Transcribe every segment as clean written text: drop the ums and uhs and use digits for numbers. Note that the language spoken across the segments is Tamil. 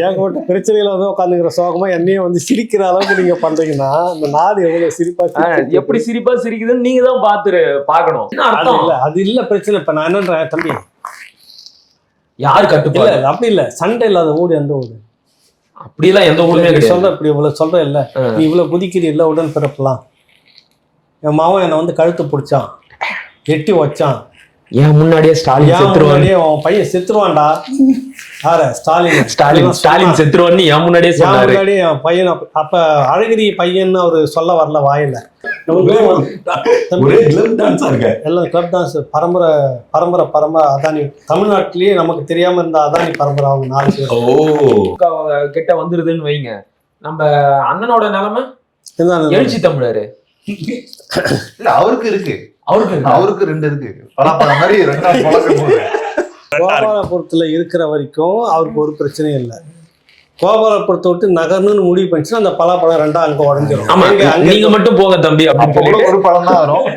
ஏகப்பட்ட பிரச்சனையில வந்து உட்காந்துக்கிற சோகமா என்னையும் வந்து சிரிக்கிற அளவுக்கு நீங்க பண்றீங்கன்னா இந்த நாடு எவ்வளவு சிரிப்பா எப்படி சிரிப்பா சிரிக்குதுன்னு நீங்க தான் பாக்கணும். அது இல்ல பிரச்சனை. இப்ப நான் என்னன்றேன் தம்பி, யாரு கட்டுப்பாடு? அப்படி இல்ல, சண்டை இல்லாத ஊடு எந்த ஊடு? அப்படி எல்லாம் எந்த ஊருமே சொல்ற, இப்படி இவ்வளவு சொல்ற இல்ல, நீ இவ்வளவு குதிக்கிறீ இல்ல உடன் பிறப்பலாம். என் மாவன் என்னை வந்து கழுத்து பிடிச்சான், எட்டி வச்சான், ஏன் முன்னாடியே ஸ்டாலின் செத்துருவான், உன் பையன் செத்துருவான்டா. ஸ்டாலின் செத்துருவான்னு என் முன்னாடியே சொன்னாரு. என் பையன் அப்ப அழகிரி பையன் அவரு சொல்ல வரல வாயில. எல்லாம் கிளப் டான்ஸ் பரம்பரை பரம்பரை பரம்பரை அதானி. தமிழ்நாட்டிலேயே நமக்கு தெரியாம இருந்த அதானி பரம்பரை அவங்க 4 பேர் கிட்ட வந்துருதுன்னு வைங்க. நம்ம அண்ணனோட நிலைமை எழுச்சி தமிழரு இல்ல, அவருக்கு இருக்கு, அவருக்கு 2 இருக்கு. பலாப்பழம் மாதிரி 2 பழக்கம். கோபாலபுரத்துல இருக்கிற வரைக்கும் அவருக்கு ஒரு பிரச்சனையும் இல்லை. கோபாலபுரத்தை விட்டு நகர்னு முடிவு பண்ணிச்சுன்னா அந்த பலாப்பழம் 2 அங்க உடஞ்சிரும். நீங்க மட்டும் போக தம்பி அப்படின்னு ஒரு பழம் தான் வரும்.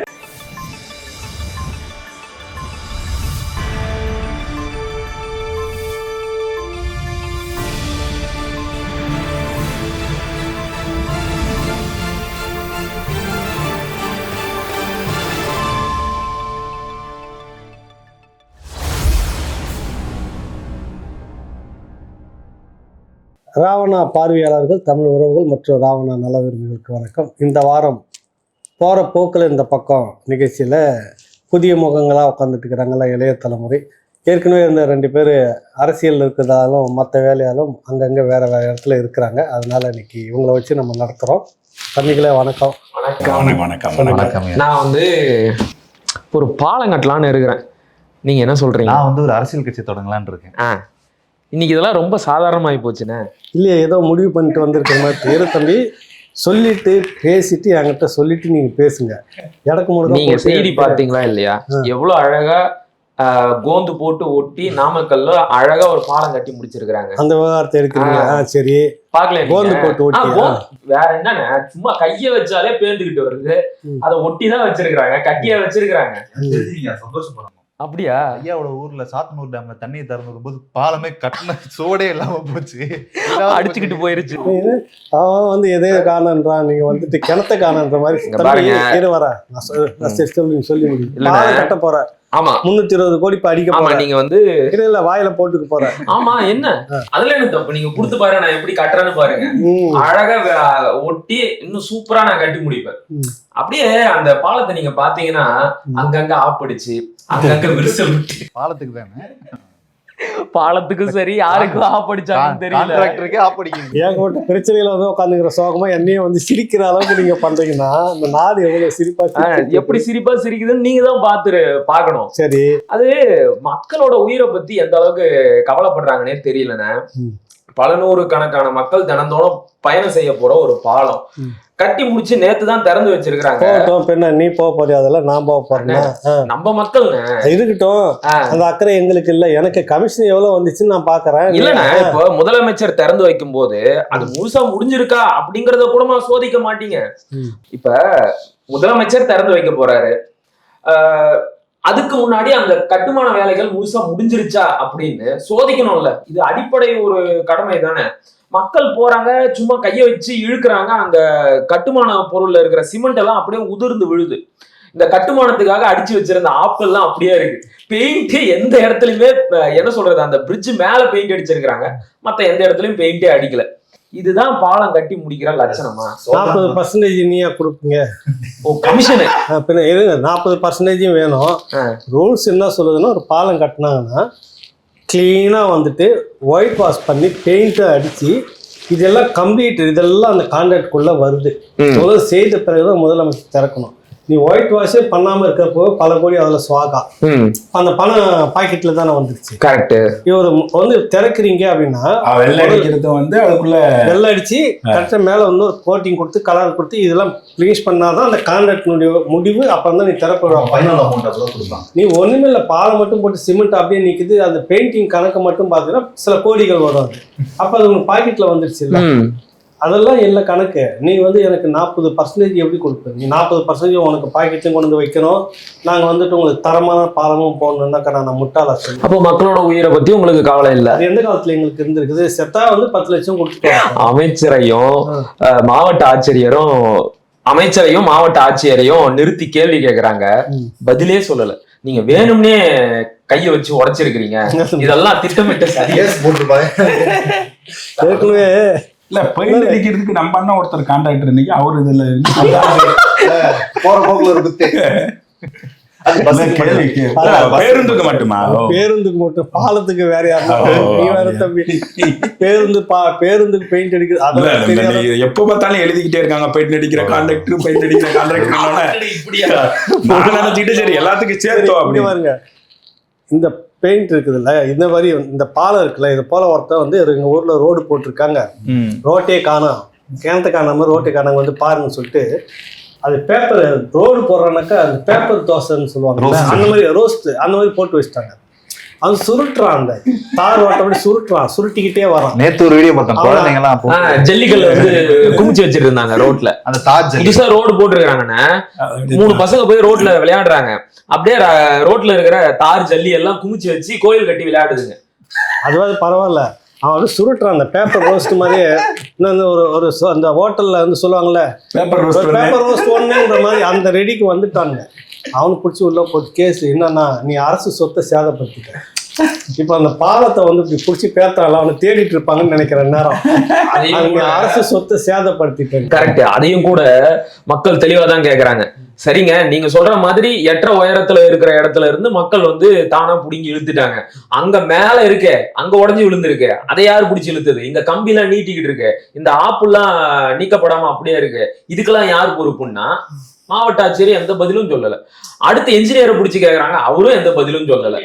ராவணா பார்வையாளர்கள், தமிழ் உறவுகள் மற்றும் ராவணா நல விரும்பிகளுக்கு வணக்கம். இந்த வாரம் போகிற போக்கில் இந்த பக்கம் நிகழ்ச்சியில் புதிய முகங்களாக உட்காந்துட்டு இருக்கிறாங்களா இளைய தலைமுறை. ஏற்கனவே இந்த 2 பேர் அரசியல் இருக்கிறதாலும் மற்ற வேலையாலும் அங்கங்கே வேறு இடத்துல இருக்கிறாங்க. அதனால் இன்னைக்கு இவங்களை வச்சு நம்ம நடத்துகிறோம். தம்பிகளே வணக்கம். வணக்கம். நான் வந்து ஒரு பாலம் கட்டலான்னு இருக்கிறேன். நீங்கள் என்ன சொல்கிறீங்க? நான் வந்து ஒரு அரசியல் கட்சி தொடங்கலான்னு இருக்கேன். இன்னைக்கு இதெல்லாம் ரொம்ப சாதாரணமாகி போச்சுண்ணே. இல்லையா, ஏதோ முடிவு பண்ணிட்டு வந்திருக்கிற மாதிரி தெரியுது தம்பி. சொல்லிட்டு பேசிட்டு என்கிட்ட சொல்லிட்டு நீங்க பேசுங்க. நீங்க செய்தி பார்த்தீங்களா இல்லையா? எவ்வளவு அழகா கோந்து போட்டு ஒட்டி நாமக்கல்ல அழகா ஒரு பாலம் கட்டி முடிச்சிருக்காங்க. அந்த விவகாரத்தை எடுக்கிறீங்க? சரி, பாக்கல. கோந்து போட்டு ஒட்டி வேற என்னன்னா, சும்மா கைய வச்சாலே பேர்ந்துகிட்டு வருது. அதை ஒட்டிதான் வச்சிருக்காங்க, கட்டியா வச்சிருக்காங்க. சந்தோஷப்படணும். அப்படியா? ஐயாவோட ஊர்ல சாத்தனூர் டேம்ல தண்ணி திறந்து வரும்போது பாலமே கட்டின சோடே இல்லாம போச்சு, அடிச்சுக்கிட்டு போயிருச்சு. அவன் வந்து எதே காணன்றான், நீங்க வந்துட்டு கிணத்த காணன்ற மாதிரி வர சொல்லி முடியும். கட்ட போற 320 கோடி அடிக்க போற, நீங்க வந்து இல்ல வாயில போட்டுக்கு போற. ஆமா, என்ன அதுல என்ன தப்பு? நீங்க கொடுத்து பாருங்க, நான் எப்படி கட்டுறேன்னு பாருங்க. அழகா ஒட்டி இன்னும் சூப்பரா நான் கட்டி முடிப்பேன். அப்படியே அந்த பாலத்தை நீங்க பாத்தீங்கன்னா அங்கங்க ஆப்படிச்சு, அங்கங்க விரிசல் விட்டு. பாலத்துக்கு தானே, பாலத்துக்கும் சரி, யாருக்கும் ஆப்படிச்சாங்கன்னு தெரியல. ஏகப்பட்ட பிரச்சனையில வந்து உட்காந்துக்கிற சோகமா என்னையும் வந்து சிரிக்கிற அளவுக்கு நீங்க பண்றீங்கன்னா இந்த நாடு எவ்வளவு சிரிப்பா எப்படி சிரிப்பா சிரிக்குதுன்னு நீங்க தான் பாக்கணும். சரி, அது மக்களோட உயிரை பத்தி எந்த அளவுக்கு கவலைப்படுறாங்கன்னே தெரியலண்ணே. பல நூறு கணக்கான மக்கள் தினந்தோறும் பயணம் செய்ய போற ஒரு பாலம் கட்டி முடிச்சு நேத்து தான் திறந்து வச்சிருக்காங்க. நீ போக போறியா? அதெல்லாம் நான் போக போறேன். நம்ம மக்கள் இருக்கட்டும், அந்த அக்கறை எங்களுக்கு இல்ல. எனக்கு கமிஷன் எவ்வளவு வந்துச்சுன்னு நான் பாக்குறேன். இல்லண்ணா, இப்போ முதலமைச்சர் திறந்து வைக்கும் போது அது முழுசா முடிஞ்சிருக்கா அப்படிங்கறத கூட சோதிக்க மாட்டீங்க. இப்ப முதலமைச்சர் திறந்து வைக்க போறாரு, அதுக்கு முன்னாடி அந்த கட்டுமான வேலைகள் முழுசா முடிஞ்சிருச்சா அப்படின்னு சோதிக்கணும்ல. இது அடிப்படை ஒரு கடமை தானே. மக்கள் போறாங்க, சும்மா கையை வச்சு இழுக்கிறாங்க, அங்க கட்டுமான பொருள்ல இருக்கிற சிமெண்ட் எல்லாம் அப்படியே உதிர்ந்து விழுது. இந்த கட்டுமானத்துக்காக அடிச்சு வச்சிருந்த ஆப்பிள் எல்லாம் அப்படியே இருக்கு. பெயிண்ட் எந்த இடத்துலயுமே, என்ன சொல்றது, அந்த பிரிட்ஜ் மேல பெயிண்ட் அடிச்சிருக்காங்க, மத்த எந்த இடத்துலயும் பெயிண்டே அடிக்கல. இதுதான் பாலம் கட்டி முடிக்கிற லட்சணமா? 40% நீயா கொடுப்பீங்க கமிஷனு? 40% வேணும். ரூல்ஸ் என்ன சொல்லுதுன்னா, ஒரு பாலம் கட்டினாங்கன்னா கிளீனாக வந்துட்டு ஒயிட் வாஷ் பண்ணி பெயிண்ட்டை அடித்து இதெல்லாம் கம்ப்ளீட், இதெல்லாம் அந்த கான்ட்ராக்டுக்குள்ளே வருது. செய்த பிறகுதான் முதலமைச்சர் திறக்கணும். நீ ஒயிட் வாஷே பண்ணாம இருக்கப்போ பல கோடி அதுல சுவாகா, அந்த பணம் பாக்கெட்ல தானே வந்துருச்சு. கரெக்ட். இவர் வந்து திறக்கிறீங்க அப்படின்னா வெள்ளை அடிக்கிறது வந்து அதுக்குள்ள வெள்ளை அடிச்சு கரெக்டா மேல வந்து ஒரு கோட்டிங் கொடுத்து கலர் கொடுத்து இதெல்லாம் பிளீஸ் பண்ணாதான் அந்த கான்ட்ராக்ட் முடிவு. அப்புறம் தான் நீ திறப்ப. நீ ஒண்ணுமே இல்லை, பாலம் மட்டும் போட்டு சிமெண்ட் அப்படியே நிக்குது. அந்த பெயிண்டிங் கணக்கு மட்டும் பாத்தீங்கன்னா சில கோடிகள் வரும். அது அப்ப அது உங்க பாக்கெட்ல வந்துருச்சு இல்ல. அதெல்லாம் இல்லை கணக்கு. நீ வந்து எனக்கு 40% எப்படி கொடுப்ப? நீ 40% உனக்கு பாக்கெட்லையும் கொண்டு வந்து வைக்கணும், நாங்கள் வந்துட்டு உங்களுக்கு தரமான பாலமும் போடணுன்னாக்கா நான் முட்டாளா சொல்லி. அப்போ மக்களோட உயிரை பத்தி உங்களுக்கு கவலை இல்லை. அது எந்த காலத்துல எங்களுக்கு இருந்திருக்குது? செத்தா வந்து 10 லட்சம் கொடுத்துட்டு அமைச்சரையும் மாவட்ட ஆட்சியரையும் நிறுத்தி கேள்வி கேக்குறாங்க, பதிலே சொல்லல. நீங்க வேணும்னே கைய வச்சு உடைச்சிருக்கிறீங்க, இதெல்லாம் திட்டமிட்ட சரியா போட்டுருப்பாங்க. ஏற்கனவே இல்ல பெயிண்ட் அடிக்கிறதுக்கு நம்ம அண்ணன் ஒருத்தர் கான்ட்ராக்டர் இன்னைக்கு அவர் இதுல போற போக்குல ஒரு குத்து. பேருந்துக்கு மட்டுமா? பேருந்துக்கு மட்டும், பாலத்துக்கு வேற யாரும் நீ வேற தம்பி. பேருந்துக்கு பெயிண்ட் அடிக்கிறது எப்ப பார்த்தாலும் எழுதிக்கிட்டே இருக்காங்க, பெயிண்ட் அடிக்கிற கான்ட்ராக்டர் நினைச்சுக்கிட்டு சரி எல்லாத்துக்கும் சேர்த்தோம் அப்படி பாருங்க. இந்த பெயிண்ட் இருக்குதுல்ல, இந்த மாதிரி இந்த பாலம் இருக்குல்ல, இது போல ஒருத்தர் வந்து எங்க ஊர்ல ரோடு போட்டிருக்காங்க, ரோட்டே காணோம், கிணத்து காணாம ரோட்டே காணாம வந்து பாருங்கன்னு சொல்லிட்டு, அது பேப்பர் ரோடு போடுறானாக்கா அந்த பேப்பர் தோசைன்னு சொல்லுவாங்க, அந்த மாதிரி ரோஸ்ட் அந்த மாதிரி போட்டு வச்சுட்டாங்க. அது சுருட்டுறான், அந்த தார் ஓட்டப்படி சுருட்டுறான், சுருட்டிக்கிட்டே வரான். நேத்து ஒரு வீடியோ பார்த்தோம், குழந்தைங்கலாம் ஜல்லிக்கல்ல வந்து குமிச்சு வச்சிட்டு இருந்தாங்க ரோட்ல. அந்த தார் புதுசா ரோடு போட்டுருக்காங்கன்னா 3 பசங்க போய் ரோட்ல விளையாடுறாங்க, அப்படியே ரோட்ல இருக்கிற தார் ஜல்லி எல்லாம் குமிச்சு வச்சு கோயில் கட்டி விளையாடுதுங்க. அதுவாது பரவாயில்ல, அவன் வந்து சுருட்டுறான் அந்த பேப்பர் ரோஸ்ட் மாதிரியே. இன்னும் ஒரு அந்த ஹோட்டல்ல வந்து சொல்லுவாங்கல்ல பேப்பர் ரோஸ்ட் ஒன்றுன்ற மாதிரி அந்த ரெடிக்கு வந்துட்டாங்க. அவனுக்கு பிடிச்சி உள்ள போட்டு கேஸ் என்னன்னா, நீ அரசு சொத்தை சேதப்படுத்திட்ட. இப்ப அந்த பாலத்தை வந்து இப்படி பிடிச்சி பேத்தால அவனை தேடிட்டு இருப்பாங்கன்னு நினைக்கிற நேரம், அரசு சொத்தை சேதப்படுத்திட்டேன். கரெக்ட். அதையும் கூட மக்கள் தெளிவா தான் கேக்குறாங்க. சரிங்க, நீங்க சொல்ற மாதிரி எற்ற உயரத்துல இருக்கிற இடத்துல இருந்து மக்கள் வந்து தானா புடிங்கி இழுத்துட்டாங்க. அங்க மேல இருக்க, அங்க உடஞ்சி விழுந்திருக்கு, அதை யாரு பிடிச்சி இழுத்தது? இங்க கம்பி எல்லாம் நீட்டிக்கிட்டு இருக்கு, இந்த ஆப்புலாம் நீக்கப்படாம அப்படியே இருக்கு, இதுக்கெல்லாம் யார் பொறுப்புன்னா மாவட்ட ஆட்சியர் எந்த பதிலும் சொல்லல. அடுத்து என்ஜினியரை பிடிச்சி கேக்குறாங்க, அவரும் எந்த பதிலும் சொல்லல.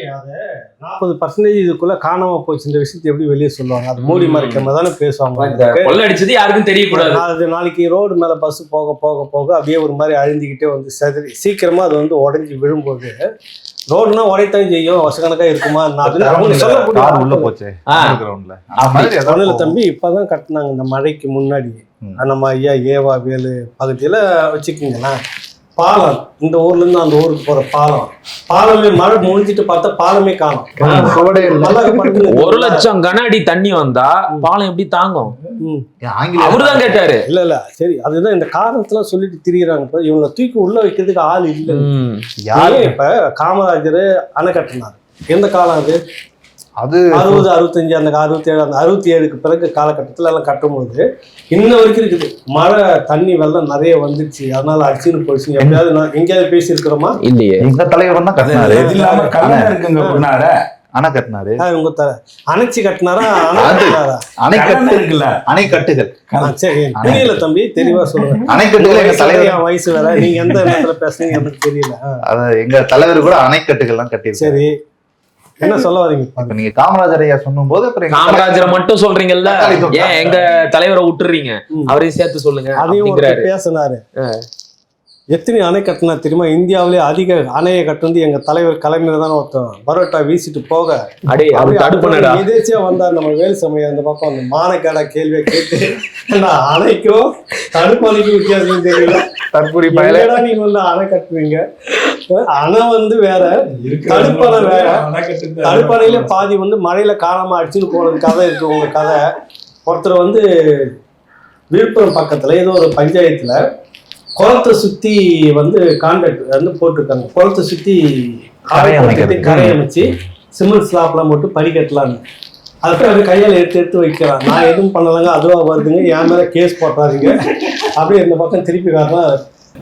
40% இதுக்குள்ள காணாம போச்சு இந்த விஷயத்தை எப்படி வெளியே சொல்லுவாங்க? அது மூடி மறைக்காம தானே பேசுவாங்க. கொள்ளை அடிச்சது யாருக்கும் தெரியக்கூடாது. அது நாளைக்கு ரோடு மேல பஸ் போக போக போக அப்படியே ஒரு மாதிரி அழிஞ்சுக்கிட்டே வந்து சதுரி சீக்கிரமா அது வந்து உடஞ்சி விழும்போது ரோடுனா உடைத்தான் செய்யும், வருஷக்கணக்கா இருக்குமா? உள்ள போச்சு தம்பி. இப்பதான் கட்டினாங்க இந்த மழைக்கு முன்னாடி. நம்ம ஐயா ஏவா வேலு பகுதியில வச்சுக்கிங்களேன் பாலம், இந்த ஊர்ல இருந்து அந்த ஊருக்கு போற பாலமே மழை முடிஞ்சிட்டு பார்த்தா பாலமே காணும். 1 லட்சம் கன அடி தண்ணி வந்தா பாலம் எப்படி தாங்கும்? அவருதான் கேட்டாரு. இல்ல சரி, அதுதான் இந்த காரணத்தெல்லாம் சொல்லிட்டு திரியிறாங்க. இவங்களை தூக்கி உள்ள வைக்கிறதுக்கு ஆள் இல்லை. இப்ப காமராஜர் அணை கட்டினார், எந்த காலம் அது? அது 60, 65, அந்த 67, அந்த 67க்கு பிறகு காலகட்டத்தில் எல்லாம் கட்டும்போது இன்ன வரைக்கும் இருக்குது. மழை தண்ணி வெள்ளம் நிறைய வந்துருச்சு, அதனால அடிச்சுன்னு போயிடுச்சு. எப்படியாவது நான் எங்கேயாவது பேசியிருக்கிறோமா? இல்லையே. எங்க தலைவர் தான் கட்டினாரு, அணை கட்டினாரு. உங்க அணைச்சி கட்டினாரா? அணைக்கட்டுகள். சரி, தெரியல தம்பி, தெளிவா சொல்லுங்க. அணைக்கட்டுகள் எங்க தலைவர் வயசு வேற, நீங்க எந்த இடத்துல பேசுறீங்க எனக்கு தெரியல. எங்க தலைவர் கூட அணைக்கட்டுகள் எல்லாம் கட்டி. சரி, என்ன சொல்ல வரீங்க? இப்ப நீங்க காமராஜர் ஐயா சொன்னும் போது காமராஜரை மட்டும் சொல்றீங்கல்ல, ஏன் எங்க தலைவரை விட்டுறீங்க? அவரையும் சேர்த்து சொல்லுங்க. அதையும் பேசினாரு. எத்தனை அணை கட்டினா தெரியுமா? இந்தியாவிலே அதிக அணையை கட்டுறது எங்க தலைவர் கலைஞர் தான். ஒருத்தன் பரோட்டா வீசிட்டு போக எதேச்சியா வந்தார் நம்ம வேலு சமயம் அந்த பக்கம். அந்த மானக்காட கேள்வியை கேட்டு அணைக்கும் தடுப்பணைக்கும் வித்தியாசம் தெரியல. தற்கொலை பயலடா நீங்க வந்து அணை கட்டுவீங்க, அணை வந்து வேற, தடுப்பணை வேற. தடுப்பணையில பாதி வந்து மழையில காணாம அடிச்சுன்னு போனது கதை இருக்கு உங்க கதை. ஒருத்தர் வந்து விழுப்புரம் பக்கத்துல ஏதோ ஒரு பஞ்சாயத்துல குளத்தை சுத்தி வந்து கான்ட்ராக்ட் வந்து போட்டிருக்காங்க. குளத்தை சுத்தி கரை அமைச்சு சிமெண்ட் ஸ்லாப்லாம் போட்டு படிக்கட்டலான்னு. அதுக்கு அது கையால் எடுத்து வைக்கிறான். நான் எதுவும் பண்ணலாங்க, அதுவா வருதுங்க, என் மேல கேஸ் போட்டாதீங்க அப்படியே இந்த பக்கம் திருப்பி வரலாம்.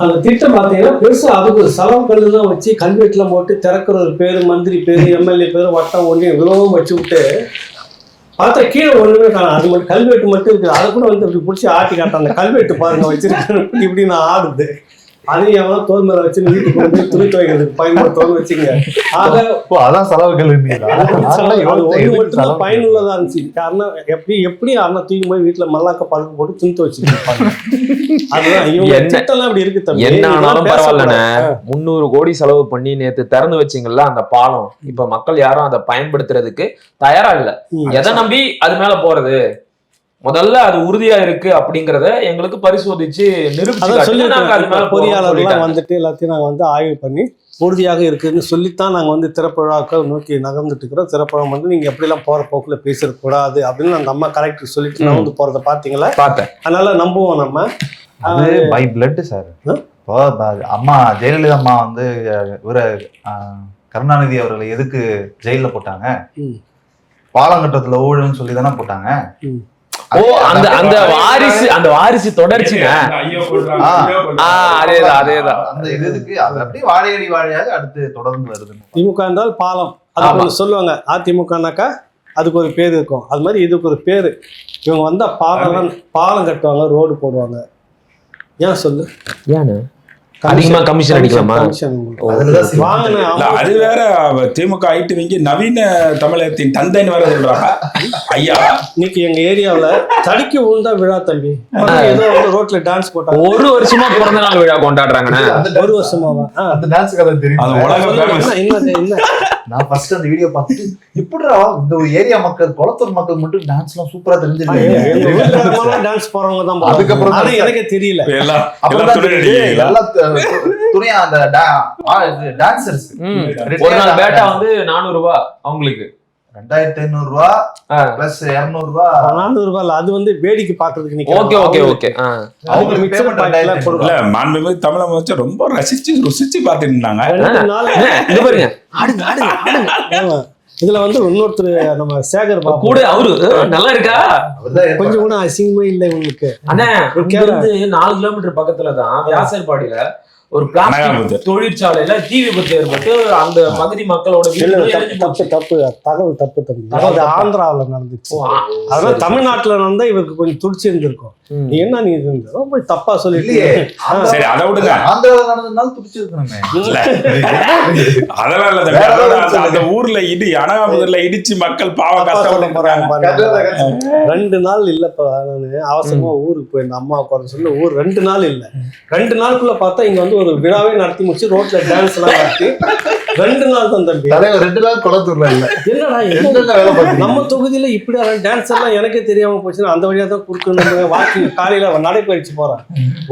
அந்த திட்டம் பார்த்தீங்கன்னா பெருசா அதுக்கு ஒரு செலவு கல்லுலாம் வச்சு கல்வெட்டுலாம் போட்டு திறக்கிற ஒரு பேரு, மந்திரி பேரு, எம்எல்ஏ பேரு, வட்டம் ஒன்றியம் விரோதம் வச்சு விட்டு பார்த்தா கீழே ஒண்ணுமே காணும். அது மட்டும் கல்வெட்டு மட்டும் இருக்குது. அதை கூட வந்து இப்படி பிடிச்சி ஆட்டி காட்டான். அந்த கல்வெட்டு பாருங்க வச்சிருக்கேன் இப்படி நான் ஆடுது. அதையும் எவனா தோல் மேல வச்சு வீட்டுக்கு வந்து துணி துவைக்கிறதுக்கு பயன்படுத்த தோல் வச்சுங்க. ஆக அதான் செலவுகள் மட்டும்தான் பயனுள்ளதா இருந்துச்சு. காரணம் எப்படி அண்ணா தூக்கி போய் வீட்டுல மல்லாக்க பழக்கம் போட்டு துணி துவைச்சுருப்பாங்க. அதுதான் இவங்க திட்டம்லாம் அப்படி இருக்கு தம்பி. என்ன ஆனாலும் பரவாயில்லண்ணே, 300 கோடி செலவு பண்ணி நேத்து திறந்து வச்சிங்கல்ல அந்த பாலம், இப்ப மக்கள் யாரும் அதை பயன்படுத்துறதுக்கு தயாரா இல்ல. எதை நம்பி அது மேல போறது? முதல்ல அது உறுதியா இருக்கு அப்படிங்கறத எங்களுக்கு பரிசோதிச்சு நிரூபிச்சு பொறியாளர்லாம் வந்துட்டு எல்லாத்தையும் நாங்க வந்து ஆய்வு பண்ணி உறுதியாக இருக்குன்னு சொல்லித்தான் நாங்க வந்து திறப்பு விழாக்கள் நோக்கி நகர்ந்துட்டு இருக்கிறோம். திறப்பு விழா வந்து நீங்க எப்படிலாம் போற போக்குல பேசிடக்கூடாது அப்படின்னு அந்த அம்மா கரெக்டர் சொல்லிட்டு நான் வந்து போறதை பாத்தீங்களா? பார்த்தேன். அதனால நம்புவோம் நம்ம. அது பை பிளட் சார். இப்போ அம்மா ஜெயலலிதா அம்மா வந்து இவர கருணாநிதி அவர்களை எதுக்கு ஜெயில போட்டாங்க? பாலங்கட்டத்துல ஊழல்னு சொல்லி தானே போட்டாங்க. ஓ, அந்த வாரிசு தொடர்ச்சிங்க. அதேதான் அந்த இதுக்கு அது அப்படியே வாழையடி வாழையாக அடுத்து தொடர்ந்து வருது. திமுக என்றால் பாலம், அது சொல்லுவாங்க. அதிமுகனாக்கா அதுக்கு ஒரு பேர் இருக்கும். அது மாதிரி இதுக்கு ஒரு பேரு. இவங்க வந்தா பாலம் கட்டுவாங்க, ரோடு போடுவாங்க. ஏன் சொல்லு? ஏன்னு அதிகமா கமிஷன் அடிக்கலாமா? அது வேற. திமுக ஐட்டு வங்கி நவீன தமிழகத்தின் தந்தைன்னு வேற சொல்றாங்க. ஐயா இன்னைக்கு எங்க ஏரியாவுல தடிக்க விழுந்தா விழா தம்பி. ஏதோ ரோட்ல டான்ஸ் போட்டாங்க. ஒரு வருஷமா பிறந்த நாள் விழா கொண்டாடுறாங்க. ஒரு வருஷமாவா? அந்த டான்ஸ் கதை தெரியும். என்ன நான் ஃபர்ஸ்ட் அந்த வீடியோ பார்த்துட்டு இப்படிடா இந்த ஒரு ஏரியா மக்கள் குளத்தூர் மக்கள் மட்டும் டான்ஸ் எல்லாம் சூப்பரா தெரிஞ்சிருக்காங்க. டான்ஸ் போறவங்க தான். அதுக்கப்புறம் எனக்கே தெரியல. துணியா அந்த டான்சர்ஸ் ஒரு நாள் பேட்டா வந்து 400 ரூபாய், அவங்களுக்கு 2500 ரூபாய் பிளஸ் 200 ரூபாய். 400 ரூபாய் இல்ல, அது வந்து வேடிக்கை பாக்குறதுக்கு. ஓகே. அவங்களுக்கு இல்ல, மாண்புமிகு தமிழ் அமைச்சர் ரொம்ப ருசிச்சு பாத்துட்டு இருந்தாங்க. இதுல வந்து இன்னொருத்தர் நம்ம சேகர் பாபு கூட, அவரு நல்லா இருக்கா? கொஞ்சம் கூட அசிங்கமே இல்லை உங்களுக்கு. அண்ணா 4 கிலோமீட்டர் பக்கத்துலதான் வியாசர்பாடியில ஒரு பிளாஸ்டிக் தொழிற்சாலையில தீ விபத்து ஏற்பட்டு அந்த பகுதி மக்களோட தப்பு தகவல் தப்பு தம்பி. அதாவது ஆந்திராவில நடந்துச்சு. அதனால தமிழ்நாட்டுல நடந்தா இவருக்கு கொஞ்சம் துடிச்சு இருந்திருக்கும். நீ என்ன நீ ரொம்ப தப்பா சொல்லிட்டு சரி, அதை விடுங்க. ஆந்திராவில நடந்ததுனால துடிச்சு இருக்கணுமே. அதெல்லாம் இல்ல, அந்த ஊர்ல அனகாபுதூர்ல இடிச்சு மக்கள் பாவம் கஷ்டப்பட்டு போறாங்க. 2 நாள் இல்லப்பா. நானு அவசரமா ஊருக்கு போயிருந்தேன் அம்மா குறைஞ்சு சொல்லி. 2 நாள் இல்ல, 2 நாளுக்குள்ள பார்த்தா இங்க வந்து ஒரு விழாவே நடத்தி முடிச்சு ரோட்ல டான்ஸ் எல்லாம் நடத்தி 2 நாள் தான் தம்பி. 2 நாள் குளத்தூர்ல இல்ல. என்னடா நம்ம தொகுதியில இப்படி டான்ஸ் எல்லாம் எனக்கே தெரியாம போச்சுன்னா அந்த வழியா தான் குறுக்கணும். வாக்கிங் காலையில நடைபயிற்சி போறேன்.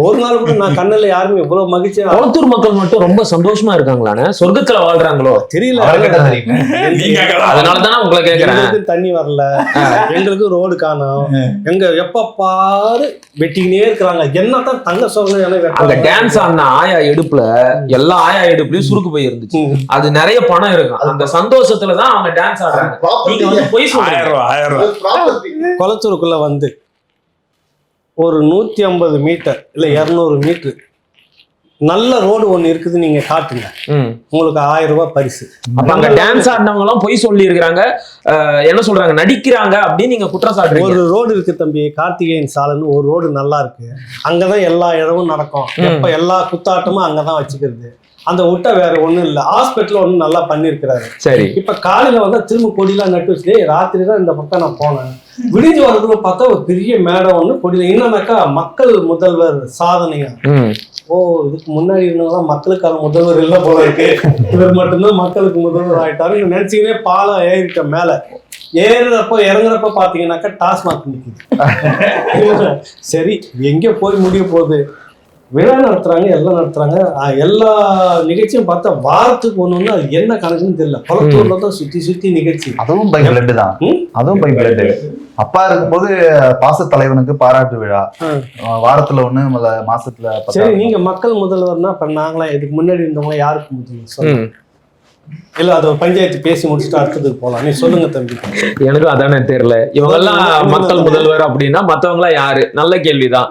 ஒரு நாள் கூட நான் கண்ணுல யாருமே இவ்வளவு மகிழ்ச்சியா. குளத்தூர் மக்கள் மட்டும் ரொம்ப சந்தோஷமா இருக்காங்களானே, சொர்க்கத்துல வாழ்றாங்களோ தெரியல. அதனாலதானே உங்களை கேக்குறேன். தண்ணி வரல, எங்களுக்கு ரோடு காணோம், எங்க எப்ப பாரு வெட்டிக்கினே இருக்கிறாங்க. என்னத்தான் தங்க சொல்ல. டான்ஸ் ஆடின ஆயா எடுப்புல எல்லா ஆயா எடுப்புலயும் சுருக்கு போய் இருந்துச்சு. அது நிறைய பணம் இருக்கும். அந்த சந்தோஷத்துலதான் அவங்க டான்ஸ் ஆடுறாங்க. நீங்க வந்து போய் சொல்றீங்க. குளத்தூருக்குள்ள வந்து ஒரு 150 மீட்டர் இல்ல 200 மீட்டர் நல்ல ரோடு ஒண்ணு இருக்குது, நீங்க காட்டுங்க, உங்களுக்கு 1000 ரூபாய் பரிசு. அப்ப அங்க டான்ஸ் ஆடினவங்க எல்லாம் போய் சொல்லி இருக்காங்க, என்ன சொல்றாங்க, நடிக்கிறாங்க அப்படின்னு நீங்க குற்றம் சாட்டுறீங்க. ஒரு ரோடு இருக்கு தம்பி, கார்த்திகேயன் சாலைன்னு ஒரு ரோடு நல்லா இருக்கு. அங்கதான் எல்லா இடமும் நடக்கும். எப்ப எல்லா குத்தாட்டமும் அங்கதான் வச்சுக்கிறது. அந்த விட்ட வேற ஒண்ணும் இல்ல. ஹாஸ்பிட்டல் ஒண்ணு நல்லா பண்ணிருக்கிறாரு. சரி, இப்ப காலையில வந்தா திரும்ப கொடியெல்லாம் நட்டு வச்சு ராத்திரி தான் இந்த பக்கம் நான் போனேன். விடிஞ்சு வரதுல பார்த்தா ஒரு பெரிய மேடம் ஒண்ணு கொடியில. என்னன்னாக்கா மக்கள் முதல்வர் சாதனையா. ஓ, இதுக்கு முன்னாடி இருந்தவங்களாம் மக்களுக்கான முதல்வர் இல்ல போல இருக்கு, இவர் மட்டும்தான் மக்களுக்கு முதல்வர் ஆயிட்டாரு நினைச்சீங்கன்னே பாலம் ஏறிட்ட. மேல ஏறுறப்ப இறங்குறப்ப பாத்தீங்கன்னாக்கா டாஸ்மாக் நிக்குது. சரி, எங்க போய் முடிய போகுது? விழா நடத்துறாங்க, எல்லாம் நடத்துறாங்க. எல்லா நிகழ்ச்சியும் பார்த்தா வாரத்துக்கு ஒண்ணு. அது என்ன கணக்குன்னு தெரியல. குளத்தூர்ல தான் சுத்தி நிகழ்ச்சி. அதுவும் பை பிளட் தான். அதுவும் பை பிளட். அப்பா இருக்கும்போது பாச தலைவனுக்கு பாராட்டு விழா வாரத்துல ஒண்ணு, மாசத்துல. சரி, நீங்க மக்கள் முதல்வர்னா இப்ப நாங்களாம் இதுக்கு முன்னாடி இருந்தவங்க யாருக்கு முதல்வர் சொல்லுங்க? இல்ல, அது பஞ்சாயத்து பேசி முடிச்சுட்டு அடுத்ததுக்கு போலாம். நீ சொல்லுங்க தம்பி. எனக்கும் அதானே தெரியல. இவங்க எல்லாம் மக்கள் முதல்வர் அப்படின்னா மத்தவங்க எல்லாம் யாரு? நல்ல கேள்விதான்.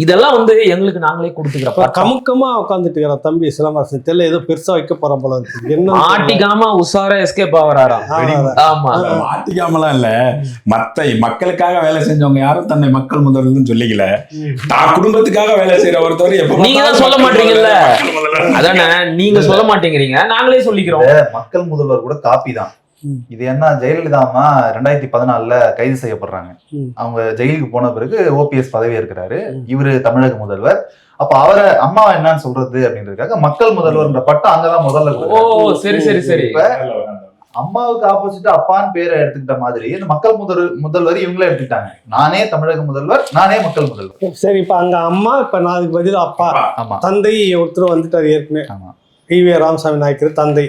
இதெல்லாம் வந்து எங்களுக்கு நாங்களே கொடுத்துக்கிறப்ப கமுக்கமா உட்காந்துட்டு இருக்கிற தம்பி சிலம்பாசன் தெரியல, ஏதோ பெருசா வைக்க போற போல இருக்கு. என்ன ஆட்டிக்காம உஷாரா எஸ்கேப் ஆவறாராம். ஆமா, ஆட்டிக்காமலாம் இல்ல, மக்களுக்காக வேலை செஞ்சவங்க யாரும் தன்னை மக்கள் முதல்வர்னு சொல்லிக்கல. தான் குடும்பத்துக்காக வேலை செய்யற ஒருத்தர் எப்ப நீங்க தான் சொல்ல மாட்டீங்கல்ல. அதானே, நீங்க சொல்ல மாட்டேங்கிறீங்க, நாங்களே சொல்லிக்கிறோம். மக்கள் முதல்வர் கூட காப்பி தான். இது என்ன, ஜெயலலிதா அம்மா 2014 கைது செய்யப்படுறாங்க. அவங்க ஜெயிலுக்கு போன பிறகு ஓபிஎஸ் பதவி இருக்கிறாரு, இவரு தமிழக முதல்வர். அப்ப அவரை அம்மா என்னன்னு சொல்றது அப்படின்றதுக்காக மக்கள் முதல்வர்ன்ற பட்டம் அங்கதான் முதல்ல. ஓ, சரி சரி சரி. அம்மாவுக்கு ஆப்போசிட்டா அப்பான்னு பேரை எடுத்துக்கிட்ட மாதிரி இந்த மக்கள் முதல்வர் இவங்களே எடுத்துக்கிட்டாங்க. நானே தமிழக முதல்வர், நானே மக்கள் முதல்வர். சரி, இப்ப அங்க அம்மா, இப்ப நான் அதுக்கு பதில் அப்பா. ஆமா, தந்தை ஒருத்தர் வந்துட்டாரு ஏற்கனவே. ஆமா, ஈவே ராமசாமி நாயக்கர் தந்தை.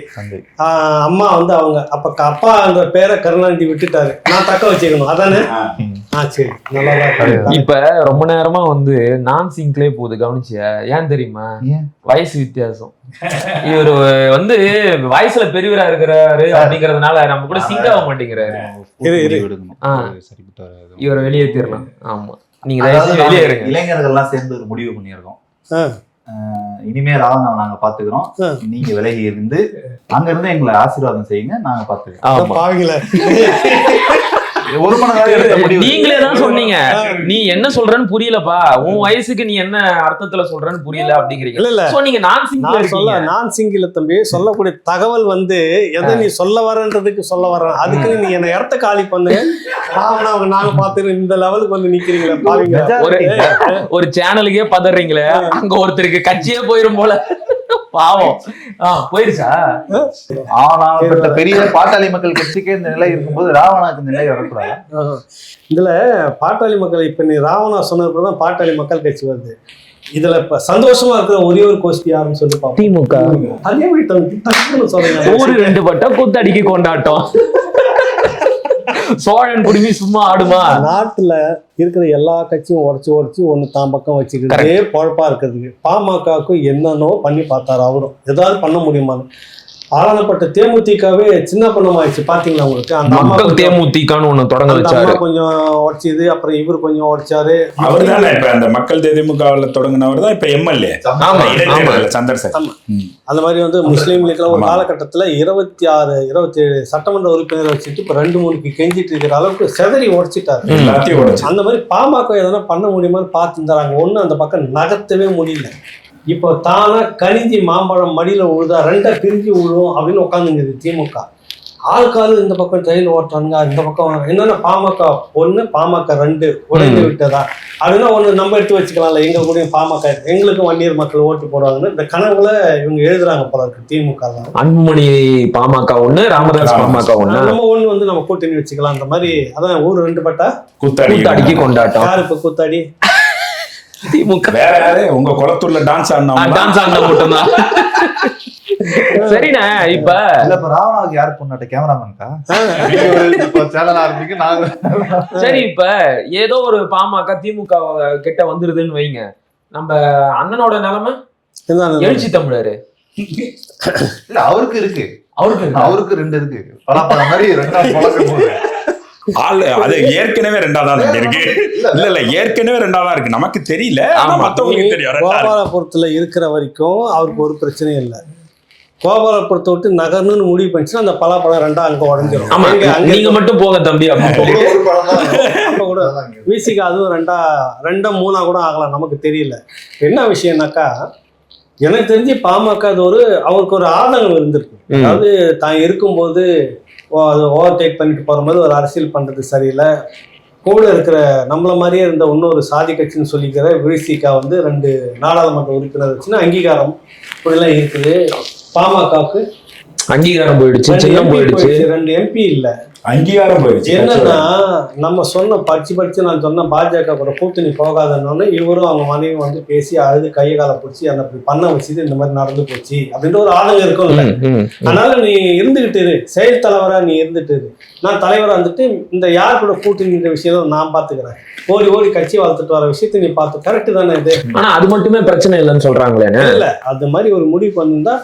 அம்மா வந்து அவங்க அப்ப அப்பா என்ற பேரை கருணாநிதி விட்டுட்டாரு, நான் தக்க வச்சுக்கணும் அதானே. சரி, நல்லா. இப்ப ரொம்ப நேரமா வந்து நான் சிங்க்லே போகுது, கவனிச்சியா? ஏன் தெரியுமா? வயசு வித்தியாசம். இவரு வந்து வயசுல பெரியவரா இருக்கிறாரு அப்படிங்கறதுனால நம்ம கூட சிங்க் ஆக மாட்டேங்கிறாரு. இவரை வெளியேற்றிடலாம். ஆமா, நீங்க வெளியே இளைஞர்கள் எல்லாம் சேர்ந்து ஒரு முடிவு பண்ணியிருக்கோம். இனிமே ராவணாவை நாங்க பாத்துக்கிறோம், நீங்க விலகி இருந்து அங்க இருந்து எங்களை ஆசீர்வாதம் செய்யுங்க, நாங்க பாத்துக்கிறோம். ஒரு நீங்களே தான் சொன்னீங்க, நீ என்ன சொல்றன்னு புரியலப்பா, உன் வயசுக்கு நீ என்ன அர்த்தத்துல சொல்றன்னு புரியல அப்படிங்கிறீங்க. இல்ல நீங்க நான் சிங்கில தம்பி சொல்லக்கூடிய தகவல் வந்து எதை நீ சொல்ல வரன்றதுக்கு சொல்ல வர, அதுக்கு நீ என்ன இடத்த காலி பண்ணுங்க, நாங்க பாத்து இந்த லெவலுக்கு வந்து நிக்கிறீங்களா பாருங்க. ஒரு சேனலுக்கே பதறீங்களே, அங்க ஒருத்தருக்கு கட்சியே போயிரும் போல. பாவம். போயிருச்சா? ஆனா பெரிய பாட்டாளி மக்கள் கட்சிக்கே இந்த நிலை இருக்கும்போது ராவணாக்கு இந்த நிலை வரக்கூடாது. இதுல பாட்டாளி மக்கள், இப்ப நீ ராவணா சொன்னதுதான் பாட்டாளி மக்கள் கட்சி வருது. இதுல இப்ப சந்தோஷமா இருக்கிற ஒரே ஒரு கோஷ்டி யாருன்னு சொல்லி பாப்போம், திமுக. அதே மாதிரி சொல்றீங்க, ஒரு 2 பட்டம் கூத்தடிக்கு கொண்டாட்டம். சோழன் குடிமி சும்மா ஆடுமா? நாட்டுல இருக்கிற எல்லா கட்சியும் உடச்சு ஒண்ணு தான் பக்கம் வச்சுக்கிட்டே பொழப்பா இருக்கிறதுக்கு பாமகவுக்கு என்னன்னோ பண்ணி பார்த்தாரு. அவரும் ஏதாவது பண்ண முடியுமா? ஆளானப்பட்ட தேமுதிகவே சின்ன பண்ணமாயிடுச்சு பாத்தீங்களா உங்களுக்கு? அந்த அம்மா தேமுதிகன்னு ஒண்ணு தொடங்க வச்சாரு, கொஞ்சம் உடச்சிது, அப்புறம் இவர் கொஞ்சம் உடச்சாரு. அவர் தான் இப்ப அந்த மக்கள் தேமுகவில் தொடங்கினவர் தான் இப்ப எம்எல்ஏ சந்திரசேகர். அந்த மாதிரி வந்து முஸ்லீம் லீக்ல ஒரு காலகட்டத்துல 26 27 சட்டமன்ற உறுப்பினரை வச்சுட்டு இப்ப 2-3 கெஞ்சிட்டு இருக்கிற அளவுக்கு செதறி உடைச்சிட்டாரு எல்லாத்தையும். அந்த மாதிரி பாமக எதனா பண்ண முடியுமான்னு பார்த்து இருந்தாங்க. ஒண்ணு அந்த பக்கம் நகர்த்தவே முடியல. இப்போ தானே கனிஞ்சி மாம்பழம் மடியில உழுதா 2 பிரிஞ்சு விழும் அப்படின்னு உட்காந்துங்குது திமுக. ஆளுக்காலு இந்த பக்கம் ட்ரெயின் ஓட்டுறாங்க, இந்த பக்கம் என்னன்னா பாமக 1 பாமக 2 உடைந்து விட்டதா அப்படின்னா ஒண்ணு நம்ம எடுத்து வச்சுக்கலாம்ல, எங்க கூட பாமக எங்களுக்கும் வன்னியர் மக்கள் ஓட்டு போடுவாங்கன்னு இந்த கனவுல இவங்க எழுதுறாங்க போல இருக்கு திமுக தான். அன்புமணி பாமக 1, ராமதாஸ் பாமக 1, நம்ம ஒண்ணு வந்து நம்ம கூட்டணி வச்சுக்கலாம். அந்த மாதிரி அதான் ஊர் 2 பட்டா கூத்தாடிக்கு கொண்டாட்டம். யாரு இப்ப கூத்தாடி? திமுக. வேற யாரு? உங்க குளத்தூர்ல டான்ஸ் ஆடினா மட்டும்தான். சரிண்ணா. இப்ப ராவணாவுக்கு யாரு பொண்ணாட்ட? கேமராமேன்கா சேனல் ஆரம்பிக்கு நாங்க. சரி, இப்ப ஏதோ ஒரு பாமக திமுக கிட்ட வந்துருதுன்னு வைங்க, நம்ம அண்ணனோட நிலைமை எழுச்சி தமிழரு இல்ல அவருக்கு இருக்கு, அவருக்கு 2 இருக்கு. பலாப்பழம் மாதிரி 2 பழக்கம் போகுது. அது ஏற்கனவே 2ஆதான் இருக்கு. இல்ல ஏற்கனவே 2ஆதான் இருக்கு, நமக்கு தெரியல, மத்தவங்களுக்கு தெரியும். கோபாலபுரத்துல இருக்கிற வரைக்கும் அவருக்கு ஒரு பிரச்சனையும் இல்லை. கோபாலபுரத்தை விட்டு நகர்னு முடிவு பண்ணிச்சுன்னா அந்த பலாப்பழம் 2 அங்க உடஞ்சிடும். நீங்க மட்டும் போக தம்பி அப்ப கூட வீசிக்கு அதுவும் 2 3 கூட ஆகலாம், நமக்கு தெரியல. என்ன விஷயம்னாக்கா, எனக்கு தெரிஞ்சு பாமக அது அவருக்கு ஒரு ஆதங்கம் இருந்திருக்கு. அதாவது தான் இருக்கும்போது அது ஓவர்டேக் பண்ணிட்டு போற மாதிரி ஒரு அரசியல் பண்றது சரியில்லை. கூட இருக்கிற நம்மள மாதிரியே இருந்த இன்னொரு சாதி கட்சின்னு சொல்லிக்கிற விசிகா வந்து 2 நாடாளுமன்ற உறுப்பினர் வச்சுன்னா அங்கீகாரம் இப்படிலாம் இருக்குது. பாமகவுக்கு அங்கீகாரம் போயிடுச்சு, 2 எம்பி இல்ல, அங்கீகாரம் போயிடுச்சு. என்னன்னா நம்ம படிச்சு நான் சொன்ன பாஜக கூட கூட்டணி போகாதன்னு இவரும் அவங்க மனைவி வந்து பேசி அழுது கையை காலை பிடிச்சி அந்த பண்ண வச்சுட்டு இந்த மாதிரி நடந்து போச்சு அப்படின்ற ஒரு ஆதங்கம் இருக்கும்ல. அதனால நீ இருந்துகிட்டு இரு, செயல் தலைவரா நீ இருந்துட்டு இரு, நான் தலைவரா வந்துட்டு இந்த யார் கூட கூட்டணின்ற விஷயம் நான் பாத்துக்கிறேன், ஓடி கட்சி வளர்த்துட்டு வர விஷயத்த நீ பார்த்து கரெக்ட் தானே இது. ஆனா அது மட்டுமே பிரச்சனை இல்லைன்னு சொல்றாங்களே. இல்ல அது மாதிரி ஒரு முடிவு வந்திருந்தா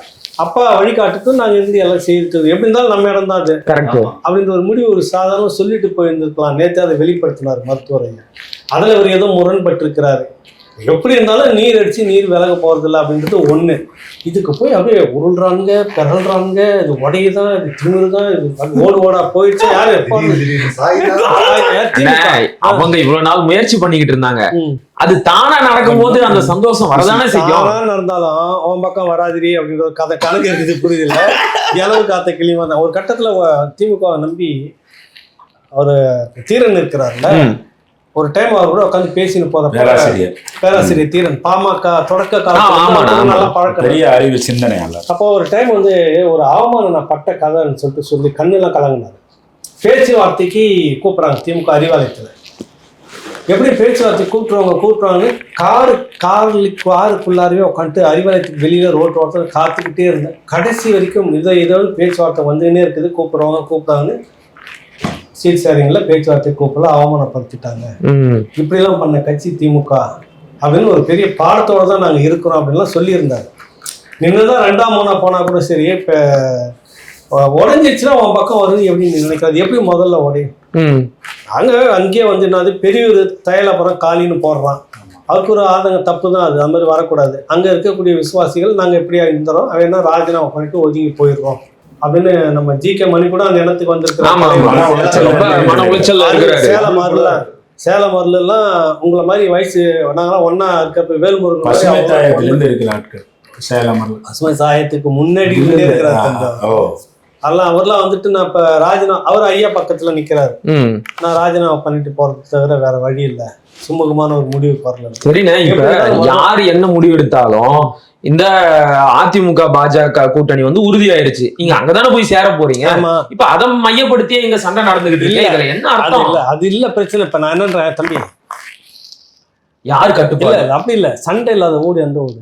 அப்பா வழிகாட்டுக்கு நாங்க இருந்து எல்லாம் செய்திருக்கிறது எப்படி இருந்தாலும் நம்ம இடம் தான் அது கரெக்ட் அப்படின்ற ஒரு முடிவு ஒரு சாதாரண சொல்லிட்டு போயிருந்திருக்கலாம். நேற்று அதை வெளிப்படுத்தினார் மருத்துவர். அதுல இவர் ஏதோ முரண்பட்டு இருக்கிறாரு. எப்படி இருந்தாலும் நீர் அடிச்சு நீர் விலக போறதில்லை அப்படின்றது ஒண்ணு. இதுக்கு போய் அப்படியே உருள்றாங்க, பிறல்றாங்க, இது உடையுதான், இது திமிருதான், இது ஓடா போயிடுச்சு. யாரு அவங்க இவ்வளவு நாள் முயற்சி பண்ணிக்கிட்டு இருந்தாங்க, அது தானா நடக்கும் போது அந்த சந்தோஷம் வரதானே செய்யும். நடந்தாலும் அவன் பக்கம் வராதிரி அப்படின்ற ஒரு கதை கணக்கு இருக்குது, புரியுதில்ல? இளவு காத்த கிளிமா தான். ஒரு கட்டத்துல திமுக நம்பி ஒரு தீரன் இருக்கிறாருல்ல, ஒரு டைம் அவர் கூட உட்காந்து பேசின்னு போறப்ப பேராசிரியர் தீரன் பாமக தொடக்க காலத்துல நல்லா பழக்கம், பெரிய அறிவு சிந்தனை. அப்போ ஒரு டைம் வந்து ஒரு அவமானம் நான் பட்ட கதைன்னு சொல்லிட்டு சொல்லி கண்ணெல்லாம் கலங்கினாரு. பேச்சுவார்த்தைக்கு கூப்பிட்றாங்க திமுக அறிவாலயத்தில். எப்படி பேச்சுவார்த்தை கூப்பிட்ருவாங்க காருக்குள்ளாரவே உட்காந்துட்டு அறிவாலயத்துக்கு வெளியில ரோட்டு ஓரத்தில் காத்துக்கிட்டே இருந்தேன். கடைசி வரைக்கும் இதோ பேச்சுவார்த்தை வந்துன்னே இருக்குது. கூப்பிட்றாங்க சீட் ஷேரிங்ல பேச்சுவார்த்தை கூப்பிடல, அவமானப்படுத்திட்டாங்க. இப்படிலாம் பண்ண கட்சி திமுக அப்படின்னு ஒரு பெரிய பாடத்தோட தான் நாங்கள் இருக்கிறோம் அப்படின்லாம் சொல்லியிருந்தாங்க. நின்றுதான் 2ஆம் 3ஆம் போனா கூட சரி, இப்போ உடஞ்சிச்சுன்னா உன் பக்கம் வருது எப்படின்னு நினைக்காது. எப்படி முதல்ல உடையும்? அங்கேயே வந்து என்னது பெரியவர் தையலப்புறம் காலின்னு போடுறான், அவருக்கு ஒரு ஆதங்கம், தப்பு தான் அது. மாதிரி வரக்கூடாது. அங்கே இருக்கக்கூடிய விசுவாசிகள் நாங்கள் எப்படியா இருந்தோம், அவன் என்ன ராஜினாமா பண்ணிட்டு ஒதுங்கி போயிடுறோம் அப்படின்னு நம்ம ஜி.கே. மணி கூட அந்த இடத்துக்கு வந்திருக்கிறோம். சேலம் எல்லாம் உங்களை மாதிரி வயசு நாங்களாம் ஒன்னா இருக்க வேல்முருகன் பசுமை சாயத்துக்கு முன்னாடி இருக்கிறார். அதெல்லாம் அவர்லாம் வந்துட்டு நான் இப்ப அவர் ஐயா பக்கத்துல நிக்கிறாரு. நான் ராஜினாமா பண்ணிட்டு போறது தவிர வேற வழி இல்லை, சுமூகமான ஒரு முடிவு வரல. சரிண்ணே, இப்ப யாரு என்ன முடிவு எடுத்தாலும் இந்த அதிமுக பாஜக கூட்டணி வந்து உறுதியாயிருச்சு. நீங்க அங்கதானே போய் சேர போறீங்க. இப்ப அதை மையப்படுத்தியே இங்க சண்டை நடந்துகிட்டு இருக்கு. இதுல என்ன அர்த்தம்? அது இல்ல பிரச்சனை. இப்ப நான் என்னன்றேன் தம்பி, யாரு கட்டுப்பாடு? அப்படி இல்ல, சண்டை இல்லாத ஊடு எந்த ஊடு?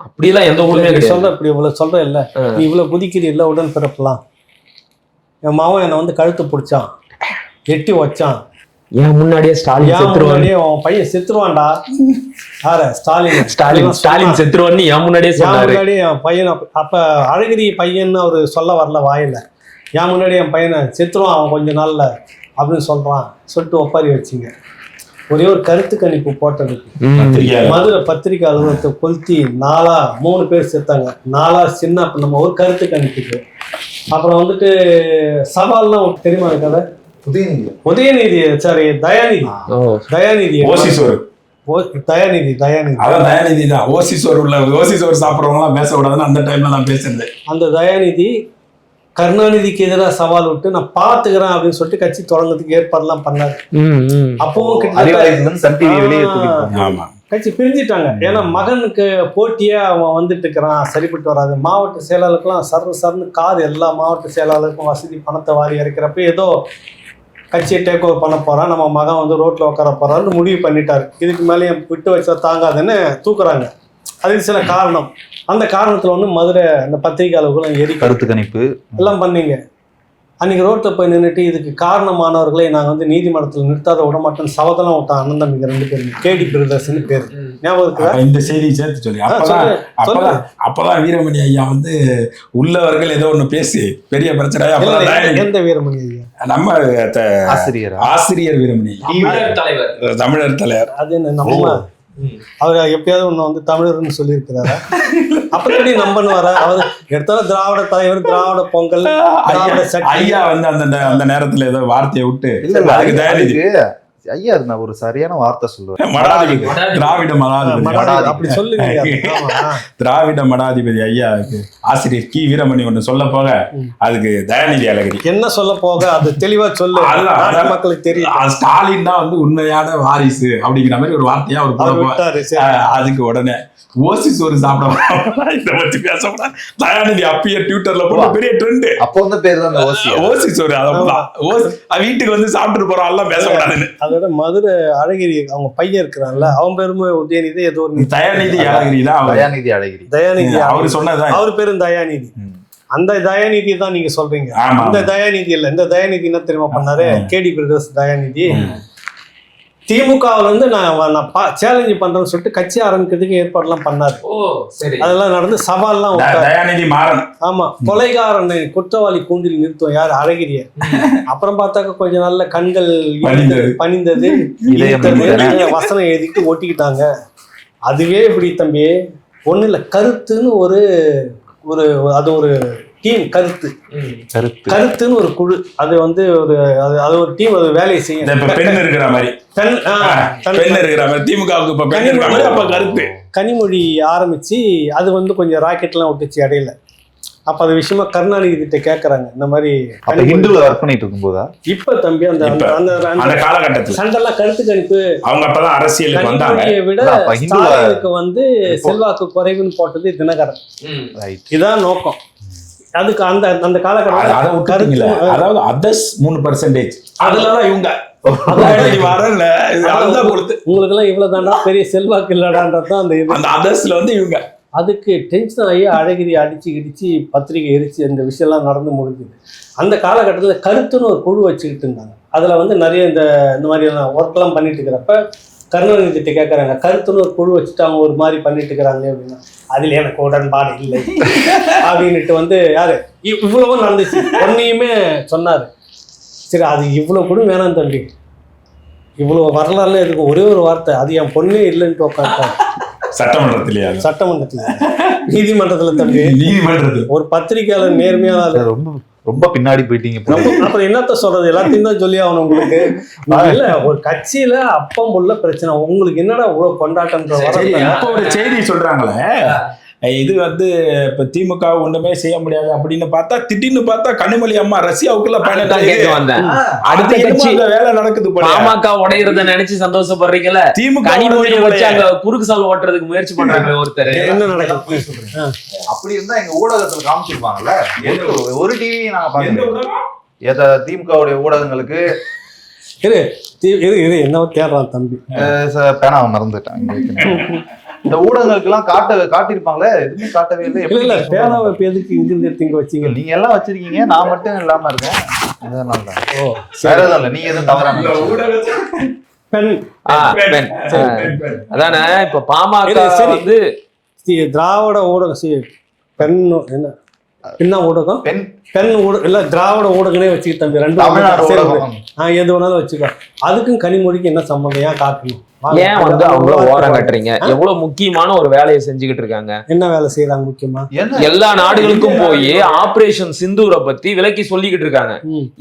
அப்படிலாம் எந்த ஊருமே சொல்ற இப்படி இவ்வளவு சொல்ற இல்ல, நீ இவ்வளவு குதிக்கிறீல்ல உடன் பிறப்பலாம். என் மாவன் என்னை வந்து கழுத்து பிடிச்சான், எட்டி வச்சான், ஏன் முன்னாடியே ஸ்டாலின் அவன் பையன் செத்துருவான்டா. ஸ்டாலின் செத்துருவான்னு என் முன்னாடியே என் பையன். அப்ப அழகிரி பையன் அவரு சொல்ல வரல வாயில, என் முன்னாடி என் பையனை செத்துருவான் அவன் கொஞ்ச நாள்ல அப்படின்னு சொல்லிட்டு ஒப்பாரி வச்சுங்க. ஒரே ஒரு கருத்து கணிப்பு போட்டதுக்கு மதுரை பத்திரிகை அலுவலகத்தை கொளுத்தி 3 பேர் செத்தாங்க. 4 சின்ன நம்ம ஒரு கருத்து கணிப்புக்கு. அப்புறம் வந்துட்டு சவால்லாம் தெரியுமா கதை? உதயநிதி சாரி தயாநிதி தான் ஓசிசோர் சாப்பிட்றவங்களாம் பேசக்கூடாதுன்னு அந்த டைம்ல நான் பேசுறேன். அந்த தயாநிதி கருணாநிதிக்கு எதிராக சவால் விட்டு நான் பாத்துக்கிறேன் அப்படின்னு சொல்லிட்டு கட்சி தொடங்குறதுக்கு ஏற்பாடுலாம் பண்ணாரு. அப்பவும் கட்சி பிரிஞ்சுட்டாங்க. ஏன்னா மகனுக்கு போட்டியே அவன் வந்துட்டு இருக்கிறான், சரிப்பட்டு வராது. மாவட்ட செயலாளருக்குலாம் சர்னு கார் எல்லா மாவட்ட செயலாளருக்கும் வசதி பணத்தை வாரி இறக்கிறப்ப ஏதோ கட்சியை டேக் ஓவர் பண்ண போறான், நம்ம மகன் வந்து ரோட்ல உட்கார போறான்னு முடிவு பண்ணிட்டாரு. இதுக்கு மேலே விட்டு வச்சா தாங்காதுன்னு தூக்குறாங்க. அதுக்கு சில காரணம். அந்த காரணத்துல வந்து மதுரை அந்த பத்திரிகை அளவுகளும் கருத்து கணிப்பு எல்லாம் பண்ணீங்க. அன்னைக்கு ரோட்ல போய் நின்றுட்டு இதுக்கு காரணமானவர்களை நாங்கள் வந்து நீதிமன்றத்தில் நிறுத்தாத விட மாட்டோம்னு சவதெல்லாம் விட்டான். அண்ணன் தம்பிங்க 2 பேரும் கேடி பிரதர்ஸ்னு பேரு. ஞாபகம் இருக்குதா? இந்த செய்தியை சேர்த்து சொல்லி அப்பதான் வீரமணி ஐயா வந்து உள்ளவர்கள் ஏதோ ஒண்ணு பேசி பெரிய பிரச்சனை. எந்த வீரமணி ஐயா? நம்ம ஆசிரியர் வீரமணி, தமிழர் தலைவர். அது என்ன நம்ம அவர் எப்பயாவது ஒண்ணு வந்து தமிழர்னு சொல்லியிருக்கிறாரா? அப்புறம் எப்படி நம்பணுவாரா? அவர் எடுத்தாலும் திராவிட தலைவர், திராவிட பொங்கல், ஐயா வந்து அந்த நேரத்துல ஏதோ வார்த்தையை விட்டு ஐயா நான் ஒரு சரியான வார்த்தை சொல்லுவேன், திராவிட மடாதிபதி. அப்படி சொல்லுங்க. திராவிட மடாதிபதி ஐயா ஆசிரியர் கி வீரமணி ஒண்ணு சொல்ல போக அதுக்கு தயாநிதி அழகிரி என்ன சொல்ல போக அது தெளிவா சொல்லு, மக்களுக்கு தெரியும். ஸ்டாலின் தான் வந்து உண்மையான வாரிசு அப்படிங்கிற மாதிரி ஒரு வார்த்தையா அவர் அதுக்கு உடனே ஓசிஸ் ஒரு சாப்பிட பேசக்கூடாது. தயாநிதி அப்பயே ட்விட்டர்ல போட்டு பெரிய ட்ரெண்ட். அப்போ வந்து பேர் தான் ஓசிஸ் ஒரு வீட்டுக்கு வந்து சாப்பிட்டு போறோம் எல்லாம் பேசக்கூடாதுன்னு. அதோட மதுரை அழகிரி அவங்க பையன் இருக்கிறான்ல, அவன் பேருமே உதயநிதி ஏதோ ஒரு தயாநிதி அழகிரி தான். தயாநிதி அவரு சொன்னதான் அவரு பேரும் தயாநிதி. அந்த தயாநிதி தான் நீங்க சொல்றீங்க. இந்த தயாநிதி இல்ல. இந்த தயாநிதி என்ன தெரியுமா பண்ணாரு? கேடி பிரதர்ஸ் தயாநிதி திமுகவுல இருந்து நான் சேலஞ்சு பண்றேன்னு சொல்லிட்டு கட்சி ஆரம்பிக்கிறதுக்கு ஏற்பாடுலாம் பண்ணாரு. அதெல்லாம் நடந்து சவால்லாம் ஆமா, கொலைகாரனை குற்றவாளி கூண்டில் நிறுத்துவோம் யாரு? அழகிரிய. அப்புறம் பார்த்தாக்க கொஞ்ச நாள்ல கண்கள் பணிந்தது, வசனம் எழுதிட்டு ஒட்டிக்கிட்டாங்க. அதுவே இப்படி தம்பி ஒண்ணு இல்ல, கருத்துன்னு ஒரு அது ஒரு டீம், கருத்துன்னு ஒரு குழு. அது வந்து அது ஒரு டீம், அது வேலையை செய்யும். பெண் இருக்கிற மாதிரி திமுக கருத்து கனிமொழி ஆரம்பிச்சு அது வந்து கொஞ்சம் ராக்கெட்லாம் விட்டுச்சு இடையில. அப்ப அது விஷயமா கருணாநிதி கிட்ட கேக்குறாங்க இந்த மாதிரி அப்ப ஹிந்துல ஒர்க் பண்ணிட்டு இருக்கும்போதா இப்ப தம்பி அந்த அந்த காலகட்டத்துல சண்டெல்லாம் கருத்து கணிப்பு அவங்க அப்பதான் அரசியலுக்கு வந்தாங்க. கனிமொழியை விட அப்ப ஹிந்துல ஸ்டாலினுக்கு வந்து செல்வாக்கு குறைவுன்னு போட்டது தினகரன். இதான் நோக்கம். அதுக்கு அந்த அந்த காலகட்டத்தில் அதாவது அதர்ஸ் 3% அதுலதான் இவங்க உங்களுக்கு எல்லாம் இவ்வளவு தாண்டா பெரிய செல்வாக்கு இல்லடான்றதான் அந்த அதர்ஸ்ல வந்து இவங்க அதுக்கு டென்ஷன் ஆகி அழகிரி அடிச்சு கிடிச்சு பத்திரிகை எரிச்சு இந்த விஷயம்லாம் நடந்து முடிஞ்சுது. அந்த காலகட்டத்தில் கருத்துன்னு ஒரு குழு வச்சுக்கிட்டு இருந்தாங்க. அதுல வந்து நிறைய இந்த மாதிரியான ஒர்க்லாம் பண்ணிட்டு இருக்கிறப்ப கருணாநிதி கிட்ட கேட்கறாங்க, கருத்துன்னு ஒரு குழு வச்சுட்டு அவங்க ஒரு மாதிரி பண்ணிட்டு இருக்கிறாங்க அப்படின்னா அதுல எனக்கு உடன்பாடு இல்லை அப்படின்ட்டு வந்து யாரு இவ்வளவும் நடந்துச்சு. ஒன்னையுமே சொன்னாரு. சரி அது இவ்வளவு கூட வேணாம் தம்பி, இவ்வளவு வரலாறுல இருக்கு ஒரே ஒரு வார்த்தை, அது என் பொண்ணே இல்லைன்ட்டு உட்காந்துட்டாங்க. சட்டமன்றத்துல நீதிமன்றத்துல தம்பி, நீதிமன்றத்துல ஒரு பத்திரிகையாளர் நேர்மையான ரொம்ப ரொம்ப பின்னாடி போயிட்டீங்க. அப்புறம் என்னத்த சொல்றது, எல்லாத்தையும் தான் சொல்லி ஆகணும் உங்களுக்கு. இல்ல ஒரு கட்சியில அப்பம் உள்ள பிரச்சனை, உங்களுக்கு என்னடா இவ்வளவு கொண்டாட்டம். ஒரு செய்தி சொல்றாங்களே, இது வந்து இப்ப திமுக ஒண்ணுமே செய்ய முடியாது அப்படின்னு பார்த்தா திடீர்னு பார்த்தா கனிமொழி அம்மா ரஷ்யாவுக்குள்ள பயணம் அடுத்த கட்சி வேலை நடக்குது. பாமக உடையறத நினைச்சு சந்தோஷப்படுறீங்கல்ல, திமுக கனிமொழியை வச்சு அங்க குறுக்கு சால் ஓட்டுறதுக்கு முயற்சி பண்றாங்க ஒருத்தர். என்ன நடக்குது அப்படி இருந்தா எங்க ஊடகத்துல காமிச்சிருப்பாங்கல்ல. ஒரு டிவி நாங்க பாக்குறோம் திமுகவுடைய ஊடகங்களுக்கு என்ன தேடுறான் தம்பி, பேனாவை மறந்துட்டாங்க. இந்த ஊடகங்களுக்கு எல்லாம் காட்டிருப்பாங்களே, எதுவுமே காட்டவே இல்லை. இல்ல பேனாவை எதுக்கு இங்கிருந்து எடுத்து இங்க வச்சீங்க? நீங்க எல்லாம் வச்சிருக்கீங்க, நான் மட்டும் இல்லாம இருக்கேன். அதனாலதான். ஓ வேறதான் இல்ல, நீங்க எதுவும் தவறான அதானே. இப்ப பாமக வந்து திராவிட ஊடகம் பெண் என்ன ஊடகம், பெண் ஊடகம் இல்ல திராவிட ஊடகனே வச்சுக்க தம்பி, ரெண்டு எது வேணாலும் வச்சுக்கோ. அதுக்கும் கனிமொழிக்கு என்ன சம்பந்தம்? ஏன் காட்டணும்? ஏன் வந்து அவங்கள ஓரம் கட்டுறீங்க? எவ்வளவு முக்கியமான ஒரு வேலையை செஞ்சுக்கிட்டு இருக்காங்க. என்ன வேலை செய்யறாங்க? முக்கியமா எல்லா நாடுகளுக்கும் போய் ஆபரேஷன் சிந்தூரை பத்தி விலக்கி சொல்லிக்கிட்டு இருக்காங்க.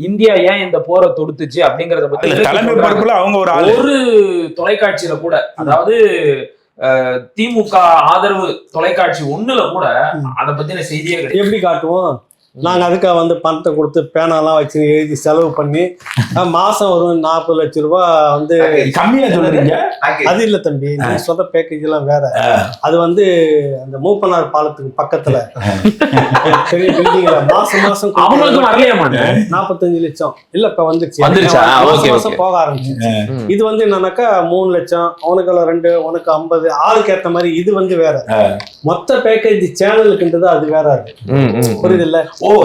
இந்தியா ஏன் இந்த போரை தொடுத்துச்சு அப்படிங்கறத பத்தி அவங்க ஒரு தொலைக்காட்சியில கூட, அதாவது திமுக ஆதரவு தொலைக்காட்சி ஒண்ணுல கூட அதை பத்தின செய்தியே கிடையாது. எப்படி காட்டுவோம்? நாங்க அதுக்காக வந்து பணத்தை கொடுத்து பேனாலாம் வச்சு எழுதி செலவு பண்ணி மாசம் ஒரு 40 லட்சம் ரூபாய் வந்து கம்மியா சொல்றீங்க. அது இல்ல தம்பி, நீ சொல்ற பேக்கேஜ் எல்லாம் வேற. அது வந்து அந்த மூப்பனார் பாலத்துக்கு பக்கத்துல பெரிய பில்டிங்ல மாசம் மாசம் 45 லட்சம் இல்ல இப்ப வந்துச்சு, மாசம் போக ஆரம்பிச்சு. இது வந்து என்னன்னாக்கா 3 லட்சம், உனக்கு 2, உனக்கு 50, ஆளுக்கு ஏத்த மாதிரி. இது வந்து வேற மொத்த பேக்கேஜ் சேனலுக்குன்றது, அது வேற. அது புரியுது இல்ல?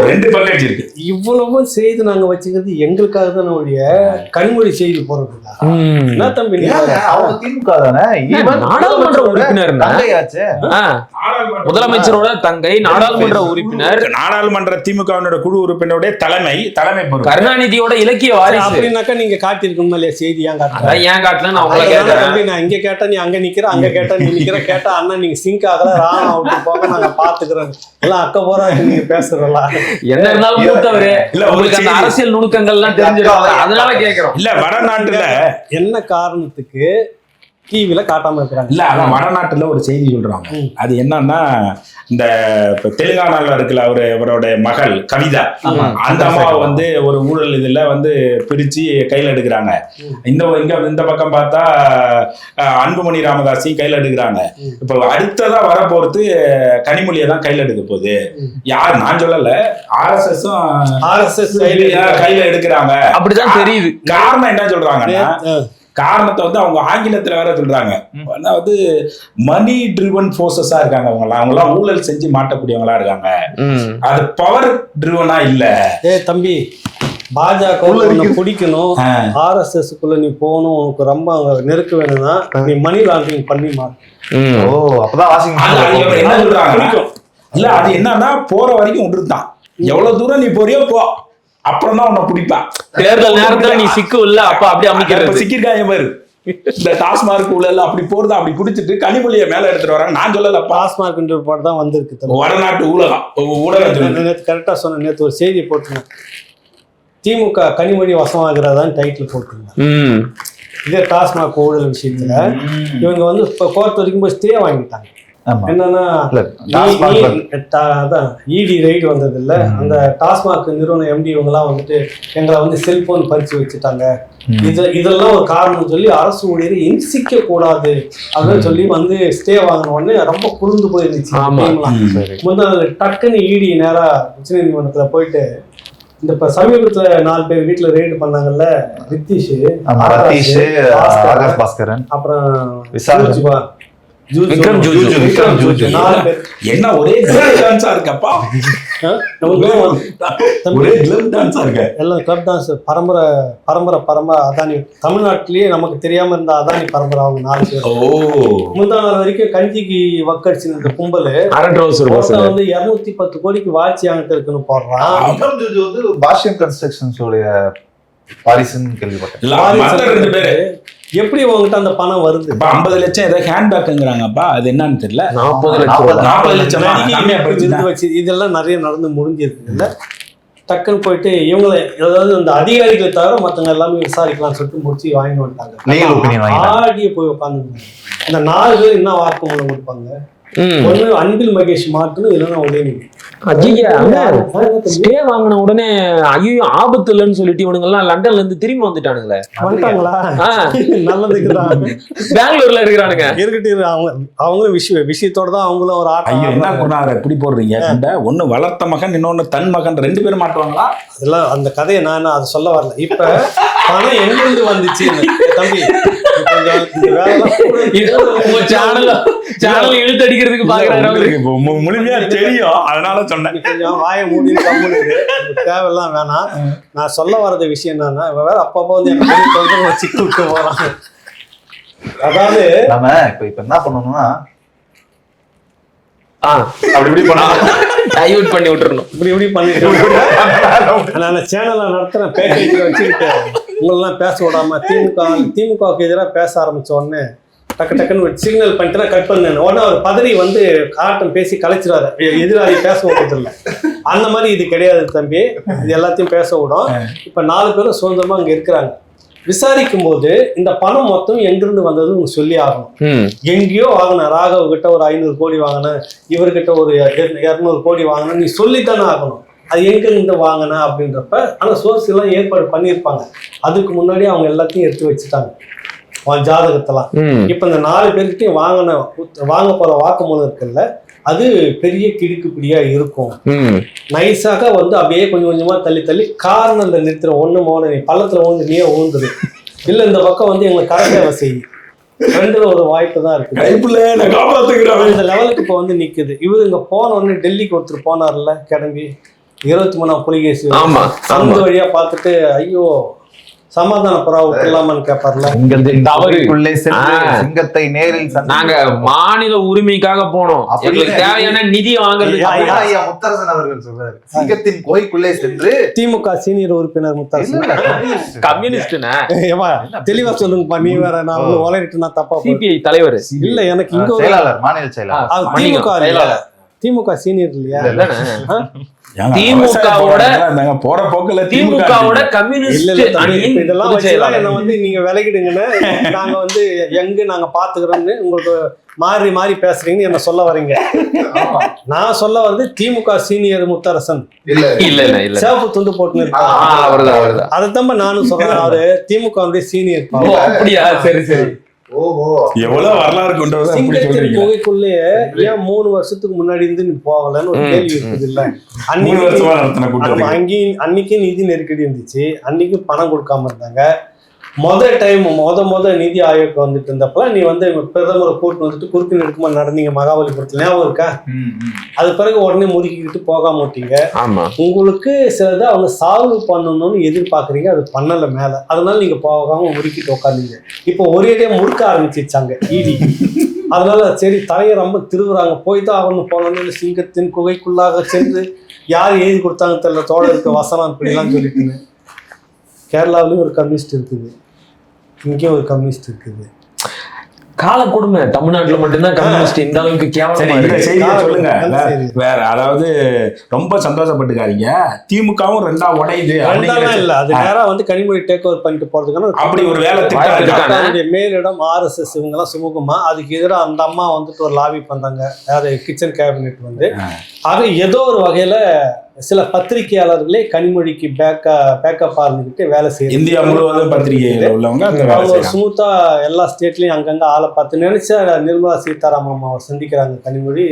ரெண்டு பேக்கேஜ் இருக்கு. இவ்வளவு செய்து நாங்க வச்சுக்கிறது எங்களுக்காக தான், நம்மளுடைய கனிமொழி செய்தி போறது என்ன தம்பி? அவங்க திமுக தானே, நாடாளுமன்ற உறுப்பினர், முதலமைச்சரோட தங்கை நாடாளுமன்ற உறுப்பினர், நாடாளுமன்ற திமுக குழு உறுப்பினருடைய தலைமை கருணாநிதியோட இலக்கிய வாரிசு. அப்படின்னாக்கா நீங்க காட்டிருக்கணும் இல்லையா செய்தி? ஏன் காட்டல? ஏன் காட்டல? நான் இங்க கேட்டா நீ அங்க நிக்கிற, அங்க கேட்டா நீ நிக்கிற, கேட்டா அண்ணா நீங்க சிங்க் ஆகல, ராணா அவுட்டு போக நாங்க பாத்துக்கிறோம் எல்லாம் அக்க போறா நீங்க பேசுறலாம். என்ன இருந்தாலும் மூத்தவரு, இல்ல உங்களுக்கு அந்த அரசியல் நுணுக்கங்கள் எல்லாம் தெரிஞ்சிருக்காங்க, அதனால கேக்குறோம். இல்ல வடநாட்டுல என்ன காரணத்துக்கு டிவில காட்டாம இருக்கிறாங்க? இல்ல அதான் வடநாட்டுல ஒரு செய்தி சொல்றாங்க. அது என்னன்னா, இந்த தெலுங்கானால இருக்குல்ல அவருடைய மகள் கவிதா, அந்த அம்மாவை வந்து ஒரு ஊழல் இதுல வந்து பிரிச்சு கையில எடுக்கிறாங்க. இந்த பக்கம் பார்த்தா அன்புமணி ராமதாஸையும் கையில எடுக்கிறாங்க. இப்ப அடுத்ததா வரப்போறது கனிமொழியை தான் கையில எடுக்க போகுது. யார் நான் சொல்லல, RSS கையில எடுக்கிறாங்க. அப்படிதான் தெரியுது. காரணம் என்ன சொல்றாங்கன்னா, காரணத்தை வந்து அவங்க ஆங்கிலத்துல வேற சொல்றாங்க, அதாவது மணி ட்ரிவன் போர்சஸா இருக்காங்க. அவங்கலாம் ஊழல் செஞ்சு மாட்டக்கூடியவங்களா இருக்காங்க, அது பவர் ட்ரிவனா இல்ல. தம்பி, பாஜக பிடிக்கணும், RSSக்குள்ள நீ போகணும், உனக்கு ரொம்ப நெருக்க வேணும்னா நீ மணி லாண்டரிங் பண்ணி என்ன சொல்றாங்க? இல்ல அது என்னன்னா, போற வரைக்கும் ஒன்றுதான், எவ்வளவு தூரம் நீ போறியோ போ, அப்புறம் தான் உன்னை பிடிப்பான். தேர்தல் நேரத்துல நீ சிக்கு இல்ல, அப்ப அப்படி அமைக்கிறது சிக்கிருக்காங்க பாரு. இந்த டாஸ்மார்க் உள்ள அப்படி போறதா, அப்படி குடிச்சிட்டு கனிமொழியை மேல எடுத்துட்டு வராங்க. நான் சொல்லல, டாஸ்மார்க் ரிப்போர்ட் தான் வந்திருக்கு. வடநாட்டு ஊடகம் நேற்று கரெக்டா சொன்ன, நேற்று ஒரு செய்தி போட்டுருந்தேன், திமுக கனிமொழி வசமாகிறதான்னு டைட்டில் போட்டுருந்தேன். இதே டாஸ்மாக் ஊழல் விஷயத்துல இவங்க வந்து இப்ப கோர்ட் வரைக்கும் போய் ஸ்டே வாங்கிட்டாங்க. ஆமா. என்னன்னா இல்ல, அதான் இடி ரைடு வந்தது இல்ல, அந்த டாஸ்மாக் நிறுவன எம்டி இவங்கெல்லாம் வந்துட்டு எங்களை வந்து செல்போன் பறிச்சு வச்சுட்டாங்க, இதெல்லாம் ஒரு காரணம் சொல்லி அரசு ஊழியரை இன்சிக்க கூடாது அப்படின்னு சொல்லி வந்து ஸ்டே வாங்கின உடனே ரொம்ப குளிர்ந்து போயிருந்துச்சு. முதல்ல டக்குன்னு இடி நேரா உச்சநீதிமன்றத்துல போயிட்டு இந்த இப்ப சமீபத்துல 4 பேர் வீட்டுல ரெய்டு பண்ணாங்கல்ல, ரித்தீஷ், ஆகாஷ் பாஸ்கரன், அப்புறம் விக்ரம் ஜூஜு. என்ன ஒரே டான்ஸா இருக்கப்பா, ஒரே டான்ஸா இருக்க. எல்லாம் கிளப் டான்ஸ் பரம்பரை அதானி. தமிழ்நாட்டிலேயே நமக்கு தெரியாம இருந்த அதானி பரம்பரை அவங்க 4 பேர். முந்தா நாள் வரைக்கும் கஞ்சிக்கு வக்கடிச்சு இந்த கும்பல் வந்து 210 கோடிக்கு வாட்சி அங்கிட்ட இருக்குன்னு போடுறான். விக்ரம் ஜூஜு வந்து பாஷ்யம் கன்ஸ்ட்ரக்ஷன்ஸ் உடைய பாரிஸ்ன்னு கேள்விப்பட்டேன். எப்படி உங்ககிட்ட அந்த பணம் வருது? 50 லட்சம் ஏதோ ஹேண்ட்பேக்குங்கிறாங்கப்பா, அது என்னன்னு தெரியல. 40 லட்சம் வச்சு இதெல்லாம் நிறைய நடந்து முடிஞ்சிருக்கு இல்ல. டக்குன்னு போயிட்டு இவங்களை, அதாவது அந்த அதிகாரிகளை தவிர மற்றவங்க எல்லாமே விசாரிக்கலாம் சொல்லிட்டு முடிச்சு வாங்கிட்டு வந்துட்டாங்க. ஆடிய போய் உட்காந்து இந்த 4 பேர் என்ன வாக்குமூலம் கொடுப்பாங்க? ஒண்ணு அன்பில் மகேஷ் மாட்டுன்னு, இல்லைன்னா உதயநிதி. ஸ்டே வாங்கின உடனே ஐயோ ஆபத்து இல்லைன்னு சொல்லிட்டு இவனுங்க எல்லாம் லண்டன்ல இருந்து திரும்பி வந்துட்டானுங்களே. நல்லதுக்குதான் பெங்களூர்ல இருக்கிறானுங்க. இருக்கட்டும், அவங்களும் விஷயத்தோட தான் அவங்களும் ஒரு ஐயோ என்ன பண்ணாரு எப்படி போடுறீங்க? ஒண்ணு வளர்த்த மகன், இன்னொன்னு தன் மகன், 2 பேரும் மாட்டுவாங்களா? அதெல்லாம் அந்த கதையை நான் அதை சொல்ல வரல. இப்ப பணம் எங்கிருந்து வந்துச்சு தம்பி? சேனல் இழுத்தடிக்கிறதுக்கு பாக்குறாரு, முழுமையா தெரியும், அதனால சொன்னேன். கொஞ்சம் வாய மூடி தேவையெல்லாம் வேணாம். நான் சொல்ல வர்றது விஷயம் என்னன்னா, வேற அப்பப்போ வந்து தொந்தரவு வச்சு கூப்பிட்டு போறான். அதாவது நம்ம இப்ப என்ன பண்ணணும்னா அப்படி பண்ணி விட்டுறணும், இப்படி பண்ணிட்டு நான் சேனலை நடத்துறேன், பேக்கேஜ் வச்சுக்கிட்டு உங்களெல்லாம் பேச விடாம திமுகவுக்கு எதிராக பேச ஆரம்பிச்ச உடனே டக்குன்னு சிக்னல் பண்ணிட்டு கட் பண்ணேன். உடனே அவர் பதறி வந்து காட்டம் பேசி கலைச்சிடாரு, எதிராளி பேச விடுறது இல்லை. அந்த மாதிரி இது கிடையாது தம்பி, இது எல்லாத்தையும் பேச விடும். இப்ப 4 பேரும் சுதந்திரமா அங்க இருக்கிறாங்க. விசாரிக்கும் போது இந்த பணம் மொத்தம் எங்கிருந்து வந்ததுன்னு சொல்லி ஆகணும். எங்கேயோ வாங்கின, ராகவ் கிட்ட ஒரு 500 கோடி வாங்கினேன், இவர்கிட்ட ஒரு 200 கோடி வாங்கினேன், நீ சொல்லித்தானே ஆகணும். அது எங்கிருந்து வாங்கின அப்படின்றப்ப ஆனா சோர்ஸ் எல்லாம் ஏற்பாடு பண்ணியிருப்பாங்க. அதுக்கு முன்னாடி அவங்க எல்லாத்தையும் எடுத்து வச்சுட்டாங்க ஜாதகத்தெல்லாம். இப்ப இந்த 4 பேர்கிட்டையும் வாங்க போற வாக்குமூலம் இருக்குல்ல, அது பெரிய கிடுக்குப்பிடியா இருக்கும். நைஸாக வந்து அப்படியே கொஞ்சம் கொஞ்சமா தள்ளி காரணம் நிறுத்துற ஒண்ணு மோன பள்ளத்துல வந்து நீயே ஊந்துரு, இல்ல இந்த பக்கம் வந்து எங்களை கரசேவை செய்யும். 2ல ஒரு வாய்ப்பு தான் இருக்கு. இந்த லெவலுக்கு இப்ப வந்து நிக்குது. இவரு இங்க போன உடனே டெல்லிக்கு ஒருத்தர் போனார்ல கிளம்பி, 23ஆம் புலிகேசி சந்து வழியா பார்த்துட்டு ஐயோ சமாதான புறா விட்டுலாமான்னு கேட்பார்ல. சிங்கத்தை நேரில் நாங்க மாநில உரிமைக்காக போனோம், எங்களுக்கு தேவையான நிதி வாங்குறதுக்கு. முத்தரசன் அவர்கள் சொல்றாரு, சிங்கத்தின் கோயிலுக்குள்ளே சென்று. திமுக சீனியர் உறுப்பினர் முத்தரசன் கம்யூனிஸ்ட் தெளிவா சொல்லுங்கப்பா, நீ வேற நான் உலகிட்டு நான் தப்பா. சிபிஐ தலைவர் இல்ல, எனக்கு இங்க செயலாளர், மாநில செயலாளர். திமுக சீனியர் இல்லையா? திமுகவோட கம்யூனிஸ்ட் இதெல்லாம் வந்து நீங்க விலகிடுங்கன்னு நாங்க வந்து நாங்க பாத்துக்கிறோம்னு உங்களுக்கு மாறி பேசுறீங்கன்னு என்ன சொல்ல வரீங்க? நான் சொல்ல வந்து திமுக சீனியர் முத்தரசன் சேப்பு துண்டு போட்டு அதைத்தான் நானும் சொல்றேன். அவரு திமுக சீனியர். சரி எவ்வளவு வரலாறு கொண்டு புகைக்குள்ளேயே ஏன் 3 வருஷத்துக்கு முன்னாடி இருந்து நீ போகலன்னு ஒரு கேள்வி இருக்குது இல்ல. அன்னைக்கு நிதி நெருக்கடி இருந்துச்சு, அன்னைக்கு பணம் கொடுக்காம இருந்தாங்க. டைம் நிதி ஆயோக் வந்துட்டு இருந்தப்ப நீ வந்து பிரதமரை கூட்டு வந்துட்டு குறுக்கு நெடுக்குமா நடந்தீங்க மகாபலிபுரத்துல, ஞாபகம் இருக்கா? அது பிறகு உடனே முறுக்கிக்கிட்டு போகாம விட்டீங்க. உங்களுக்கு சிலதை அவங்க சால்வ் பண்ணணும்னு எதிர்பார்க்குறீங்க, அது பண்ணல மேல, அதனால நீங்க போகாம முறுக்கிட்டு உட்காந்தீங்க. இப்போ ஒரேடியா முறுக்க ஆரம்பிச்சிருச்சாங்க இடி. அதனால சரி தலையை ரொம்ப திருவுறாங்க, போய்தான் அவனு போனோன்னு சிங்கத்தின் குகைக்குள்ளாக சென்று யார் எழுதி கொடுத்தாங்க தெரியல, தோழருக்கு வசனம் இப்படிலாம் சொல்லிட்டுன்னு. கேரளாவிலையும் ஒரு கம்யூனிஸ்ட் இருக்குது, இங்கேயும் ஒரு கம்யூனிஸ்ட் இருக்குது. கால கொடுமை. தமிழ்நாட்டுல மட்டும்தான் கம்யூனிஸ்ட் இந்த அளவுக்கு சரி கேவலமா இந்த இருக்கு. செய்தியை சொல்லுங்க. அந்த செய்தி. வேற அதாவது ரொம்ப சந்தோஷப்பட்டுக்காதீங்க, திமுகவும் ரெண்டா உடையுது ரெண்டாலாம் இல்ல, அது நேரா வந்து கனிமொழி டேக் ஓவர் பண்ணிட்டு போறதுக்கான அப்படி ஒரு வேலை வாய்ப்பு திட்டம் இருக்கா? இருக்கா? அதனுடைய மேலிடம் RSS இவங்க எல்லாம் சுமூகமா அதுக்கு எதிராக அந்த அம்மா வந்துட்டு ஒரு லாபி பண்றாங்க. யாரு கிச்சன் கேபினெட் வந்து ஆக ஏதோ ஒரு வகையில சில பத்திரிகையாளர்களே கனிமொழிக்கு பேக்கப் இருந்துகிட்டு வேலை செய்யறாங்க. இந்தியா முழுவதும் பத்திரிகைகள் உள்ளவங்க அந்த வேலை அவங்க செய்றாங்க. ஸ்மூத்தா எல்லா ஸ்டேட்லயும் அங்கங்க ஆளை பார்த்து நினைச்சா நிர்மலா சீதாராமன் அம்மாவை சந்திக்கிறாங்க கனிமொழி,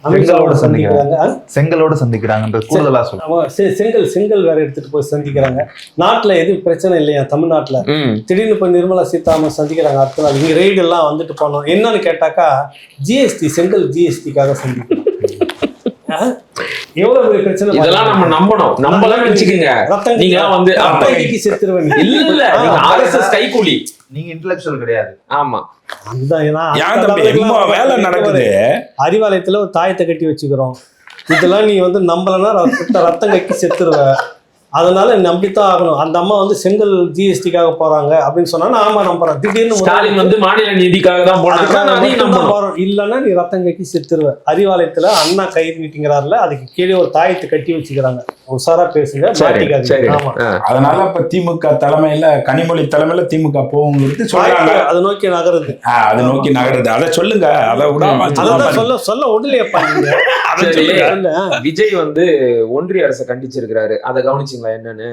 அமித்ஷாவோட சந்திக்கிறாங்க. செங்கலோட சந்திக்கிறாங்கன்ற கூடுதலா சொல்லுங்க. அவங்க செங்கல் வேற எடுத்துட்டு போய் சந்திக்கிறாங்க. நாட்டுல எதுவும் பிரச்சனை இல்லையா தமிழ்நாட்டுல? திடீர்னு போய் நிர்மலா சீதாராமன் சந்திக்கிறாங்க. அடுத்த நாள் இங்க ரெய்டு எல்லாம் வந்துட்டு போனோம். என்னன்னு கேட்டாக்கா ஜிஎஸ்டி, செங்கல் ஜிஎஸ்டிக்காக சந்திக்கிறோம். எவ்வளவு பிரச்சனை இதெல்லாம் நம்ம நம்பலாம் வச்சுக்கோங்க. நீங்க வந்து ரத்தம் செத்துருவேன். இல்ல நீங்க RSS கைக்கூலி. நீங்க இன்டெலெக்சுவல் கிடையாது. ஆமா, ஏன் தம்பி ரொம்ப வேலை நடக்குது? அறிவாலயத்துல ஒரு தாயத்தை கட்டி வச்சுக்கிறோம். இதெல்லாம் நீ வந்து நம்பலன்னா ரத்தம் கட்டி செத்துருவ. அதனால நம்பித்தான் ஆகணும். அந்த அம்மா வந்து செங்கல் ஜிஎஸ்டிக்காக போறாங்க அப்படின்னு சொன்னா ஆமா நம்புறேன். திடீர்னு ஸ்டாலின் வந்து மாநில நிதிக்காக தான் போறாங்க. இல்லன்னா நீ ரத்தம் கட்டி செத்துருவ. அறிவாலயத்துல அண்ணா கைது மீட்டிங்கிறாருல, அதுக்கு கீழே ஒரு தாயத்தை கட்டி வச்சுக்கிறாங்க. உஷாரா பேசுங்க, மாட்டிக்காதீங்க. ஆமா, அதனால இப்ப திமுக தலைமையில, கனிமொழி தலைமையில திமுக போகுங்கிறது சொல்றாங்க. அதை நோக்கி நகருது. அதை நோக்கி நகருது. அதை சொல்லுங்க. அதை விட அதான் சொல்ல உடலையப்பா. விஜய் வந்து ஒன்றிய அரசை கண்டிச்சிருக்கிறாரு. அதை கவனிச்சீங்களா? என்னன்னு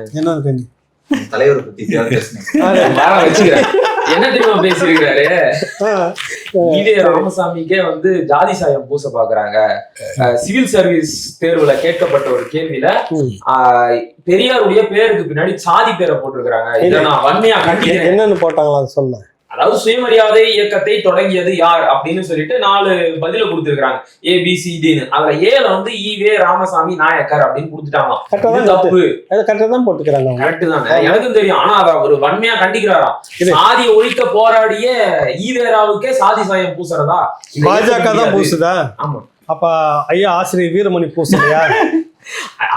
தலைவர் பத்தி வச்சுக்கிறேன். என்ன தெரியுமா பேசிருக்கிறாரு? இதே ராமசாமிக்கே வந்து ஜாதி சாயம் பூச பாக்குறாங்க. சிவில் சர்வீஸ் தேர்வுல கேட்கப்பட்ட ஒரு கேள்வியில பெரியாருடைய பேருக்கு பின்னாடி சாதி பேரை போட்டிருக்கிறாங்க. இதை நான் வன்மையா கண்டிக்கிறேன். என்னன்னு போட்டாங்களா சொல்ல. அதாவது சுயமரியாதை இயக்கத்தை தொடங்கியது யார் அப்படின்னு சொல்லிட்டு 4 பதில கொடுத்திருக்காங்க. ABCDன்னு. அதுல ஏல வந்து ஈவே ராமசாமி நாயக்கர் அப்படின்னு கொடுத்துட்டாங்க. தப்பு. கரெக்டா தான் போட்டுக்கிறாங்க. கரெக்ட் தானே, எனக்கும் தெரியும். ஆனா அத ஒரு வன்மையா கண்டிக்கிறாராம். சாதி ஒழிக்க போராடிய ஈவேராவுக்கே சாதி சாயம் பூசுறதா? பாஜக தான் பூசுதா? ஆமா. அப்ப ஐயா ஆசிரியர் வீரமணி பூசலையா?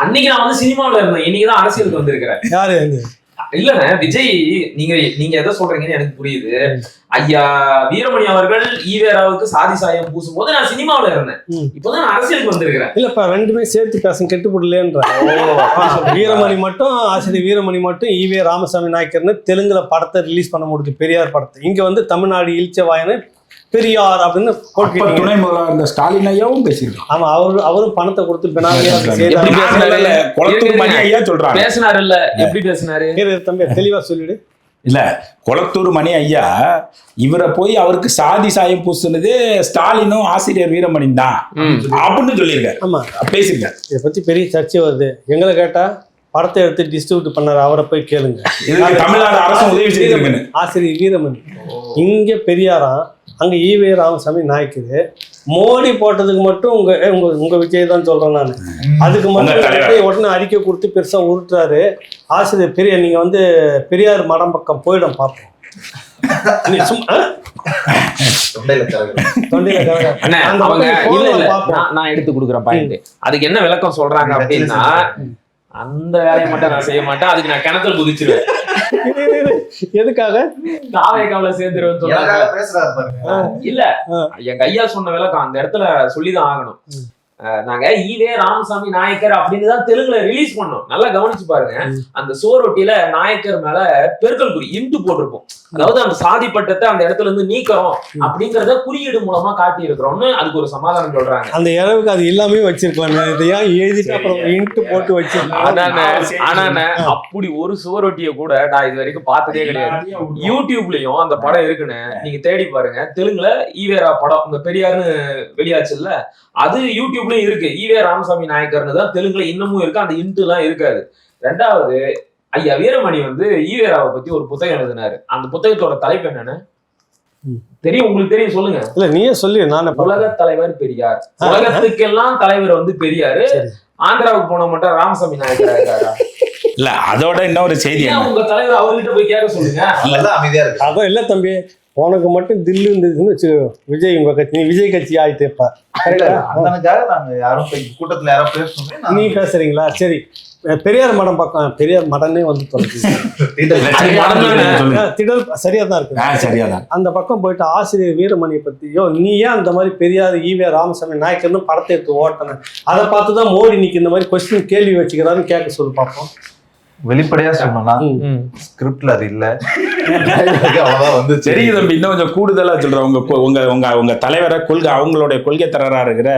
அன்னைக்கு நான் வந்து சினிமாவில இருந்தேன், இன்னைக்குதான் அரசியலுக்கு வந்திருக்கிறேன். யாரு? இல்லண்ணே விஜய், நீங்க எதை சொல்றீங்கன்னு எனக்கு புரியுது. ஐயா வீரமணி அவர்கள் ஈவேராவுக்கு சாதி சாயம் பூசும் போது நான் சினிமாவில இருந்தேன். இப்பதான் அரசியலுக்கு வந்திருக்கிறேன். இல்லப்பா, ரெண்டுமே சேர்த்து பேச கெட்டு போடலன்ற. வீரமணி மட்டும், ஆசிரியர் வீரமணி மட்டும் ஈவே ராமசாமி நாயக்கர்னு தெலுங்குல படத்தை ரிலீஸ் பண்ண முடியுது, பெரியார் படத்தை. இங்க வந்து தமிழ்நாடு இழிச்சவாயன பெரியார் அப்படின்னு துணை முதல்வர் இந்த ஸ்டாலின் ஐயாவும் பேசியிருக்காங்க. ஆமா, அவரும் பணத்தை கொடுத்து பினாமியா குளத்தூர் மணி ஐயா சொல்றாங்க. பேசினாரு இல்ல, எப்படி பேசினாரு தம்பி தெளிவா சொல்லிடு. இல்ல, குளத்தூர் மணி ஐயா இவரை போய் அவருக்கு சாதி சாயம் பூசுனது ஸ்டாலினும் ஆசிரியர் வீரமணி தான் அப்படின்னு சொல்லியிருக்காரு. ஆமா, பேசியிருக்காரு. இதை பத்தி பெரிய சர்ச்சை வருது. எங்களை கேட்டா படத்தை எடுத்து டிஸ்ட்ரிபியூட் பண்ணாரு, அவரை போய் கேளுங்க. தமிழ்நாடு அரசு உதவி செய்திருக்குன்னு. ஆசிரியர் வீரமணி இங்க பெரியாராம், அங்க ஈவே ராமசாமி நாயக்கரு. மோடி போட்டதுக்கு மட்டும் உங்க விஜய் தான் சொல்றேன் நான். அதுக்கு மட்டும் உடனே அறிக்கை கொடுத்து பெருசா உருட்டுறாரு. ஆசிரியர் பெரிய நீங்க வந்து பெரியார் மடம் பக்கம் போயிடும் பார்ப்போம். நான் எடுத்து கொடுக்குறேன் பாயிண்ட். அதுக்கு என்ன விளக்கம் சொல்றாங்க அப்படின்னா, அந்த வேலையை மட்டும் நான் செய்ய மாட்டேன், அதுக்கு நான் கிணத்துல குதிச்சிருவேன். எதுக்காக? தாவேக்காவில சேர்ந்துருவேன்னு சொல்றாங்க. இல்ல, எங்க ஐயா சொன்ன விளக்கம் அந்த இடத்துல சொல்லிதான் ஆகணும். நாங்க ஈவே ராமசாமி நாயக்கர் அப்படின்னு தான் தெலுங்குல ரிலீஸ் பண்ணோம். நல்லா கவனிச்சு பாருங்க. அந்த சோரொட்டியில நாயக்கர் மேல பெருக்கல் குறி இன்ட்டு போட்டிருப்போம். அதாவது அந்த சாதி பட்டத்தை அந்த இடத்துல இருந்து நீக்கிறோம் அப்படிங்கறத குறியீடு மூலமா காட்டி இருக்கிறோம்னு அதுக்கு ஒரு சமாதானம் சொல்றாங்க. அந்த இடவுக்கு அது எல்லாமே வச்சிருக்கலாம். இதையா எழுதிட்டு அப்புறம் இன்ட்டு போட்டு வச்சிருக்கேன். ஆனா அப்படி ஒரு சுவரொட்டிய கூட நான் இது வரைக்கும் பார்த்ததே கிடையாது. யூடியூப்லயும் அந்த படம் இருக்குன்னு நீங்க தேடி பாருங்க. தெலுங்குல ஈவேரா படம் இந்த பெரியாருன்னு வெளியாச்சுல்ல, அது யூடியூப்லயும் இருக்கு. ஈவே ராமசாமி நாயக்கர்னு தான் தெலுங்குல இன்னமும் இருக்கு. அந்த இன்ட்டு எல்லாம் இருக்காது. ரெண்டாவது, ஐயா வீரமணி வந்து ஈவேராவை பத்தி ஒரு புத்தகம் எழுதினாரு. அந்த புத்தகத்தோட தலைப்பு என்னன்னு தெரியும்? உங்களுக்கு தெரியும்? சொல்லுங்க. இல்ல நீயே சொல்லு. நான் உலக தலைவர் பெரியார். உலகத்துக்கெல்லாம் தலைவர் வந்து பெரியாரு. ஆந்திராவுக்கு போன மட்டும் ராமசாமி நாயக்கரா இருக்காரா? இல்ல, அதோட இன்னொரு செய்தி, உங்க தலைவர் அவர்கிட்ட போய் கேட்க சொல்லுங்க. அதான் இல்ல தம்பி, உனக்கு மட்டும் தில்லு இருந்ததுன்னு வச்சுக்கோ, விஜய் உங்க கட்சி, நீ விஜய் கட்சி ஆயிட்டேப்பா. நாங்க யாரும் கூட்டத்துல யாரும் பேசணும். நீ பேசுறீங்களா? சரி, பெரியார் மடம் பக்கம், பெரியார் மடனே வந்து தொலைச்சு திடல் சரியா தான் இருக்கு. சரியாதான் அந்த பக்கம் போயிட்டு ஆசிரியர் வீரமணியை பத்தியோ, நீ ஏன் அந்த மாதிரி பெரியார் ஈவே ராமசாமி நாயக்கர்னு படத்தை எடுத்து ஓட்டின, அதை பார்த்துதான் மோடி இன்னைக்கு இந்த மாதிரி கொஸ்டின் கேள்வி வச்சுக்கிறாருன்னு கேட்க சொல்லி பார்ப்போம். வெளிப்படையா சொன்னா ஸ்கிரிப்ட்ல அது இல்ல. சரி தம்பி, இன்னும் கொஞ்சம் கூடுதலா சொல்றேன். உங்க தலைவரை கொள்கை, அவங்களுடைய கொள்கை தரரா இருக்கிற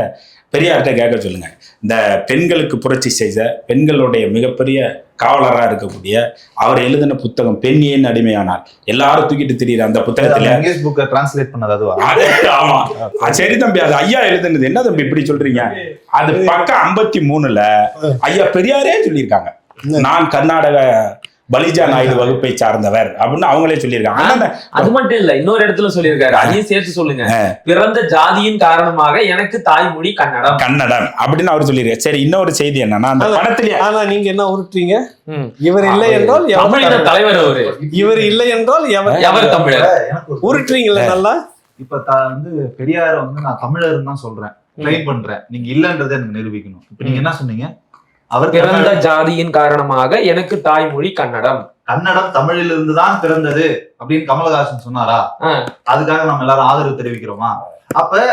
பெரியார்கிட்ட கேட்க சொல்லுங்க. இந்த பெண்களுக்கு புரட்சி செய்த, பெண்களுடைய மிகப்பெரிய காவலரா இருக்கக்கூடிய அவர் எழுதின புத்தகம் பெண் ஏன் அடிமையானார், எல்லாரும் தூக்கிட்டு திரியிற அந்த புத்தகத்துல இங்கிலீஷ் புக்கை டிரான்ஸ்லேட் பண்ணது அதுவா? ஆமா, சரி தம்பி, அது ஐயா எழுதுனது. என்ன தம்பி இப்படி சொல்றீங்க? அது பக்கம் 53ல ஐயா பெரியாரே சொல்லியிருக்காங்க, நான் கர்நாடக பலிஜா நாயுடு வகுப்பை சார்ந்தவர் அப்படின்னு அவங்களே சொல்லியிருக்காங்க. அது மட்டும் இல்ல, இன்னொரு இடத்துல சொல்லியிருக்காரு, அதையும் சேர்த்து சொல்லுங்க. பிறந்த ஜாதியின் காரணமாக எனக்கு தாய்மொழி கன்னடம் அப்படின்னு அவர் சொல்லியிருக்காரு. சரி, இன்னொரு செய்தி என்னன்னா, அந்த படத்திலேயே ஆனா நீங்க என்ன உருட்டுறீங்க, இவர் இல்லை என்றால் தமிழர் தலைவர் அவரு, இவர் இல்லை என்றால் எவர் தமிழர் உருட்டுறீங்களா? நல்லா இப்ப வந்து பெரியார வந்து நான் தமிழர்னு தான் சொல்றேன், ட்ரெயின் பண்றேன், நீங்க இல்லன்றதை எனக்கு நிரூபிக்கணும். இப்ப நீங்க என்ன சொன்னீங்க? அவர் பிறந்த ஜாதியின் காரணமாக எனக்கு தாய்மொழி கன்னடம் தமிழில் இருந்துதான் பிறந்தது அப்படின்னு கமலஹாசன் சொன்னாரா? அதுக்காக நம்ம எல்லாரும் ஆதரவு தெரிவிக்கிறோமா? அப்ப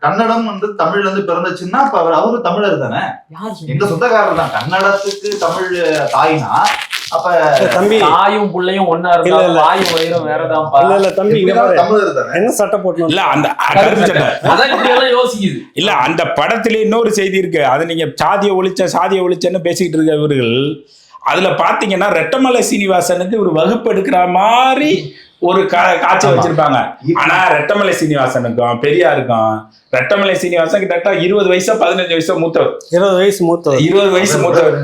கன்னடம் வந்து தமிழ்ல இருந்து பிறந்துச்சுன்னா அப்ப அவரு தமிழர் தானே, எங்க சொந்தக்காரர் தான். கன்னடத்துக்கு தமிழ் தாய்னா அப்ப தம்பி தாயும் பிள்ளையும் ஒன்னா இருந்தா தாயும் வயிறும் வேறதான். இல்ல தம்பி, தமிழர் தானே. என்ன சட்டை போட்டு இல்ல அந்த யோசிக்குது. இல்ல அந்த படத்திலே இன்னொரு செய்தி இருக்கு. அது நீங்க சாதியை ஒழிச்சன்னு பேசிக்கிட்டு இருக்க இவர்கள், அதுல பாத்தீங்கன்னா ரெட்டமலை சீனிவாசனுக்கு ஒரு வகுப்பு எடுக்கிற மாதிரி ஒரு காட்சி வச்சிருப்பாங்க. ஆனா ரெட்டமலை சீனிவாசனுக்கும் பெரியாருக்கும், ரெட்டமலை சீனிவாசன் கிட்ட 20 வயசா 15 வயசா மூத்தவர், 20 வயசு மூத்தவர்,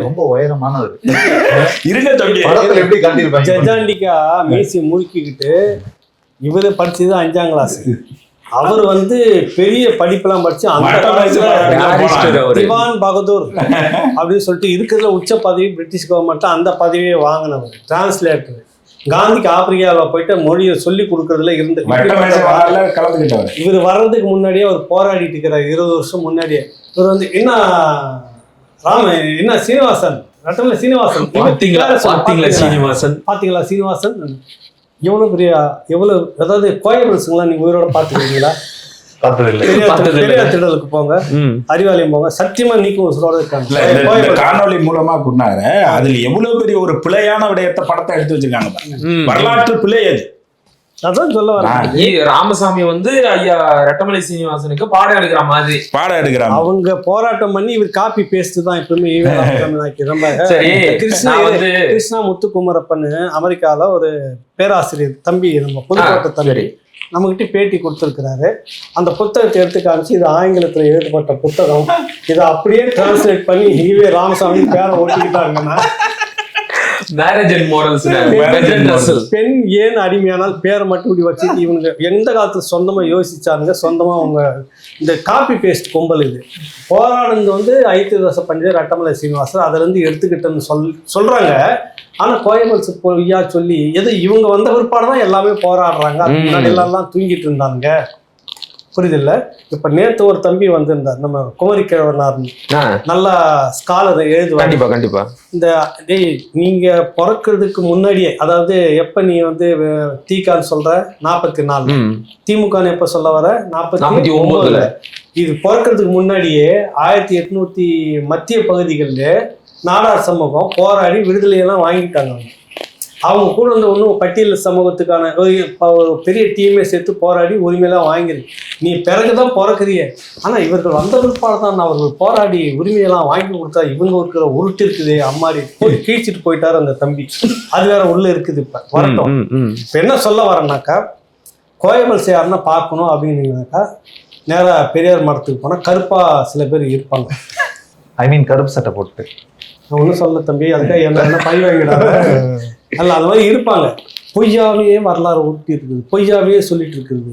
ரொம்ப உயரமானவர். இருங்க தம்பி, எப்படி கண்டிருப்பாங்க? ஜஜாண்டிக்கா மீசி முறுக்கிக்கிட்டு இவரு படிச்சது 5ஆம் கிளாஸ். அவர் வந்து பெரிய படிப்பெல்லாம் படிச்சு திவான் பகதூர் அப்படின்னு சொல்லிட்டு இருக்கிறதுல உச்ச பதவி பிரிட்டிஷ் கவர்மெண்ட் அந்த பதவியை வாங்கினவர், டிரான்ஸ்லேட்டர். காந்திக்கு ஆப்பிரிக்காவில் போயிட்டு மொழியை சொல்லி கொடுக்கறதுல இருந்து இவர் வர்றதுக்கு முன்னாடியே அவர் போராடிட்டு இருக்கிறார். 20 வருஷம் முன்னாடியே இவர் வந்து என்ன சீனிவாசன், ரெட்டமலை சீனிவாசன் பாத்தீங்களா? சீனிவாசன் எவ்வளவு பெரிய அதாவது கோயபிள்ஸுங்களா நீங்க உயிரோட பாத்துக்கிறீங்களா? பெரியார் திடலுக்கு போங்க, அறிவாலயம் போங்க, சத்தியமா நீக்கும் உசுரோட இருக்காங்க. காணொலி மூலமா கூறினாரு. அதுல எவ்வளவு பெரிய ஒரு பிழையான விடயத்தை படத்தை எடுத்து வச்சிருக்காங்க, வரலாற்று பிழை அது. அதான் சொல்ல வரேன். ராமசாமி வந்து ஐயா ரெட்டமலை சீனிவாசனுக்கு பாடம் எடுக்கிறாங்க. அவங்க போராட்டம் பண்ணி இவர் காப்பி பேஸ்ட் தான் எப்பவுமே. ரொம்ப கிருஷ்ணா முத்துக்குமரப்பன் அமெரிக்கால ஒரு பேராசிரியர் தம்பி, நம்ம புதுக்கோட்டை தம்பி, நம்மகிட்ட பேட்டி கொடுத்துருக்கிறாரு. அந்த புத்தகத்தை எடுத்து காமிச்சு, இது ஆங்கிலத்தில் எழுதப்பட்ட புத்தகம், இதை அப்படியே டிரான்ஸ்லேட் பண்ணி ஈவே ராமசாமி பேரை ஓட்டிக்கிட்டாங்கன்னா, பெண் ஏன் அடிமையானால் பேரை மட்டும் இப்படி வச்சு இவங்க எந்த காலத்துல சொந்தமா யோசிச்சாருங்க, சொந்தமா அவங்க இந்த காப்பி பேஸ்ட் கும்பல் இது போராடுறது வந்து ஐத்தியதாச பண்டிதர், ரெட்டமலை சீனிவாசன் அதுல இருந்து எடுத்துக்கிட்டேன்னு சொல்றாங்க. ஆனா கோயபல்ஸ் பொய்யா சொல்லி எது இவங்க வந்த பிற்பாடுதான் எல்லாமே போராடுறாங்க. அதுக்கு முன்னாடி எல்லாம் தூங்கிட்டு இருந்தாங்க, புரியுதில்ல? இப்ப நேத்து ஒரு தம்பி வந்திருந்தார், நம்ம குமரி கிழவனார், நல்லா ஸ்காலர் எழுதுவாங்க. கண்டிப்பா இந்த நீங்க பிறக்கிறதுக்கு முன்னாடியே, அதாவது எப்ப நீ வந்து தீகான்னு சொல்ற 44, திமுகன்னு எப்ப சொல்ல வர 49, இது பிறக்கிறதுக்கு முன்னாடியே 1800 மத்திய பகுதிகளில் நாடார் சமூகம் போராடி விடுதலையெல்லாம் வாங்கிட்டாங்க. அவங்க கூட வந்து ஒன்றும் பட்டியல் சமூகத்துக்கான பெரிய டீமே சேர்த்து போராடி உரிமையெல்லாம் வாங்கிருக்கு. நீ பிறகுதான் பிறக்குறிய. ஆனால் இவர்கள் வந்த பிற்பாடு தான் அவர்கள் போராடி உரிமையெல்லாம் வாங்கி கொடுத்தா இவங்க இருக்கிற உருட்டு இருக்குது, அம்மாடி போய் கீழ்ச்சிட்டு போயிட்டாரு அந்த தம்பி. அது வேற உள்ள இருக்குது. இப்போ வரட்டும். இப்போ என்ன சொல்ல வரேன்னாக்கா, கோயபல்ஸ் யாருன்னா பார்க்கணும் அப்படின்னீங்கன்னாக்கா நேராக பெரியார் மடத்துக்கு போனால் கருப்பாக சில பேர் இருப்பாங்க. கருப்பு சட்டை போட்டு நான் ஒன்றும் சொல்ல தம்பி, அதுக்காக என்ன பழி வாங்கிடாங்க. அல்ல, அது மாதிரி இருப்பாங்க. பொய்யாவே வரலாறு உருட்டி இருக்குது, பொய்யாவே சொல்லிட்டு இருக்குது,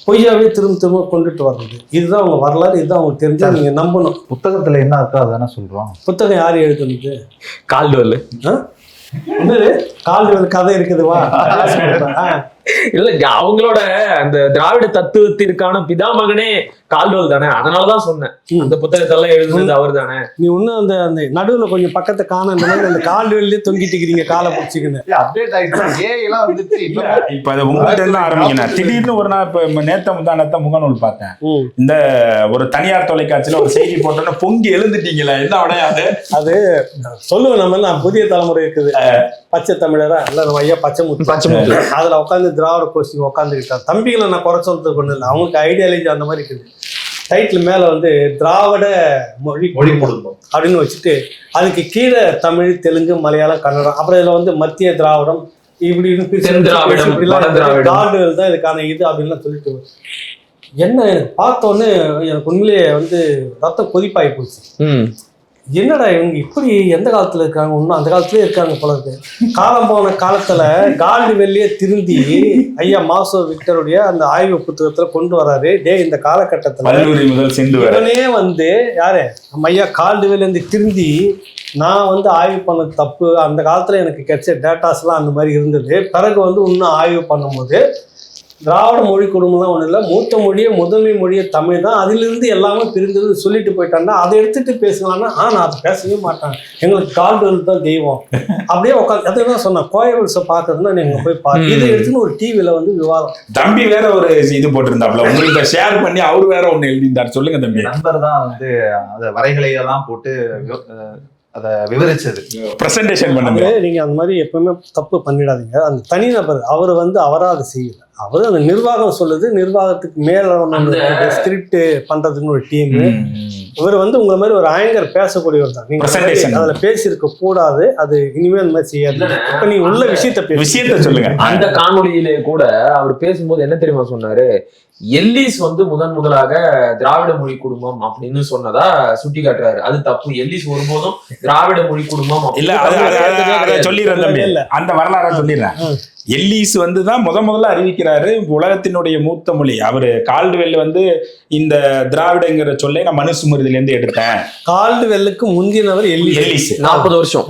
பொய்யாவே திரும்ப கொண்டுட்டு வர்றது. இதுதான் அவங்க வரலாறு, இதுதான் அவங்க தெரிஞ்சா நீங்க நம்பணும். புத்தகத்துல என்ன இருக்கோ அதானே சொல்றோம். புத்தகம் யாரு எழுதுனது? கால்டுவெல். என்னது கால்டுவெல் கதை இருக்குதுவா? இல்ல அவங்களோட அந்த திராவிட தத்துவத்திற்கான பிதாமகனே கால்டுவெல் தானே, அதனாலதான் சொன்னேன். அந்த புத்தகத்தெல்லாம் எழுதுனது அவர் தானே. நீ இன்னும் அந்த நடுவுல கொஞ்சம் பக்கத்தை காண அந்த கால்டுவெல்லே தொங்கிட்டு இருக்கிறீங்க காலை பிடிச்சிக்கின்னு. அப்டேட் ஆயிடுச்சு, ஏஐலாம் வந்துச்சு. இப்ப அதை உங்கள்கிட்ட இருந்து ஆரம்பிக்கணும். திடீர்னு ஒரு நாள் இப்ப நேத்த முகநூல் பார்த்தேன். இந்த ஒரு தனியார் தொலைக்காட்சியில ஒரு செய்தி போட்டோன்னு பொங்கி எழுந்துட்டீங்களா? என்ன உடையாது அது சொல்லுவேன். நான் புதிய தலைமுறை இருக்குது, பச்சை தமிழரா இல்ல நம்ம ஐயா பச்சை முத்து அதுல உட்காந்து திராவிட கோஷ்டி உட்காந்துக்கிட்டா. தம்பிகளை நான் குறை சொல்றதுக்கு ஒண்ணு இல்லை, அவங்களுக்கு ஐடியாலஜி அந்த மாதிரி இருக்குது. டைட்டில் மேல வந்து திராவிட மொழி குடும்பம் அப்படின்னு வச்சுட்டு அதுக்கு கீழே தமிழ், தெலுங்கு, மலையாளம், கன்னடம், அப்புறம் இதுல வந்து மத்திய திராவிடம் இப்படின்னு கார்டுகள் தான் இதுக்கான இது அப்படின்லாம் சொல்லிட்டு என்ன எனக்கு பார்த்தோன்னே எனக்கு உண்மையிலேயே வந்து ரத்தம் கொதிப்பாகி போச்சு. என்னடா இவங்க இப்படி எந்த காலத்துல இருக்காங்க, இன்னும் அந்த காலத்துலயே இருக்காங்க போல இருக்கு. காலம் போன காலத்துல கால்டுவெல்லியே திருந்தி ஐயா மாசோ விக்டருடைய அந்த ஆய்வு புத்தகத்துல கொண்டு வராரு. இந்த காலகட்டத்துல இவனே வந்து யாரு நம்ம ஐயா கால்டுவெல் இருந்து திருந்தி நான் வந்து ஆய்வு பண்ணது தப்பு, அந்த காலத்துல எனக்கு கிடைச்ச டேட்டாஸ் எல்லாம் அந்த மாதிரி இருந்தது. பிறகு வந்து இன்னும் ஆய்வு பண்ணும்போது திராவிட மொழி குடும்பம்லாம் ஒன்றும் இல்லை, மூத்த மொழியே முதன்மை மொழியே தமிழ் தான், அதிலிருந்து எல்லாமே பிரிந்தது சொல்லிட்டு போயிட்டாங்கன்னா அதை எடுத்துட்டு பேசலாம்னா நான் அதை பேசவே மாட்டேன், எங்களுக்கு கால்டுவெல் தான் தெய்வம் அப்படியே உட்காந்து அதுதான் சொன்னேன். கோயவல்ஸை பார்க்கறதுன்னா நீங்க போய் பாருங்க. இதை எடுத்துன்னு ஒரு டிவியில வந்து விவாதம். தம்பி வேற ஒரு இது போட்டிருந்தாப்ல, உங்களுக்கு ஷேர் பண்ணி அவரு வேற ஒண்ணு எழுதியிருந்தார். சொல்லுங்க தம்பி. நண்பர் தான் வந்து அந்த வரைகளை எல்லாம் போட்டு அதை விவரிச்சது, பிரசன்டேஷன் பண்ணுங்க. நீங்க அந்த மாதிரி எப்பவுமே தப்பு பண்ணிடாதீங்க. அந்த தனிநபர் அவர் வந்து அவரா அதை செய்யல, அவரு அந்த நிர்வாகம் சொல்லுது, நிர்வாகத்துக்கு மேல ஸ்கிரிப்ட் பண்றதுக்கு ஒரு டீம். இவர் வந்து உங்களை மாதிரி ஒரு ஆங்கர் பேசக்கூடியவர் தான். நீங்க அதுல பேசியிருக்க கூடாது, அது இனிமே அந்த மாதிரி செய்யாது. இப்ப நீங்க உள்ள விஷயத்த சொல்லுங்க. அந்த காணொலியிலே கூட அவர் பேசும்போது என்ன தெரியுமா சொன்னாரு, எல்லிஸ் வந்து முதலாக திராவிட மொழி குடும்பம் அப்படின்னு சொன்னதா சுட்டி காட்டுறாரு. அது தப்பு. எல்லிஸ் ஒருபோதும் திராவிட மொழி குடும்பம் இல்ல, சொல்லிடுறேன் அந்த வரலாறு சொல்லிடுறேன். எல்லிஸ் வந்து தான் முதல்ல அறிவிக்கிறாரு உலகத்தினுடைய மூத்த மொழி. அவரு கால்டுவெல் வந்து இந்த திராவிடங்கிற சொல்லை நான் மனுஸ்மிருதில இருந்து எடுத்தேன். கால்டுவெல்லுக்கு முந்தினவர் எல்லிஸ் 40 வருஷம்.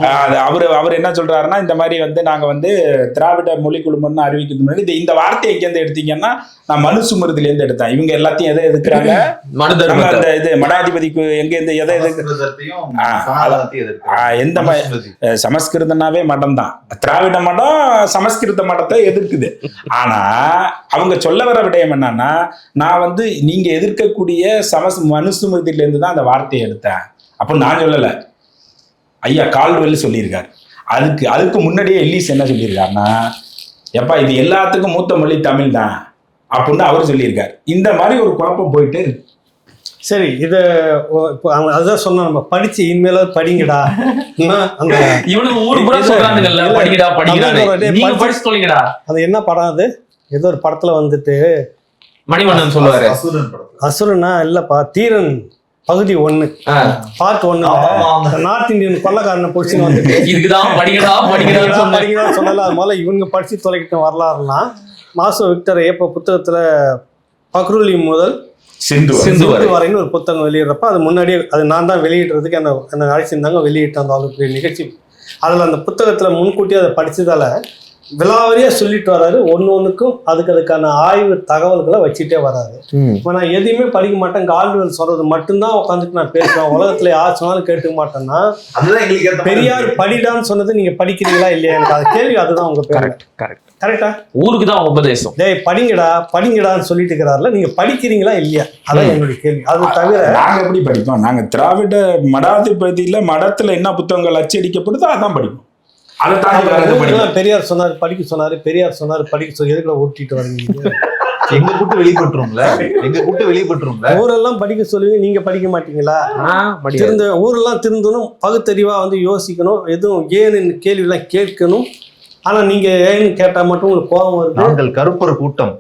அவர் என்ன சொல்றாருன்னா, இந்த மாதிரி வந்து நாங்க வந்து திராவிட மொழி குழுமம்னு அறிவிக்கிறது முன்னாடி இந்த வார்த்தையை எங்க இருந்து எடுத்தீங்கன்னா நான் மனுஸ்மிருதில இருந்து எடுத்தேன். இவங்க எல்லாத்தையும் எதை எதிர்க்கிறாங்க, அந்த இது மடாதிபதிக்கு எங்க இருந்து எதை எந்த சமஸ்கிருதனாவே மடம் தான், திராவிட மடம் சமஸ்கிருத மடத்தை எதிர்க்குது. ஆனா அவங்க சொல்ல வர விடயம் என்னன்னா, நான் வந்து நீங்க எதிர்க்கக்கூடிய மனுஸ்மிருதியில இருந்து தான் அந்த வார்த்தையை எடுத்தேன். அப்ப நான் சொல்லல, ஐயா கால்டுவெல் சொல்லியிருக்காரு. அதுக்கு முன்னாடியே எல்லிஸ் என்ன சொல்லியிருக்காருன்னா, எப்பா இது எல்லாத்துக்கும் மூத்த மொழி தமிழ் தான் அப்படின்னு அவர் சொல்லியிருக்காரு. இந்த மாதிரி ஒரு குழப்பம் போயிட்டு இருக்கு. சரி, இதை இப்போ அதுதான் சொன்னா, நம்ம படிச்சு இனிமேல படிங்கடா. இவனுக்கு ஊர் கூட சொல்றானுங்கல்ல, படிங்கடா நீங்க படிச்சு சொல்லுங்கடா. அது என்ன படம்? அது ஏதோ ஒரு படத்துல வந்துட்டு மணிவண்ணன் சொல்லுவாரு, அசுரனா இல்லப்பா, தீரன் பகுதி 1 பார்ட் 1 நார்த் இந்தியன் கொள்ளக்காரனை பிடிச்சி வந்துட்டு இதுக்குதான் படிங்கடா சொல்லல. அது முதல்ல இவங்க படிச்சு தொலைக்கிட்ட வரலாறுலாம் மாசோ விக்டர் ஏப்ப புத்தகத்துல பக்ருலி முதல் சிந்து வரைன்னு ஒரு புத்தகம் வெளியிடுறப்ப அது முன்னாடியே அது நான் தான் வெளியிடுறதுக்கு என்ன அழைச்சிருந்தாங்க, வெளியிட்ட அந்த அவ்வளோ நிகழ்ச்சி. அதில் அந்த புத்தகத்தில் முன்கூட்டியே அதை படித்ததால விலாவரியா சொல்லிட்டு வர்றாரு. ஒன்றுக்கும் அதுக்கான ஆய்வு தகவல்களை வச்சுட்டே வராரு. இப்போ நான் எதையுமே படிக்க மாட்டேன், கால்டுவெல் சொல்றது மட்டும்தான் உட்காந்துட்டு நான் பேசுவேன், உலகத்துல யார் சொன்னாலும் கேட்டுக்க மாட்டேன்னா பெரியார் படிடான்னு சொன்னது நீங்க படிக்கிறீங்களா இல்லையா, எனக்கு அது கேள்வி. அதுதான் உங்க பேர். கரெக்டா? ஊருக்கு தான் உபதேசம். படிங்கடான்னு சொல்லிட்டு இருக்கிறாருல, நீங்க படிக்கிறீங்களா இல்லையா, அதான் என்னுடைய கேள்வி. அது தவிர நாங்க எப்படி படிப்போம்? நாங்க திராவிட மடாதிபதியில மடத்துல என்ன புத்தகங்கள் அச்சடிக்கப்படுதோ அதான் படிப்போம். பெரியார் சொன்னாரு படிக்க சொன்னாரு, பெரியார் சொன்னாரு படிக்க சொல்லி எதுக்குள்ள ஓட்டிட்டு வரீங்க? எங்க கூட்டு வெளிப்பட்டுருங்களா? ஊரெல்லாம் படிக்க சொல்லுவீங்க, நீங்க படிக்க மாட்டீங்களா? ஊரெல்லாம் திருந்தணும், பகுத்தறிவா வந்து யோசிக்கணும், எதுவும் ஏன்னு கேள்வி எல்லாம் கேட்கணும். ஆனா நீங்க ஏன்னு கேட்டா மட்டும் உங்களுக்கு கோபம் வருது. நாங்கள் கருப்பர் கூட்டம்,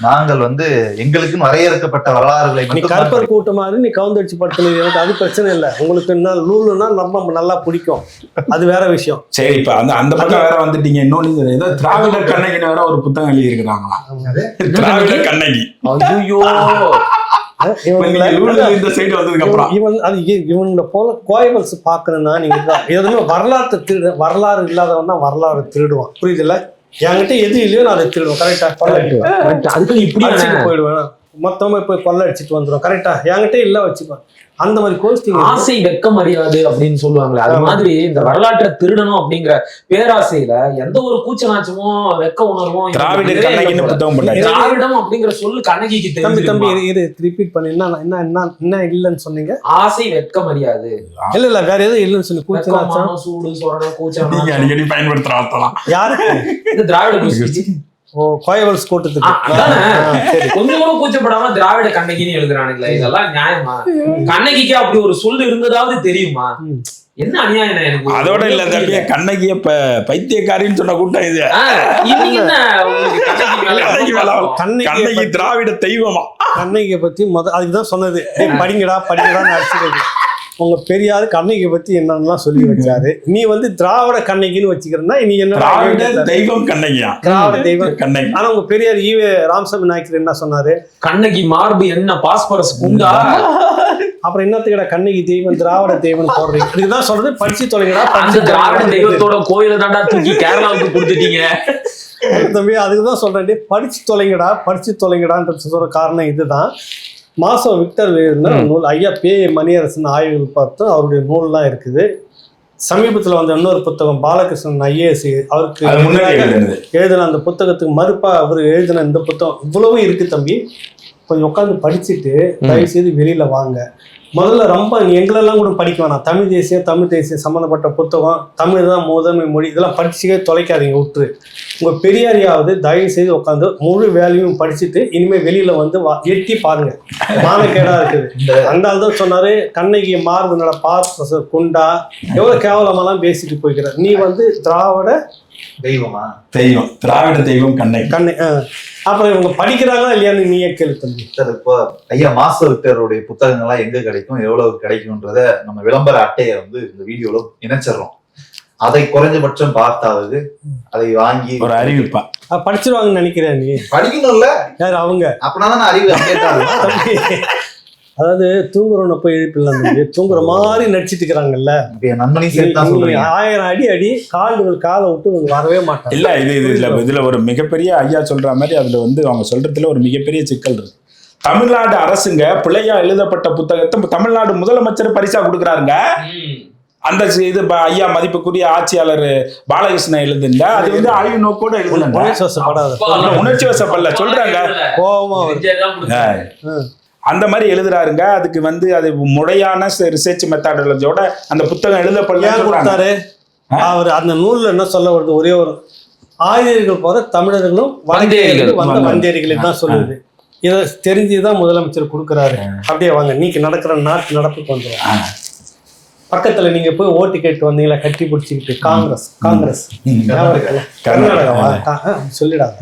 நாங்கள் வந்து எங்களுக்கு வரையறுக்கப்பட்ட வரலாறுகளை. நீ கருப்பர் கூட்டமா இருந்து நீ கவுந்தடிச்சு படுத்துனது எனக்கு அது பிரச்சனை இல்லை. உங்களுக்கு என்ன லூலுன்னா நம்ம நல்லா பிடிக்கும், அது வேற விஷயம். சரி, இப்ப அந்த பக்கம் வேற வந்துட்டீங்க. இன்னொன்னு ஏதோ திராவிட கண்ணகின்னு வேற ஒரு புத்தகம் எழுதி இருக்கிறாங்களா? திராவிட கண்ணகி. ஐயோ, இவங்களை போல கோயவல்ஸ் பாக்கணும்னா நீங்க எதுவுமே வரலாறு இல்லாதவன் தான் வரலாறு திருடுவான். புரியுதுல்ல? என்கிட்ட எது இல்லையோ நான் அதை திருடுவேன். கரெக்டா? கொள்ளடிப்பேன். அதுக்கு இப்படி அடிச்சுட்டு போயிடுவேன். மொத்தமா போய் கொள்ளை அடிச்சுட்டு வந்துடும். கரெக்டா? என்கிட்ட இல்ல வச்சுப்பேன். அந்த மாதிரி கோஸ்டிங். ஆசை வெக்கம் அறியாது அப்படின்னு சொல்லுவாங்களே, அது மாதிரி இந்த வரலாற்றை திருடணும் அப்படிங்கிற பேராசையில எந்த ஒரு கூச்ச நாச்சமோ வெக்க உணர்வும் திராவிடம் அப்படிங்கிற சொல்லு கண்ணகிக்கு தம்பி தெரியும். ரிப்பீட் பண்ணி என்ன இல்லைன்னு சொன்னீங்க? ஆசை வெக்கம் அறியாது. இல்ல வேற எதுவும் இல்லைன்னு சொல்லி கூச்ச நாச்சம் சூடு சொரண கூச்சம் அடிக்கடி பயன்படுத்துறாங்க. யாருக்கு? இந்த திராவிட கோயவல்ஸ் கூட்டத்துக்கு கொஞ்சம் கூட கூச்சப்படாம திராவிட கண்ணகின்னு எழுதுறானுங்களே, இதெல்லாம் நியாயமா? கண்ணகிக்கு அப்படி ஒரு சொல்லு இருந்ததாவது தெரியுமா? என்ன அநியாயம் எனக்கு. அதோட இல்ல தம்பிய கண்ணகிய பைத்தியக்காரின்னு சொன்ன கூட்டம் இது. கண்ணகி திராவிட தெய்வமா? கண்ணகியை பத்தி அதுக்குதான் சொன்னது, படிங்கடான்னு அடிச்சுக்கிறது. உங்க பெரியாரு கண்ணகி பத்தி என்னென்னலாம் சொல்லி வச்சாரு. நீ திராவிட கண்ணகின்னு வச்சுக்கிறன்னா நீ என்ன தெய்வம் கண்ணகியா? திராவிட தெய்வம் கண்ணகி. ஆனா உங்க பெரியார் ஈவே ராமசாமி நாயக்கர் என்ன சொன்னாரு? கண்ணகி மார்பு என்ன பாஸ்பரஸ் குண்டா? அப்புறம் என்னத்துக்கிட கண்ணகி தெய்வம் திராவிட தெய்வம் போடுறீங்க? இதுதான் சொல்றது, படிச்சு தொலைங்கடா. அந்த திராவிட தெய்வத்தோட கோயில தாண்டா தூக்கி கேரளாவுக்கு கொடுத்துட்டீங்க தம்பி. அதுக்குதான் சொல்றேன், படிச்சு தொலைங்கடான்ற சொல்ற காரணம் இதுதான். மாசோ விக்டர் எழுதின நூல், ஐயா பே மணியரசன் ஆய்வுகள் பார்த்தோம், அவருடைய நூல்லாம் இருக்குது. சமீபத்தில் வந்த இன்னொரு புத்தகம் பாலகிருஷ்ணன் ஐஏஎஸ் அவருக்கு எழுதின அந்த புத்தகத்துக்கு மறுப்பா அவர் எழுதின இந்த புத்தகம் இவ்வளவும் இருக்கு தம்பி. கொஞ்சம் உட்காந்து படிச்சுட்டு தயவு செய்து வெளியில வாங்க. முதல்ல ரொம்ப எங்களெல்லாம் கூட படிக்க வேணாம். தமிழ் தேசியம் சம்மந்தப்பட்ட புத்தகம், தமிழ் தான் முதன்மை மொழி, இதெல்லாம் படிச்சுக்கே தொலைக்காதீங்க, விட்டுரு. உங்கள் பெரியாரியாவது தயவு செய்து உட்காந்து முழு வேலையும் படிச்சுட்டு இனிமேல் வெளியில எட்டி பாருங்க. மானக்கேடா இருக்குது. அந்த ஆள் தான் சொன்னாரு, கண்ணகி மார்பு பாஸ் குண்டா எவ்வளவு கேவலமாலாம் பேசிட்டு போய்க்கிற நீ திராவிட தெய்வமா? தெய்வம், திராவிட தெய்வம் கண்ணை. அப்புறம் இவங்க படிக்கிறாங்களா இல்லையான்னு நீயே கேள்வி தம்பி. இப்போ ஐயா மாச விக்டருடைய புத்தகங்கள்லாம் எங்க கிடைக்கும், எவ்வளவு கிடைக்கும்ன்றத நம்ம விளம்பர அட்டையை இந்த வீடியோல இணைச்சிடறோம். அதை குறைஞ்சபட்சம் பார்த்தாவது அதை வாங்கி ஒரு அறிவிப்பா படிச்சிருவாங்கன்னு நினைக்கிறேன். நீ படிக்கணும்ல? யாரு அவங்க? அப்படின்னா அறிவு அப்டேட். அதாவது தூங்குறவனை போய் எழுப்பிடலாம், தூங்குற மாதிரி நடிச்சிட்டு இருக்கிறாங்கல்ல. நண்பனி 1000 அடி கால்கள் காலை விட்டு வரவே மாட்டாங்க. இல்ல இதுல ஒரு மிகப்பெரிய ஐயா சொல்ற மாதிரி அதுல அவங்க சொல்றதுல ஒரு மிகப்பெரிய சிக்கல் இருக்கு. தமிழ்நாடு அரசுங்க பிள்ளையா எழுதப்பட்ட புத்தகத்தை தமிழ்நாடு முதலமைச்சர் பரிசா கொடுக்குறாருங்க. அந்த இது ஐயா மதிப்புக்குரிய ஆட்சியாளர் பாலகிருஷ்ணன் எழுதுங்க. அது ஆய்வு நோக்கோட எழுதுனாங்க. உணர்ச்சி வசப்படல சொல்றாங்க, கோபமா அந்த மாதிரி எழுதுறாருங்க. அதுக்கு அது முறையான ரிசர்ச் மெத்தடாலஜியோட அந்த புத்தகம் எழுதப்பட்டாரு. அவர் அந்த நூல்ல என்ன சொல்ல வருது, ஒரே ஒரு ஆரியர்கள் போற தமிழர்களும் வந்தேரிகளுக்கு தான் சொல்லுது. இதை தெரிஞ்சுதான் முதலமைச்சர் கொடுக்குறாரு. அப்படியே வாங்க, நீங்க நடக்கிற நாட்டு நடப்புக்கு வந்துடும். பக்கத்துல நீங்க போய் ஓட்டு கேட்டு வந்தீங்களா, கட்டி பிடிச்சிக்கிட்டு காங்கிரஸ் கர்நாடகாவா சொல்லிடாங்க.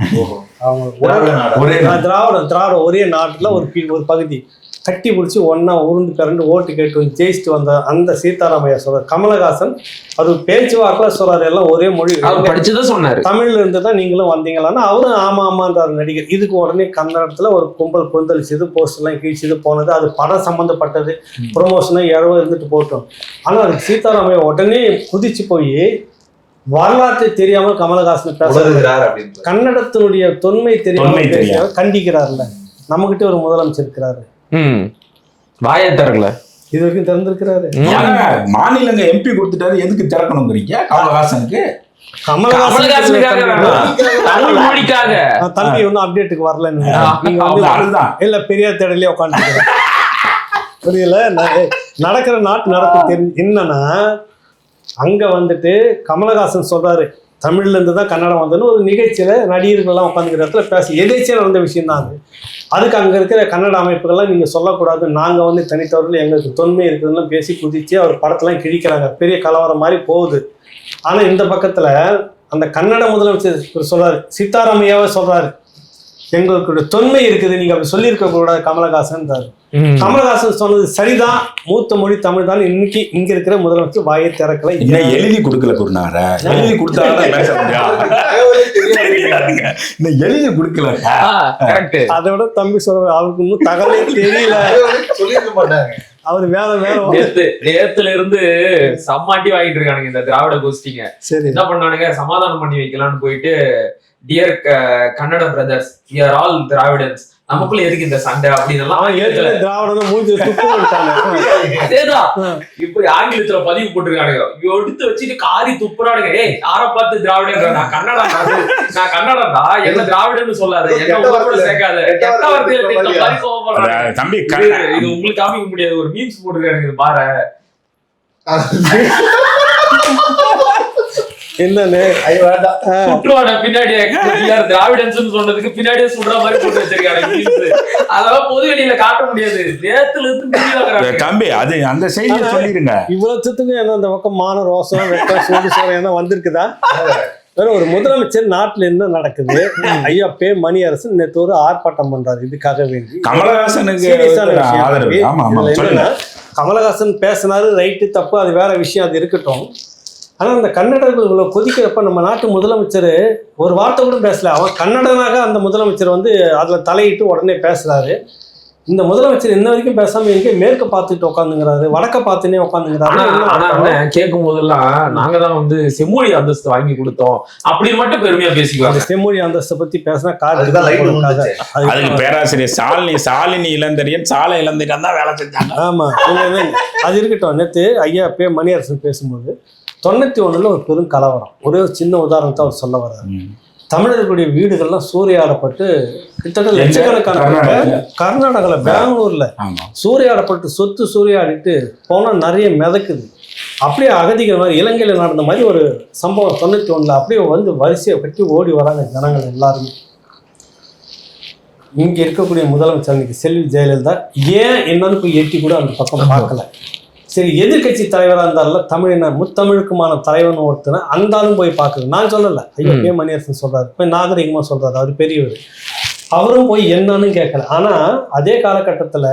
திராவிட ஒரே நாட்டுல ஒரு பகுதி கட்டி பிடிச்சி ஒன்னா உருண்டு பிறண்டு ஓட்டு கேட்டு வந்து ஜெயிச்சுட்டு வந்த அந்த சீதாராமையா சொல்றாரு. கமலஹாசன் அது பேச்சுவாக்குல சொல்றாரு, எல்லாம் ஒரே மொழி படிச்சுதான் சொன்னாரு. தமிழ்ல இருந்து தான் நீங்களும் வந்தீங்களான்னா அவரும் ஆமான்றார் நடிகர். இதுக்கு உடனே கன்னடத்துல ஒரு கும்பல் கொந்தளிச்சது, போஸ்ட் எல்லாம் கீழ்ச்சிது போனது. அது படம் சம்பந்தப்பட்டது, ப்ரொமோஷனா எழவோ இருந்துட்டு போட்டோம். ஆனா அதுக்கு சீதாராமையா உடனே குதிச்சு போய் வரலாற்றை தெரியாமல் கமலஹாசன் பேசுறாரு. கன்னடத்தினுடைய தொன்மை தெரியாம கண்டிக்கிறார்ல. நம்ம கிட்ட ஒரு முதலமைச்சர் இருக்கிறாரு, வாயை திறக்கல, இது வரைக்கும் திறந்திருக்கிறாரு. மாநிலங்க எம்பி கொடுத்துட்டாரு, எதுக்கு திறக்கணுங்கிறீங்க? கமலஹாசனுக்கு தம்பி ஒன்னும் அப்டேட்டுக்கு வரல. இல்ல பெரியார் தேடலே உட்காந்து புரியல. நடக்கிற நாட்டு நடப்பு தெரிஞ்சு என்னன்னா, அங்க கமலஹாசன் சொல்றாரு தமிழ்ல இருந்து தான் கன்னடம் வந்ததுன்னு ஒரு நிகழ்ச்சியில நடிகர்கள்லாம் உட்காந்துக்கிற இடத்துல பேச எதேச்சியா நடந்த விஷயம் தான் அது. அதுக்கு அங்க இருக்கிற கன்னட அமைப்புகள்லாம் நீங்க சொல்லக்கூடாது, நாங்க தனித்தவர்கள் எங்களுக்கு தொன்மை இருக்குதுன்னு பேசி குதிச்சு அவர் படத்தெல்லாம் கிழிக்கிறாங்க. பெரிய கலவரம் மாதிரி போகுது. ஆனா இந்த பக்கத்துல அந்த கன்னட முதலமைச்சர் சொல்றாரு, சீதாராமையாவே சொல்றாரு, எங்களுக்கு தொன்மை இருக்குது, நீங்க அப்படி சொல்லியிருக்க கூடாது கமலஹாசன். கமலஹாசன் சொன்னது சரிதான், மூத்த மொழி தமிழ் தான். இன்னைக்கு இங்க இருக்கிற முதலமைச்சர் வாயை திறக்கல. எழுதி கொடுக்கல குருநார, எழுதி கொடுத்தா முடியாதுங்க, இந்த எழுதி கொடுக்கல. கரெக்ட். அதை விட தம்பி சொல்ற அவருக்கு இன்னும் தகவலே தெரியல, சொல்லிருக்க மாட்டாங்க. அவர் வேற நேத்துல இருந்து சம்மாட்டி வாங்கிட்டு இருக்கானுங்க இந்த திராவிட கோஷ்டிங்க. சரி என்ன பண்ணானுங்க, சமாதானம் பண்ணி வைக்கலாம்னு போயிட்டு, dear Kannada brothers, we are all Dravidians, நமக்குள்ள எதுக்கு இந்த சண்டை அப்படின்னு திராவிடம் மூஞ்சி துப்பு விட்டாங்க. அதேதான் இப்ப ஆங்கிலத்துல பதிவு போட்டிருக்கானுங்க, எடுத்து வச்சுட்டு காரி துப்புறானுங்க. ஏய், யார பார்த்து திராவிடன், நான் கன்னடா, என்ன திராவிடன்னு சொல்லாத, என்ன ஊரோட சேர்க்காத, கெட்ட வார்த்தையில திட்டுற மாதிரி கோவப்படுறாங்க. தம்பி இது உங்களுக்கு காமிக்க முடியாது, ஒரு மீம்ஸ் போட்டிருக்கானுங்க பாரு. என்னன்னு சுற்றுவாட பின்னாடி திராவிடன்ஸ் சொன்னதுக்கு பின்னாடியே சுடுற மாதிரி போட்டு வச்சிருக்காங்க. அதெல்லாம் பொது வெளியில காட்ட முடியாது. நேத்துல இருந்து தம்பி அது அந்த செய்தியை சொல்லிருங்க. இவ்வளவுத்துக்கும் என்ன அந்த பக்கம் மான ரோசம் வெட்ட சூடு சோறு என்ன வந்திருக்குதா? வேற ஒரு முதலமைச்சர் நாட்டுல என்ன நடக்குது, ஐயா பே மணியரசன் நேற்று ஒரு ஆர்ப்பாட்டம் பண்றாரு இதுக்காக வேண்டி. கமலஹாசனுக்கு கமலஹாசன் பேசினாரு, ரைட்டு தப்பு அது வேற விஷயம், அது இருக்கட்டும். ஆனா அந்த கன்னடர்கள் இவ்வளவு கொதிக்கிறப்ப நம்ம நாட்டு முதலமைச்சர் ஒரு வார்த்தை கூட பேசல. அவன் கன்னடனாக அந்த முதலமைச்சர் வந்து அதுல தலையிட்டு உடனே பேசுறாரு. இந்த முதலமைச்சர் இன்ன வரைக்கும் பேசாம எங்க மேற்க பார்த்துட்டு உட்காந்துங்கிறாரு, வடக்க பார்த்துனே உட்காந்துங்கிறாரு. கேட்கும் போதெல்லாம் நாங்க தான் வந்து செம்மொழி அந்தஸ்து வாங்கி கொடுத்தோம் அப்படின்னு மட்டும் பெருமையா பேசிக்குவாங்க. செம்மொழி அந்தஸ்தை பத்தி பேசினா அதுக்கு பேராசிரியர் சாலினி இளந்தரியன் சாலை இளந்தரியன் தான் வேலை செஞ்சாங்க. ஆமா, அது இருக்கட்டும். நேற்று ஐயா பே மணியரசன் பேசும்போது 91 ஒரு பெரும் கலவரம். ஒரே ஒரு சின்ன உதாரணத்தை அவர் சொல்ல வர்றாரு. தமிழர்களுடைய வீடுகள்லாம் சூறையாடப்பட்டு கிட்டத்தட்ட லட்சக்கணக்கான கர்நாடகாவில் பெங்களூர்ல சூறையாடப்பட்டு சொத்து சூறையாடிட்டு போனா நிறைய மிதக்குது. அப்படியே அகதிகள் மாதிரி இலங்கையில் நடந்த மாதிரி ஒரு சம்பவம் 91 அப்படியே வந்து வரிசையை கட்டி ஓடி வராங்க ஜனங்கள் எல்லாருமே. இங்க இருக்கக்கூடிய முதலமைச்சர் இன்னைக்கு செல்வி ஜெயலலிதா ஏன் என்னன்னு போய் எட்டி கூட அந்த பக்கம் பார்க்கல. சரி, எதிர்கட்சி தலைவராக இருந்தாலும் தமிழின முத்தமிழுக்குமான தலைவன் ஒருத்தனை அந்தாலும் போய் பார்க்குறது. நான் சொல்லலை, ஐயா பே மணியரசன் சொல்றாரு, போய் நாகரிகமாக சொல்றாரு, அவர் பெரியவர், அவரும் போய் என்னன்னு கேட்கல. ஆனால் அதே காலகட்டத்தில்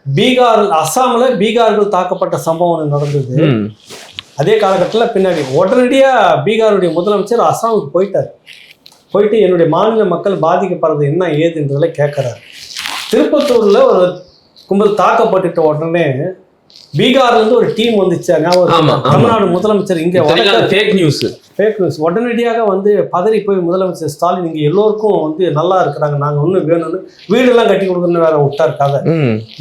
பீகார், அஸ்ஸாமில் பீகார்கள் தாக்கப்பட்ட சம்பவம் நடந்தது. அதே காலகட்டத்தில் பின்னாடி உடனடியாக பீகாருடைய முதலமைச்சர் அஸ்ஸாமுக்கு போயிட்டு என்னுடைய மாநில மக்கள் பாதிக்கப்படுறது என்ன ஏதுன்றதுல கேட்குறாரு. திருப்பத்தூரில் ஒரு கும்பல் தாக்கப்பட்டுட்ட உடனே பீகார்ல இருந்து ஒரு டீம் வந்துச்சு. தமிழ்நாடு முதலமைச்சர் இங்க ஃபேக் நியூஸ் உடனடியாக வந்து பதறி போய் முதலமைச்சர் ஸ்டாலின் இங்க எல்லோருக்கும் வந்து நல்லா இருக்கிறாங்க, நாங்க ஒன்னும் வேணும்னு வீடெல்லாம் கட்டி கொடுக்கணும்னு வேற விட்டாருக்காக.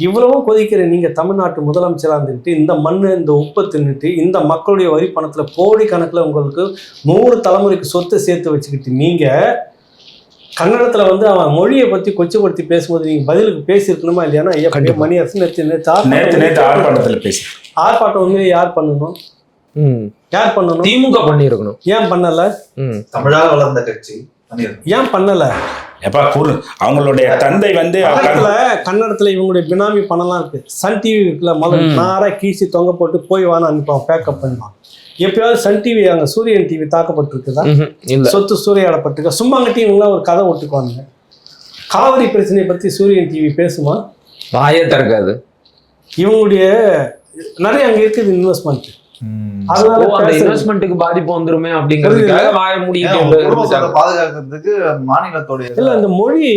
இவ்வளவும் கொதிக்கிற நீங்க தமிழ்நாட்டு முதலமைச்சரா இருந்துட்டு இந்த மண்ணு இந்த உப்பை தின்னுட்டு இந்த மக்களுடைய வரி பணத்துல கோடி கணக்குல உங்களுக்கு 100 தலைமுறைக்கு சொத்தை சேர்த்து வச்சுக்கிட்டு நீங்க கன்னடத்துல வந்து அவன் மொழியை பத்தி கொச்சப்படுத்தி பேசும்போது நீங்க பதிலுக்கு பேசியிருக்கணுமா இல்லையானா? ஐயா மணியரசன் ஆர்ப்பாட்டம் உண்மையிலே யார் பண்ணணும்? திமுக பண்ணிருக்கணும். ஏன் பண்ணல? தமிழாக வளர்ந்த கட்சி ஏன் பண்ணல? அவங்களுடைய தந்தை வந்து கன்னடத்துல இவங்களுடைய பினாமி பணம்லாம் இருக்கு. சன் டிவி இருக்குல்ல, முதல்ல நாரா கீசி தொங்க போட்டு போய் வான்னு அனுப்பான், பேக்கப் பண்ணுவான். எப்பயாவது சன் டிவி அங்கே சூரியன் டிவி தாக்கப்பட்டிருக்குதா? சொத்து சூறையாடப்பட்டிருக்கா? சும்மா அங்கே டிவிலாம் ஒரு கதை ஒட்டுக்குவாங்க. காவிரி பிரச்சனையை பற்றி சூரியன் டிவி பேசுமா? வாயே திறக்காது. இவங்களுடைய நிறைய அங்கே இருக்குது இன்வெஸ்ட்மெண்ட், அதனால அந்த இன்வெஸ்ட்மென்ட்க்கு பாதிப்பு வந்துருமே அப்படிங்கிறதுக்காக வாய மூடிட்டு பாதுகாக்கிறதுக்கு மாநிலத்தோட இல்ல அந்த மொழி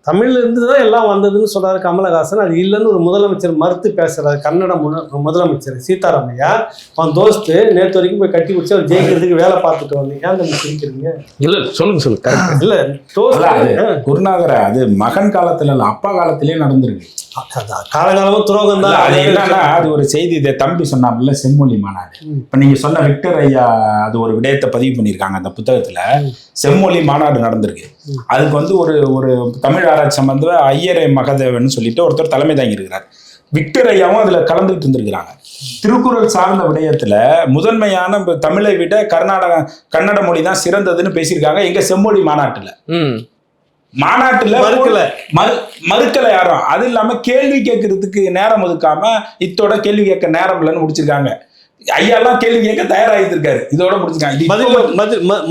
தமிழ்ல இருந்து தான் எல்லாம் வந்ததுன்னு சொல்றாரு கமலஹாசன். அது இல்லைன்னு ஒரு முதலமைச்சர் மறுத்து பேசுறாரு. கன்னட முதலமைச்சர் சீதாராமையா அவன் தோஸ்து நேற்று வரைக்கும் போய் கட்டி குடிச்சு அவர் ஜெயிக்கிறதுக்கு வேலை பார்த்துட்டு வந்தீங்க. அந்த சிரிக்கிறீங்க? இல்ல சொல்லுங்க. இல்ல குருநாதர் அது மகன் காலத்துல இல்ல அப்பா காலத்திலேயே நடந்திருக்கு. காலகாலமும் துரோகம் தான். அது என்னன்னா அது ஒரு செய்தி. இதை தம்பி சொன்னாப்புல செம்மொழி மாநாடு, இப்ப நீங்க சொன்ன விக்டர் ஐயா அது ஒரு விடயத்தை பதிவு பண்ணியிருக்காங்க அந்த புத்தகத்துல. செம்மொழி மாநாடு நடந்திருக்கு. அதுக்கு வந்து ஒரு தமிழ் ஆராய்ச்சி சம்பந்த ஐயரே மகதேவன் சொல்லிட்டு ஒருத்தர் தலைமை தாங்கி இருக்கிறார். விக்டர் ஐயாவும் அதுல கலந்துட்டு இருந்திருக்கிறாங்க. திருக்குறள் சார்ந்த விடயத்துல முதன்மையான தமிழை விட கன்னட மொழி தான் சிறந்ததுன்னு பேசியிருக்காங்க எங்க செம்மொழி மாநாட்டுல. மறுக்கல யாரும். அது இல்லாம கேள்வி கேட்கறதுக்கு நேரம் ஒதுக்காம இத்தோட கேள்வி கேட்க நேரம் இல்லைன்னு முடிச்சிருக்காங்க. ஐயாலாம் கேள்வி கேட்க தயாராகிட்டு இருக்காரு, இதோட முடிச்சிருக்காங்க.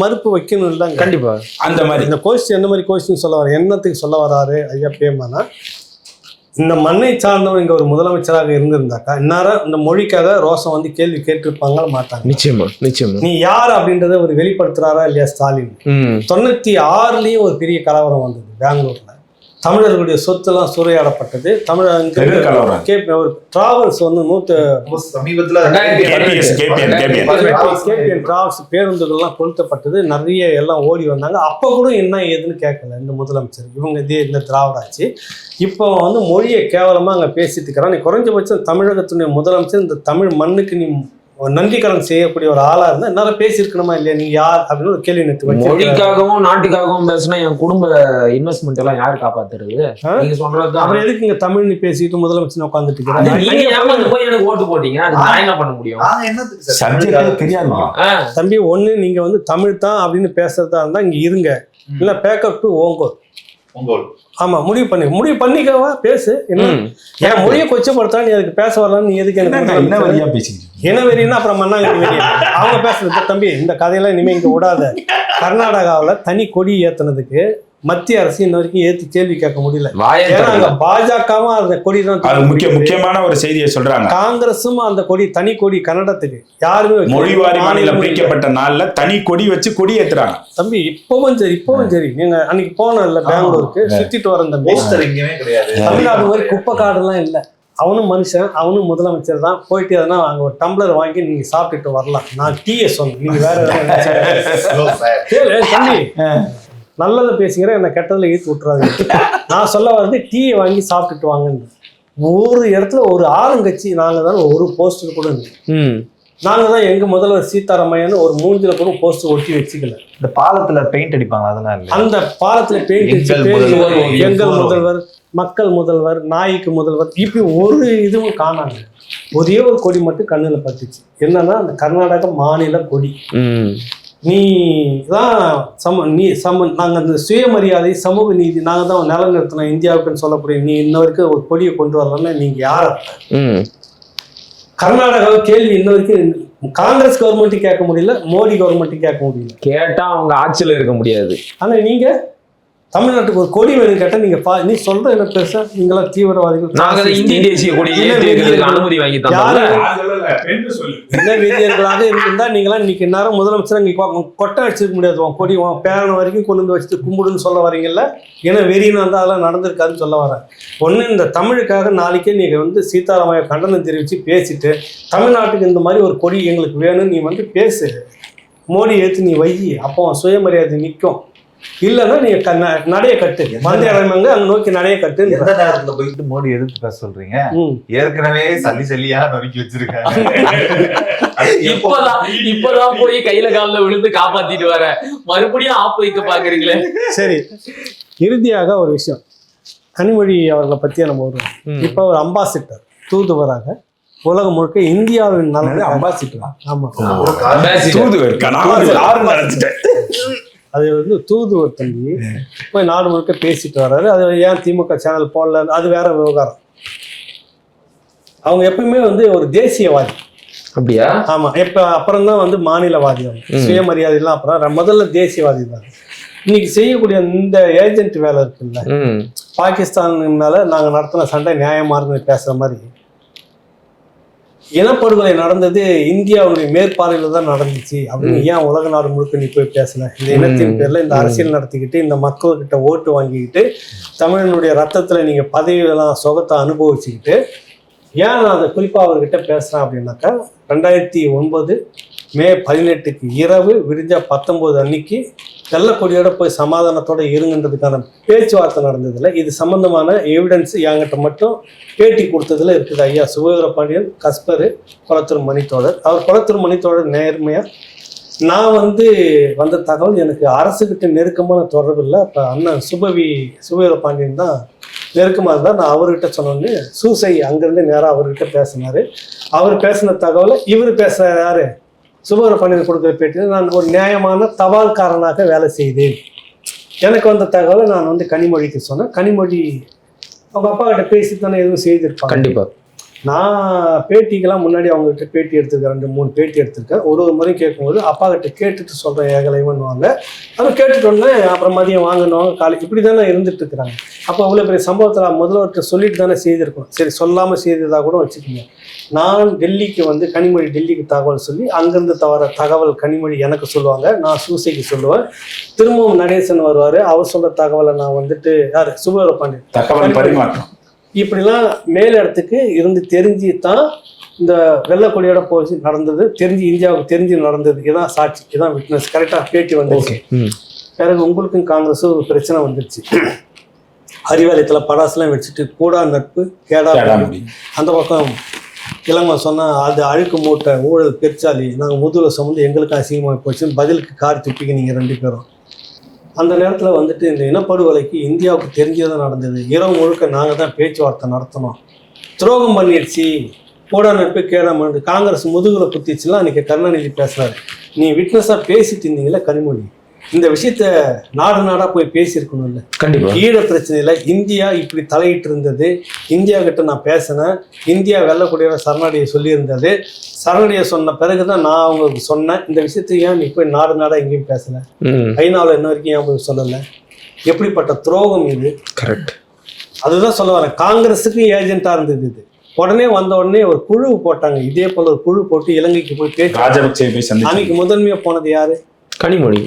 மறுப்பு வைக்கணும் கண்டிப்பா. அந்த மாதிரி இந்த கோஷ்டி எந்த மாதிரி கோஷ்டின்னு சொல்ல வர என்னத்துக்கு சொல்ல வராரு ஐயா பேமானா, இந்த மண்ணை சார்ந்தவன் இங்க ஒரு முதலமைச்சராக இருந்திருந்தாக்கா இந்நேரம் இந்த மொழிக்காக ரோசம் வந்து கேள்வி கேட்டிருப்பாங்க மாட்டாங்க. நிச்சயமா நீ யார் அப்படின்றத ஒரு வெளிப்படுத்துறாரா இல்லையா ஸ்டாலின்? 96லயும் ஒரு பெரிய கலவரம் வந்தது பெங்களூர்ல. தமிழர்களுடைய சொத்துலாம் சூறையாடப்பட்டது. ஒரு டிராவல்ஸ் வந்து சமீபத்துல டிராவல்ஸ் பேருந்துகள்லாம் கொளுத்தப்பட்டது. நிறைய எல்லாம் ஓடி வந்தாங்க. அப்ப கூட என்ன ஏதுன்னு கேட்கல இந்த முதலமைச்சர். இவங்க இந்த திராவிடாச்சு. இப்போ வந்து மொழியை கேவலமா அங்க பேசிட்டு இருக்கிறான். நீ குறைஞ்சபட்சம் தமிழகத்துடைய முதலமைச்சர் இந்த தமிழ் மண்ணுக்கு நீ நன்றி கடன் செய்யக்கூடிய ஒரு ஆளா இருந்தா என்னால பேசியிருக்கணுமா இல்லையா? நீங்க யார் அப்படின்னு ஒரு கேள்வி நிறுத்தி மொழிக்காகவும் நாட்டுக்காகவும் பேசினா என் குடும்ப இன்வெஸ்ட்மெண்ட் எல்லாம் யாரு காப்பாத்துறது? நீங்க சொல்றது அப்புறம் எதுக்கு இங்க தமிழ் நீ பேசிட்டு முதலமைச்சர் உட்காந்துட்டு இருக்கிறாங்க? நீங்க ஏமாந்து போய் எனக்கு ஓட்டு போட்டீங்க, அது நான் என்ன பண்ண முடியும்? தெரியாது தம்பி. ஒண்ணு நீங்க வந்து தமிழ் தான் அப்படின்னு பேசுறதா இருந்தா இங்க இருங்க, இல்ல பேக்கப் டு ஓங்கோல். ஆமா, முடிவு பண்ணிக்கவா பேசு. ஏன் மொழியை கொச்சப்படுத்தா? நீ அதுக்கு பேச வரலாம். நீ எதுக்கு என்ன வழியா பேசிக்கிட்டு என்ன வெறினா அப்புறம் மண்ணாங்க வெறி அவங்க பேசுறது. தம்பி, இந்த கதையெல்லாம் இனிமே இங்க விடாத. கர்நாடகாவில் தனி கொடி ஏத்துனதுக்கு மத்திய அரசு இன்ன வரைக்கும் ஏத்து கேள்வி கேட்க முடியல. பாஜகவும் அந்த கொடி தான் முக்கியமான ஒரு செய்தியை சொல்றாங்க. காங்கிரஸும் அந்த கொடி தனி கொடி கன்னடத்துக்கு யாருமே மொழிவாரி மாநிலம் பிரிக்கப்பட்ட நாள்ல தனி கொடி வச்சு கொடி ஏத்துறாங்க. தம்பி இப்பவும் சரி நீங்க அன்னைக்கு போனோம்ல பெங்களூருக்கு சுத்திட்டு வர தம்பி, தமிழ்நாடு மாதிரி குப்பை காடெல்லாம் இல்ல. அவனும் மனுஷன், அவனும் முதலமைச்சர் தான். போயிட்டு எதனா அங்க ஒரு டம்ளர் வாங்கி நீங்க சாப்பிட்டுட்டு வரலாம். நான் டீயை சொன்னேன், நீங்க வேற தம்பி நல்லதை பேசுகிற என்ன கெட்டதில் ஈர்த்து விட்டுறாங்க. நான் சொல்ல வந்து டீயை வாங்கி சாப்பிட்டுட்டு வாங்கன்னு. ஒரு இடத்துல ஒரு ஆளுங்கட்சி நாங்கள் தான் ஒரு போஸ்டர் கூட நாங்கள் தான் எங்க முதல்வர் சீதாராமையன்னு ஒரு மூஞ்சில கூட போஸ்டர் ஒட்டி வச்சுக்கல. இந்த பாலத்துல பெயிண்ட் அடிப்பாங்க, அதெல்லாம் இல்லை. அந்த பாலத்துல பெயிண்ட் எங்கள் முதல்வர், மக்கள் முதல்வர், நாய்க்கு முதல்வர், இப்படி ஒரு இதுவும் காணாங்க. ஒரே ஒரு கொடி மட்டும் கண்ணுல பட்டுச்சு. என்னன்னா அந்த கர்நாடக மாநில கொடி. நீ தான் நாங்கள் அந்த சுயமரியாதை சமூக நீதி நாங்கள் தான் நிலநிறுத்தினோம் இந்தியாவுக்குன்னு சொல்லக்கூடிய நீ இன்ன வரைக்கும் ஒரு கொடியை கொண்டு வரலன்னா நீங்க யார? கர்நாடகாவை கேள்வி இன்ன வரைக்கும் காங்கிரஸ் கவர்மெண்ட்டும் கேட்க முடியல, மோடி கவர்மெண்ட்டும் கேட்க முடியல. கேட்டா அவங்க ஆட்சியில் இருக்க முடியாது. ஆனா நீங்க தமிழ்நாட்டுக்கு ஒரு கொடி வேணும் கேட்டா நீங்க நீ சொல்ற என்ன பெருசா நீங்களாம் தீவிரவாதிகள். நாங்க இந்திய தேசிய கொடி அனுமதி வாங்கி என்ன வீரியர்களாக இருந்தா நீங்களாம் இன்னைக்கு நேரம் முதலமைச்சர் இங்க கொட்டை வச்சிருக்க முடியாது. உன் கொடி உன் பேரனை வரைக்கும் கொண்டு வந்து வச்சுட்டு கும்பிடுன்னு சொல்ல வரீங்கல்ல. ஏன்னா வெறின்னு வந்து அதெல்லாம் நடந்திருக்காதுன்னு சொல்ல வரேன். ஒண்ணு இந்த தமிழுக்காக நாளைக்கே நீங்க வந்து சீதாராமைய கண்டனம் தெரிவிச்சு பேசிட்டு தமிழ்நாட்டுக்கு இந்த மாதிரி ஒரு கொடி எங்களுக்கு வேணும்னு நீ வந்து பேசு. மோடி ஏற்று நீ வை, அப்போ சுயமரியாதை நிற்கும். இல்லன்னா நீங்க நடைய கட்டு மந்திரங்க அங்க நோக்கி நடைய கட்டு. எந்த நேரத்துல போயிட்டு மோடி எதிர்த்து பேச சொல்றீங்க? ஏற்கனவே சல்லியா நொறுக்கி வச்சிருக்காங்க. இப்பதான் போய் கையில காலில் விழுந்து காப்பாத்திட்டு வர மறுபடியும் ஆப்பு வைக்க பாக்குறீங்களே. சரி, இறுதியாக ஒரு விஷயம், கனிமொழி அவர்களை பத்தியே நம்ம வருவோம். இப்ப ஒரு அம்பாசிடர், தூதுவராக உலகம் முழுக்க இந்தியாவின் நலன் அம்பாசிடர். ஆமா, அது வந்து தூதுவர் தம்பி போய் நாடு முழுக்க பேசிட்டு வர்றாரு. அது ஏன் திமுக சேனல் போடல, அது வேற விவகாரம். அவங்க எப்பவுமே வந்து ஒரு தேசியவாதி. அப்படியா? ஆமா, அப்புறம் தான் வந்து மாநிலவாதி. சுயமரியாதை எல்லாம் அப்புறம் முதல்ல தேசியவாதி தான். இன்னைக்கு செய்யக்கூடிய இந்த ஏஜென்ட் வேலை இருக்குல்ல, பாகிஸ்தான் மேல நாங்க நடத்தின சண்டை நியாயமா இருக்குன்னு பேசுற மாதிரி இனப்படுகொலை நடந்தது இந்தியாவுடைய மேற்பார்வையில தான் நடந்துச்சு அப்படின்னு ஏன் உலக நாடு முழுக்க நீ போய் பேசல? இந்த இனத்தின் பேர்ல இந்த அரசியல் நடத்திக்கிட்டு இந்த மக்கள்கிட்ட ஓட்டு வாங்கிக்கிட்டு தமிழனுடைய ரத்தத்துல நீங்க பதவியெல்லாம் சுகத்தை அனுபவிச்சுக்கிட்டு ஏன் நான் அதை குறிப்பா அவர்கிட்ட பேசுறேன் அப்படின்னாக்கா 2009 மே 18 இரவு விடிஞ்சா 19 அன்னைக்கு வெள்ளக்கொடியோட போய் சமாதானத்தோட இருங்கன்றதுக்கான பேச்சுவார்த்தை நடந்ததுல இது சம்பந்தமான எவிடன்ஸ் என்கிட்ட மட்டும் பேட்டி கொடுத்ததுல இருக்குது. ஐயா சுபவீர பாண்டியன், கஸ்பர், குளத்தூர் மணித்தோழர். அவர் குளத்தூர் மணித்தோழர் நேர்மையா நான் வந்து வந்த தகவல் எனக்கு அரசுகிட்ட நெருக்கமான தொடர்பு இல்லை. அப்போ அண்ணன் சுபவீர பாண்டியன் தான் நெருக்கமாக இருந்தால் நான் அவர்கிட்ட சொன்னோன்னு சூசை அங்கேருந்து நேராக அவர்கிட்ட பேசினார். அவர் பேசின தகவலை இவர் பேசுகிறார். யாரு? சுபவீர பாண்டியன் கொடுக்குற பேட்டியில் நான் ஒரு நியாயமான தபால்காரனாக வேலை செய்தேன். எனக்கு வந்த தகவலை நான் வந்து கனிமொழிக்கு சொன்னேன். கனிமொழி அவங்க அப்பா கிட்ட பேசி தானே எதுவும் செய்திருப்பாங்க. கண்டிப்பா நான் பேட்டிக்கெல்லாம் முன்னாடி அவங்ககிட்ட பேட்டி எடுத்திருக்கேன், 2-3 பேட்டி எடுத்திருக்கேன். ஒரு முறை கேட்கும்போது அப்பா கிட்ட கேட்டுட்டு சொல்கிறேன் ஏகலைவன்னுவாங்க. அவங்க கேட்டுட்டு உடனே அப்புறம் மதியம் வாங்கணுவாங்க, காலை இப்படி தானே இருந்துட்டு இருக்கிறாங்க. அப்போ அவ்வளோ பெரிய சம்பவத்தில் முதல்வர்கிட்ட சொல்லிட்டு தானே செய்திருக்கணும். சரி, சொல்லாமல் செய்ததாக கூட வச்சுக்கோங்க. நான் டெல்லிக்கு வந்து கனிமொழி டெல்லிக்கு தகவல் சொல்லி அங்கேருந்து தவற தகவல் கனிமொழி எனக்கு சொல்லுவாங்க, நான் சூசைக்கு சொல்லுவேன். திரும்பவும் நடேசன் வருவார், அவர் சொல்கிற தகவலை நான் வந்துட்டு யார் சுபவீர பாண்டியன் தகவல் பரிமாற்றம் இப்படிலாம் மேலிடத்துக்கு இருந்து தெரிஞ்சு தான் இந்த வெள்ளக்கொடியோட போச்சு நடந்தது, தெரிஞ்சு இந்தியாவுக்கு தெரிஞ்சு நடந்தது. இதான் சாட்சி, இதான் விட்னஸ். கரெக்டாக பேட்டி வந்துச்சு. பிறகு உங்களுக்கும் காங்கிரஸும் ஒரு பிரச்சனை வந்துடுச்சு. அறிவாலயத்தில் படாசுலாம் வச்சுட்டு கூடா நட்பு கேடா அந்த பக்கம் இளங்க சொன்னால் அது அழுக்கு மூட்டை ஊழல் பெருச்சாலி, நாங்கள் முதுகில் சுமந்து எங்களுக்கு அசிங்கமாக போச்சுன்னு பதிலுக்கு கார் துப்பிக்க நீங்கள் 2 பேரும். அந்த நேரத்தில் வந்துட்டு இந்த இனப்படுகொலைக்கு இந்தியாவுக்கு தெரிஞ்சதான் நடந்தது. இரவு முழுக்க நாங்கள் தான் பேச்சுவார்த்தை நடத்தணும். துரோகம் பண்ணிடுச்சு, போடா நட்பு கேடாம காங்கிரஸ் முதுகுல குத்திச்சுலாம் அன்றைக்கி கருணாநிதி பேசுகிறாரு. நீ விட்னஸாக பேசிட்டு இருந்தீங்களே கனிமொழி, இந்த விஷயத்த நாடாக போய் பேசியிருக்கணும்ல. கண்டிப்பா ஈழ பிரச்சனையில் இந்தியா இப்படி தலையிட்டு இருந்தது, இந்தியா கிட்ட நான் பேசினேன், இந்தியா வெள்ளக்கூடிய சரணடைய சொல்லியிருந்தது. சரணடைய சொன்ன பிறகுதான் நான் அவங்களுக்கு சொன்னேன் இந்த விஷயத்தை. ஏன் நீ போய் நாடாக எங்கேயும் பேசலை, ஐநாவில் இன்ன வரைக்கும் ஏன் போய் சொல்லலை? எப்படிப்பட்ட துரோகம் இது. கரெக்ட், அதுதான் சொல்ல வரேன். காங்கிரஸுக்கு ஏஜென்ட்டாக இருந்தது இது. உடனே ஒரு குழு போட்டாங்க, இதே போல ஒரு குழு போட்டு இலங்கைக்கு போய் பேசி அன்னைக்கு முதன்மையாக போனது யாரு? கனிமொழி.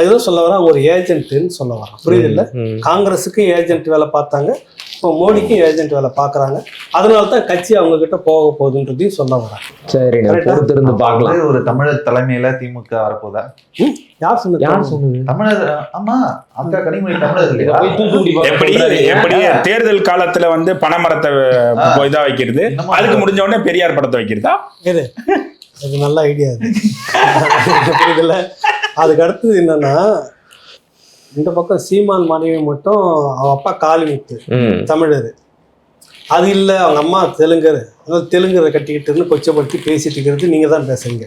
அதுதான் சொல்ல வரேன், ஒரு ஏஜென்ட்னு சொல்ல வரேன். புரியுது இல்லை? காங்கிரஸுக்கு ஏஜென்ட் வேலை பார்த்தாங்க, இப்போ மோடிக்கும் ஏஜென்ட் வேலை பார்க்குறாங்க. அதனால தான் கட்சி அவங்க கிட்ட போக போகுதுன்றதையும் சொல்ல வரேன். சரி, பொறுத்திருந்து பார்க்கலாம். ஒரு தமிழர் தலைமையில திமுக வரப்போதா? யார் சொன்னது? தமிழர். ஆமா, அக்கா கனிமொழி தமிழர் இல்லையா? எப்படி தேர்தல் காலத்துல வந்து பனைமரத்தை இதா வைக்கிறது, அதுக்கு முடிஞ்ச உடனே பெரியார் படத்தை வைக்கிறதா? இது அது நல்ல ஐடியா. புரியுதுல்ல? அதுக்கு அடுத்தது என்னன்னா, இந்த பக்கம் சீமான் மனைவி மட்டும் அவ அப்பா காளிமுத்து தமிழர், அது இல்லை அவங்க அம்மா தெலுங்கர், தெலுங்கரை கட்டிக்கிட்டு கொச்சப்படுத்தி பேசிட்டு இருக்கிறது நீங்க தான் பேசுறீங்க.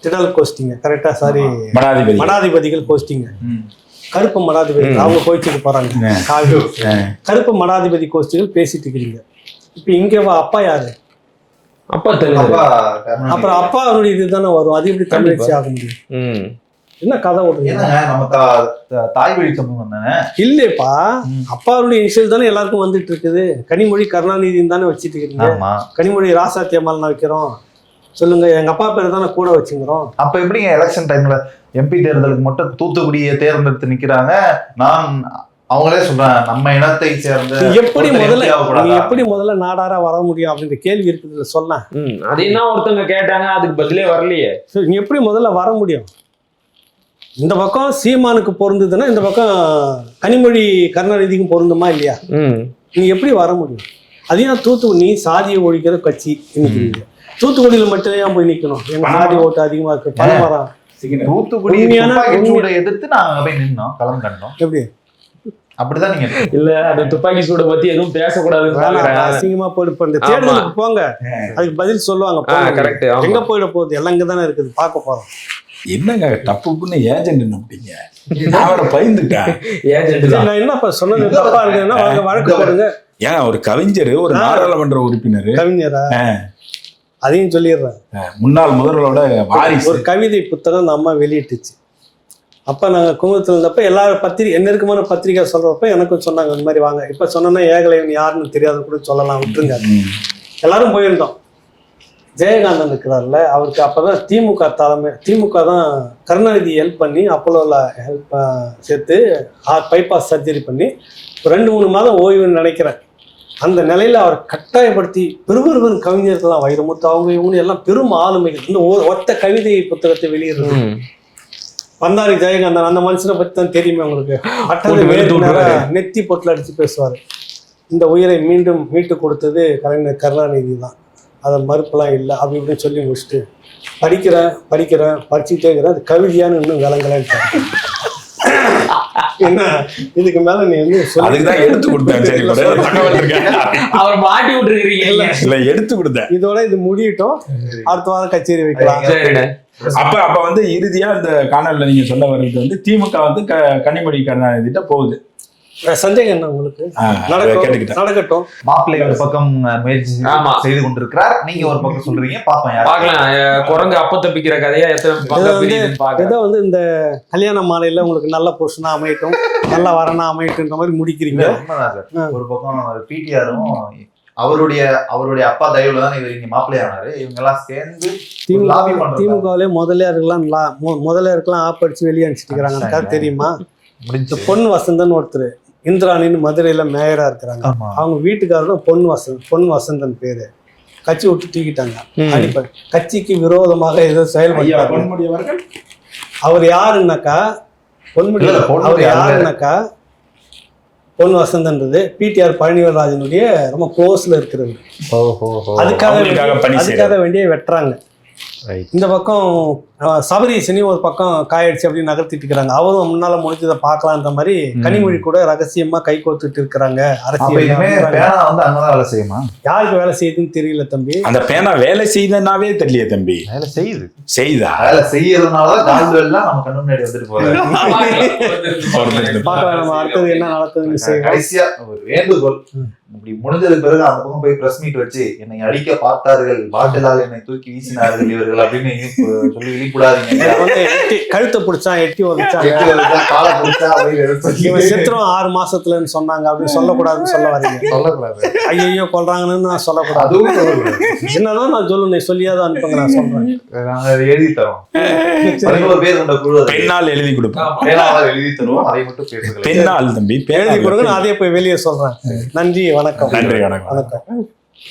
திடல் கோஷ்டிங்க, கரெக்டா? சாரி, மடாதிபதிகள் கோஷ்டிங்க, கருப்பு மடாதிபதி அவங்க கோச்சிட்டு போறாங்க. கருப்பு மடாதிபதி கோஷ்டிகள் பேசிட்டு இருக்கிறீங்க. இப்ப இங்க அப்பா யாரு? அப்பா தெலுங்கு. அப்புறம் அப்பா அவருடைய இதுதானே வரும், அது எப்படி தமிழச்சி ஆக முடியும்? என்ன கதை ஓடுறீங்க? தாய் வழி சமூகம் தானே? இல்லப்பா, அப்பாவுடைய இனிஷியல் தானே எல்லாருக்கும் வந்துட்டு இருக்குது. கனிமொழி கருணாநிதினு தானே வச்சுட்டு இருக்கீங்க. கனிமொழி ராசாத்தி அம்மாள் வைக்கிறோம் சொல்லுங்க, எங்க அப்பா பேர் தானே கூட வச்சுக்கிறோம். அப்ப எப்படிங்க எலெக்ஷன் டைம்ல எம்பி தேர்தலுக்கு மட்டும் தூத்துக்குடியை தேர்ந்தெடுத்து நிக்கிறாங்க? நான் அவங்களே சொல்றாங்க நம்ம இனத்தை சேர்ந்த. எப்படி முதல்ல நாடாரா வர முடியும் அப்படின்ற கேள்வி இருக்குது. சொன்ன அதையும் தான் ஒருத்தவங்க கேட்டாங்க, அதுக்கு பதிலே வரலையே. நீ எப்படி முதல்ல வர முடியும்? இந்த பக்கம் சீமானுக்கு பொருந்ததுன்னா இந்த பக்கம் கனிமொழி கருணாநிதிக்கும் பொருந்துமா இல்லையா? நீ எப்படி வர முடியும்? அதையும் தூத்துக்குடி, நீ சாதியை ஒழிக்கிற கட்சி நிற்கிறீங்க. தூத்துக்குடியில் மட்டும் ஏன் போய் நிற்கணும்? எங்க சாதி ஓட்டு அதிகமா இருக்கு, பணமரம். தூத்துக்குடி எதிர்த்து நாங்க போய் நின்னோம், களம் கண்டோம். எப்படி? அப்படிதான் நீங்க இல்ல, அந்த துப்பாக்கி சூட பத்தி எதுவும் பேசக்கூடாது, அசிங்கமா போயிட்டு இந்த தேர்தலுக்கு போங்க, அதுக்கு பதில் சொல்லுவாங்க. எங்க போயிட போகுது, எல்லாம் இங்கதானே இருக்குது, பார்க்க போறோம். என்னங்க டப்புன்னு ஏஜென்ட் என்ன அப்படிங்க? நான் பயந்துட்டேன். நான் என்னப்பா சொன்னது தப்பா இருக்குன்னா வழக்கு போடுங்க. ஏன் ஒரு கவிஞர், ஒரு நாடாளுமன்ற உறுப்பினர், கவிஞரா? அதையும் சொல்லிடுறேன். முன்னாள் முதல்வரோட வாரிசு. ஒரு கவிதை புத்தகம் அந்த அம்மா வெளியிட்டுச்சு. அப்போ நாங்கள் குங்குமத்தில் இருந்தப்ப எல்லாரும் நெருக்கமான பத்திரிக்கை சொல்கிறப்ப எனக்கும் சொன்னாங்க இந்த மாதிரி வாங்க. இப்போ சொன்னோன்னா ஏகலைவன் யாருன்னு தெரியாத கூட சொல்லலாம், விட்டுருங்க. எல்லாரும் போயிருந்தோம். ஜெயகாந்தன் இருக்கிறார்ல, அவருக்கு அப்போ தான் திமுக தான் கருணாநிதி ஹெல்ப் பண்ணி அப்போலோவில் ஹெல்ப் சேர்த்து பைபாஸ் சர்ஜரி பண்ணி 2-3 மாதம் ஓய்வுன்னு நினைக்கிறேன். அந்த நிலையில் அவர் கட்டாயப்படுத்தி பெருவருவன் கவிஞர்கள்லாம் வைரமுத்து அவங்க இவங்க எல்லாம் பெரும் ஆளுமைகள் இந்த ஒத்த கவிதை புத்தகத்தை வெளியிடுறது. பந்தாரி ஜெயகாந்தன் அந்த மனுஷனை பற்றி தான் தெரியுமே உங்களுக்கு. நெத்தி பொட்டில் அடித்து பேசுவார். இந்த உயிரை மீண்டும் மீட்டு கொடுத்தது கலைஞர் கருணாநிதி தான், அதை மறுப்பெல்லாம் இல்லை அப்படி இப்படின்னு சொல்லி முடிச்சுட்டு படிக்கிறேன் படிச்சுட்டே இருக்கிறேன். அது கவிதையானு இன்னும் விளங்கலன்னு என்ன இதுக்கு மேல நீ வந்து அதுக்குதான் எடுத்து கொடுத்தேன். அவர் மாட்டி விட்டுருக்கீங்க, எடுத்து கொடுத்தேன். இதோட இது முடியட்டும், அடுத்த வாரம் கச்சேரி வைக்கலாம். அப்ப இறுதியா இந்த காணொலியில நீங்க சொல்ல வர்றது வந்து திமுக வந்து கனிமொழி கருணாநிதிட்ட போகுது. சந்தேகம் என்ன உங்களுக்கு? கேட்டுக்கிட்டேன். நடக்கட்டும். மாப்பிள்ளை ஒரு பக்கம் முயற்சி ஆமா. செய்து கொண்டிருக்கிறார், நீங்க ஒரு பக்கம் சொல்றீங்க, பாப்போம் யார். பாக்கலாம். குரங்கு அப்ப தப்பிக்கிற கதையா எத்தனை பக்கம் பிரியுதுன்னு பார்க்கலாம். ஏதோ வந்து இந்த கல்யாண மாலையில உங்களுக்கு நல்ல புருஷனா அமையட்டும், நல்ல வரனா அமையட்டுன்ற மாதிரி முடிக்கிறீங்க. உண்மைதான் சார். ஒரு பக்கம் பிடிஆரும் அவருடைய அப்பா தயவுல தான் இவர் இங்க மாப்பிள்ளை ஆனாரு. இவங்க எல்லாம் சேர்ந்து திமுகவிலே முதலியாருக்கெல்லாம் ஆப்படிச்சு வெளியே அனுப்பிச்சிட்டு இருக்காங்க. அந்த கதை தெரியுமா? இந்த பொன் வசந்தன் ஒருத்தர் இந்திராணின்னு மதுரையில மேயரா இருக்கிறாங்க. அவங்க வீட்டுக்காரரும் பொன் வசந்தன் பேரு. கட்சி விட்டு தூக்கிட்டாங்க. அடிப்படை கட்சிக்கு விரோதமாக ஏதோ செயல்படுறாங்க. அவர் யாருன்னாக்கா பொன் வசந்தன்றது பிடிஆர் பழனிவேல்ராஜனுடைய ரொம்ப க்ளோஸ்ல இருக்கிறது. அதுக்காக வேண்டிய வெட்டுறாங்க. இந்த பக்கம் சபரீசனி ஒரு பக்கம் காயடிச்சு அப்படின்னு நகர்த்திட்டு இருக்கிறாங்க. அவரும் முன்னால முடிஞ்சதை பார்க்கலான்ற மாதிரி கனிமொழி கூட ரகசியமா கை கோத்துட்டு இருக்கிறாங்க. அரசியல் யாருக்கு வேலை செய்யுதுன்னு தெரியல தம்பி. அந்த பேனா வேலை செய்தனாவே தெரியல தம்பி. வேலை செய்யுது, செய்தா வேலை செய்யறதுனாலதான் கால்வெல்லாம் நம்ம கண்ணு முன்னாடி வந்துட்டு போறாங்க. பார்க்கலாம் நம்ம அடுத்தது என்ன நடக்குதுன்னு. கடைசியா ஒரு வேண்டுகோள், இப்படி முடிஞ்சதுக்கு பிறகு அந்த பக்கம் போய் பிரஸ் மீட் வச்சு என்னை அடிக்க பார்த்தார்கள், பாட்டிலால் என்னை தூக்கி வீசினார்கள் இவர்கள் அப்படின்னு சொல்லி இழிக்கூடாதீங்க. கழுத்தை பிடிச்சா எட்டி உதச்சா காலை பிடிச்சா செத்துரும் 6 மாசத்துலன்னு சொன்னாங்க அப்படின்னு சொல்லக்கூடாதுன்னு சொல்ல வரீங்க. சொல்லக்கூடாது. ஐயோ கொள்றாங்கன்னு நான் சொல்லக்கூடாது. அதுவும் சொல்லக்கூடாது. என்னதான் நான் சொல்லணும், சொல்லியாத அனுப்புங்க, நான் சொல்றேன். நாங்க எழுதி தரோம். 11 பேர் கொண்ட குழு பெண்ணால் எழுதி கொடுப்போம். பேனாவால் எழுதி தருவோம். அதை மட்டும் பேசுகிறேன். பெண்ணால் தம்பி எழுதி கொடுங்க, நான் அதே போய் வெளியே சொல்றேன். நன்றி, வணக்கம். நன்றி, வணக்கம். வணக்கம்.